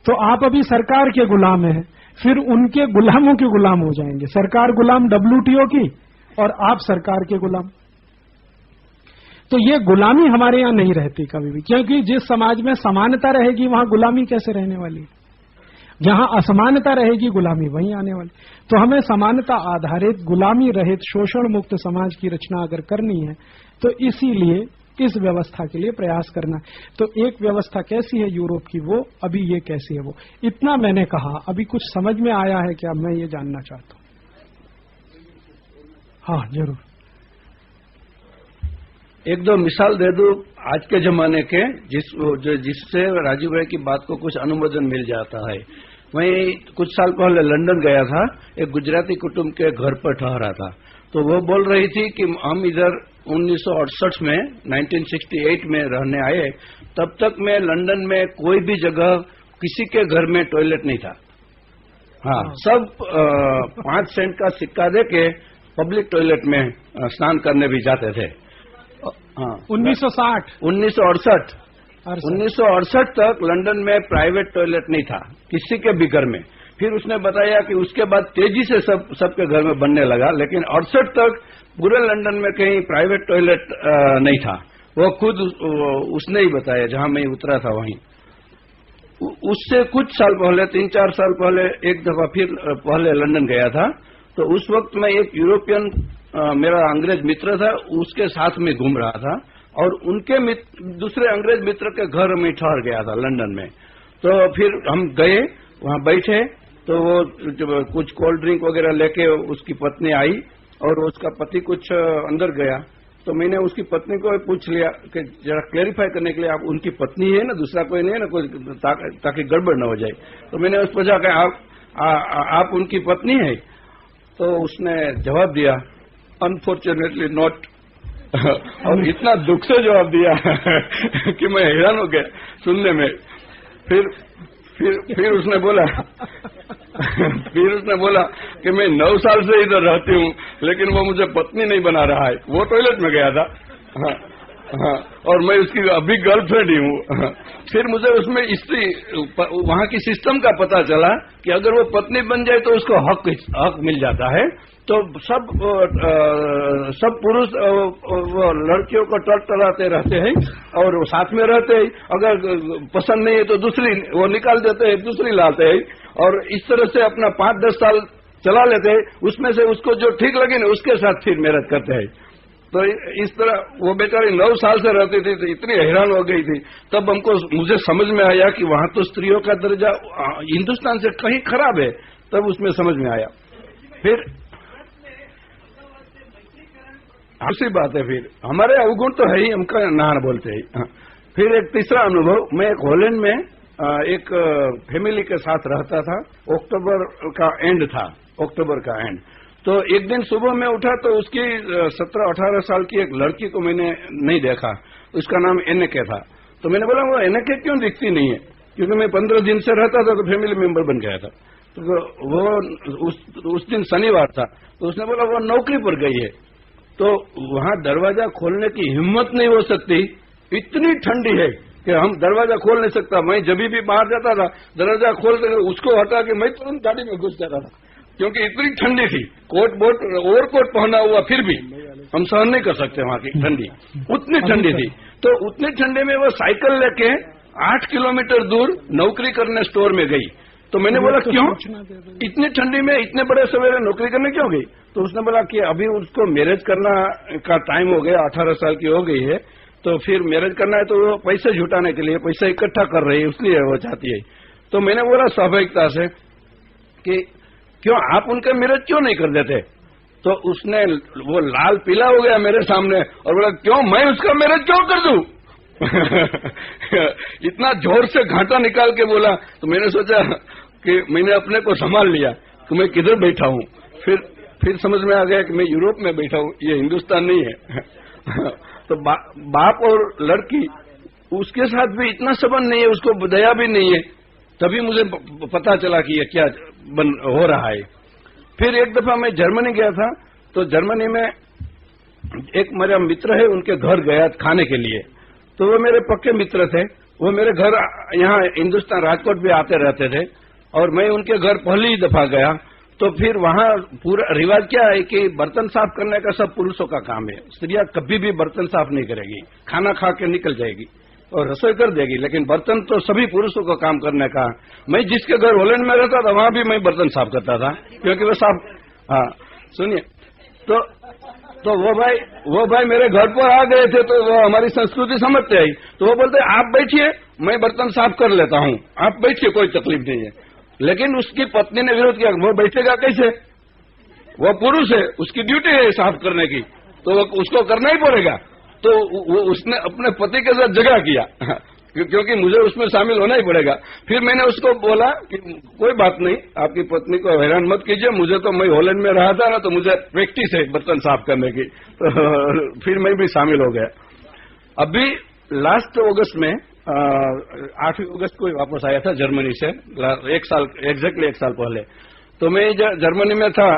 तो आप अभी सरकार के गुलाम हैं, फिर उनके गुलामों के गुलाम हो जाएंगे। सरकार गुलाम WTO की और आप सरकार के गुलाम। तो ये गुलामी हमारे यहां नहीं रहती कभी भी, क्योंकि जिस समाज में समानता रहेगी वहां गुलामी कैसे रहने वाली है? जहां असमानता रहेगी गुलामी वहीं आने वाली। तो हमें समानता आधारित, गुलामी रहित, शोषण मुक्त समाज की रचना अगर करनी है तो इसीलिए इस व्यवस्था के लिए प्रयास करना। तो एक व्यवस्था कैसी है यूरोप की, वो अभी ये कैसी है वो। इतना मैंने कहा, अभी कुछ समझ में आया है क्या? मैं ये जानना चाहता हूं। हाँ जरूर। एक दो मिसाल दे दूं आज के जमाने के, जिससे राजीव भाई की बात को कुछ अनुमोदन मिल जाता है। मैं कुछ साल पहले लंदन गया था, एक गुजराती कुटुंब के घर पर ठहरा था। तो वो बोल रही थी कि हम इधर 1968 में 1968 में रहने आए, तब तक मैं लंदन में कोई भी जगह किसी के घर में टॉयलेट नहीं था। हाँ, सब 5 सेंट का सिक्का दे के पब्लिक टॉयलेट में स्नान करने भी जाते थे। हाँ, 1968 तक लंदन में प्राइवेट टॉयलेट नहीं था किसी के भी घर में। फिर उसने बताया कि उसके बाद तेजी से सबके घर में बनने लगा, लेकिन 68 तक पूरे लंदन में कहीं प्राइवेट टॉयलेट नहीं था। वो खुद उसने ही बताया, जहां मैं उतरा था वहीं। उससे कुछ साल पहले, 3-4 साल पहले एक दफा फिर पहले लंदन गया था। तो उस वक्त मैं एक यूरोपियन, मेरा अंग्रेज मित्र था, उसके साथ में घूम रहा था और उनके दूसरे अंग्रेज मित्र के घर में ठहर गया था लंदन में। तो फिर हम गए, वहां बैठे, तो वो कुछ कोल्ड ड्रिंक वगैरह लेके उसकी पत्नी आई और उसका पति कुछ अंदर गया। तो मैंने उसकी पत्नी को पूछ लिया कि जरा क्लेरिफाई करने के लिए, आप उनकी पत्नी है ना, दूसरा कोई नहीं है ना, कोई ताकि गड़बड़ न हो जाए। तो मैंने उसको पूछा कि आप उनकी पत्नी है? तो उसने जवाब दिया, अनफॉर्चुनेटली नॉट। और इतना दुख से जवाब दिया कि मैं हैरान हो गया सुनने में। फिर उसने बोला कि मैं 9 साल से इधर रहती हूँ, लेकिन वो मुझे पत्नी नहीं बना रहा है। वो टॉयलेट में गया था। हाँ, और मैं उसकी अभी गर्लफ्रेंड ही हूँ। फिर मुझे उसमें वहां की सिस्टम का पता चला कि अगर वो पत्नी बन जाए तो उसको हक मिल जाता है, तो सब पुरुष वो लड़कियों को टटलाते रहते हैं और साथ में रहते हैं। अगर पसंद नहीं है तो दूसरी वो निकाल देते हैं, दूसरी लाते हैं और इस तरह से अपना 5-10 साल चला लेते हैं। उसमें से उसको जो ठीक लगे ना उसके साथ फिर मैरिज करते हैं। तो इस तरह वो बेचारी 9 साल से रहती थी, तो इतनी हैरान हो गई थी। तब मुझे समझ में आया कि वहां तो स्त्रियों का दर्जा हिंदुस्तान से कहीं खराब है। तब उसमें समझ में आया। फिर ऐसी बात है, फिर हमारे अवगुण तो है ही, हमका नाहन बोलते हैं। फिर एक तीसरा अनुभव, मैं एक हॉलैंड में एक फैमिली के साथ रहता था। अक्टूबर का एंड था, अक्टूबर का एंड। तो एक दिन सुबह में उठा तो उसकी 17-18 साल की एक लड़की को मैंने नहीं देखा। उसका नाम एनके था। तो मैंने बोला वो एनके क्यों दिखती नहीं है, क्योंकि मैं 15 दिन से रहता था तो फैमिली मेंबर बन गया था। तो वो उस दिन शनिवार था। तो उसने बोला वो नौकरी पर गई है। तो वहां दरवाजा खोलने की हिम्मत नहीं हो सकती, इतनी ठंडी है कि हम दरवाजा खोल नहीं सकता। मैं जब भी बाहर जाता था दरवाजा खोलते उसको हटा के मैं तुरंत गाड़ी में घुस जाता था, क्योंकि इतनी ठंडी थी। कोट बोट ओवरकोट पहना हुआ फिर भी हम सहन नहीं कर सकते वहां की ठंडी, उतनी ठंडी थी। तो उतनी ठंडी में वो साइकिल लेके 8 किलोमीटर दूर नौकरी करने स्टोर में गई। तो मैंने बोला क्यों इतनी ठंडी में इतने बड़े सवेरे नौकरी करने क्यों गई? तो उसने बोला कि अभी उसको मैरिज करना का टाइम हो गया, 18 साल की हो गई है, तो फिर मैरिज करना है तो वो पैसे जुटाने के लिए पैसा इकट्ठा कर रही है, इसलिए वो चाहती है। तो मैंने बोला स्वाभाविकता से कि क्यों आप उनके मैरिज क्यों नहीं कर देते? तो उसने वो लाल पीला हो गया मेरे सामने और बोला क्यों मैं उसका मैरिज क्यों कर दूं? इतना जोर से घाटा निकाल के बोला। तो मैंने सोचा कि मैंने अपने को संभाल लिया कि मैं किधर बैठा हूं। फिर समझ में आ गया कि मैं यूरोप में बैठा हूं, ये हिंदुस्तान नहीं है। तो बाप और लड़की उसके साथ भी इतना संबंध नहीं है, उसको दया भी नहीं है। तभी मुझे पता चला कि ये क्या हो रहा है। फिर एक दफा मैं जर्मनी गया था। तो जर्मनी में एक मेरा मित्र है, उनके घर गया खाने के लिए। तो वो मेरे पक्के मित्र थे। वो मेरे घर यहाँ हिंदुस्तान राजकोट भी आते रहते थे और मैं उनके घर पहली दफा गया। तो फिर वहाँ पूरा रिवाज क्या है कि बर्तन साफ करने का सब पुरुषों का काम है। स्त्रियां कभी भी बर्तन साफ नहीं करेगी, खाना खा के निकल जाएगी और रसोई कर देगी, लेकिन बर्तन तो सभी पुरुषों का काम करने का। मैं जिसके घर हॉलैंड में रहता था वहां भी मैं बर्तन साफ करता था, क्योंकि वो साफ। हाँ सुनिए, तो वो भाई मेरे घर पर आ गए थे। तो वो हमारी संस्कृति समझते हैं। तो वो बोलते आप बैठिए, मैं बर्तन साफ कर लेता हूँ, आप बैठिए, कोई तकलीफ नहीं है। लेकिन उसकी पत्नी ने विरोध किया, वो बैठेगा कैसे? वो पुरुष है, उसकी ड्यूटी है साफ करने की, तो उसको करना ही पड़ेगा। तो वो उसने अपने पति के साथ झगड़ा किया, क्योंकि मुझे उसमें शामिल होना ही पड़ेगा। फिर मैंने उसको बोला कि कोई बात नहीं, आपकी पत्नी को हैरान मत कीजिए, मुझे तो मैं हॉलैंड में रहा था ना, तो मुझे प्रैक्टिस है बर्तन साफ करने की। तो फिर मैं भी शामिल हो गया। अभी लास्ट अगस्त में 8 अगस्त को वापस आया था जर्मनी से, एग्जैक्टली एक साल पहले। तो मैं जर्मनी में था,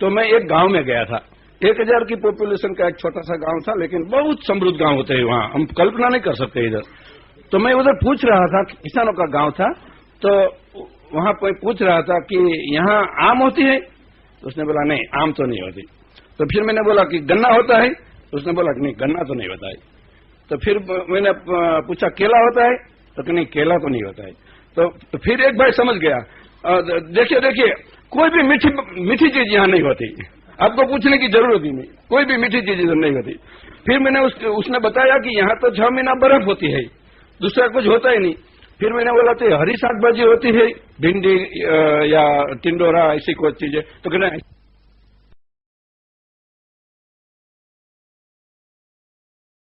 तो मैं एक गांव में गया था। 1000 की पॉपुलेशन का एक छोटा सा गांव था, लेकिन बहुत समृद्ध गांव होते हैं वहां, हम कल्पना नहीं कर सकते इधर। तो मैं उधर पूछ रहा था, किसानों का गांव था, तो वहां पर पूछ रहा था कि यहाँ आम होती है? तो उसने बोला नहीं, आम तो नहीं होती। तो फिर मैंने बोला कि गन्ना होता है? तो उसने बोला कि नहीं, गन्ना तो नहीं होता है। तो फिर मैंने पूछा केला होता है? तो नहीं, केला तो नहीं होता है। तो फिर एक भाई समझ गया, देखिए कोई भी मीठी चीज यहाँ नहीं होती, आपको पूछने की जरूरत ही नहीं, कोई भी मीठी चीज इधर नहीं होती। फिर मैंने उसने बताया कि यहाँ तो 6 महीना बर्फ होती है, दूसरा कुछ होता ही नहीं। फिर मैंने बोला तो हरी शाक भाजी होती है, भिंडी या टिंडोरा, ऐसी कोई चीजें? तो कहना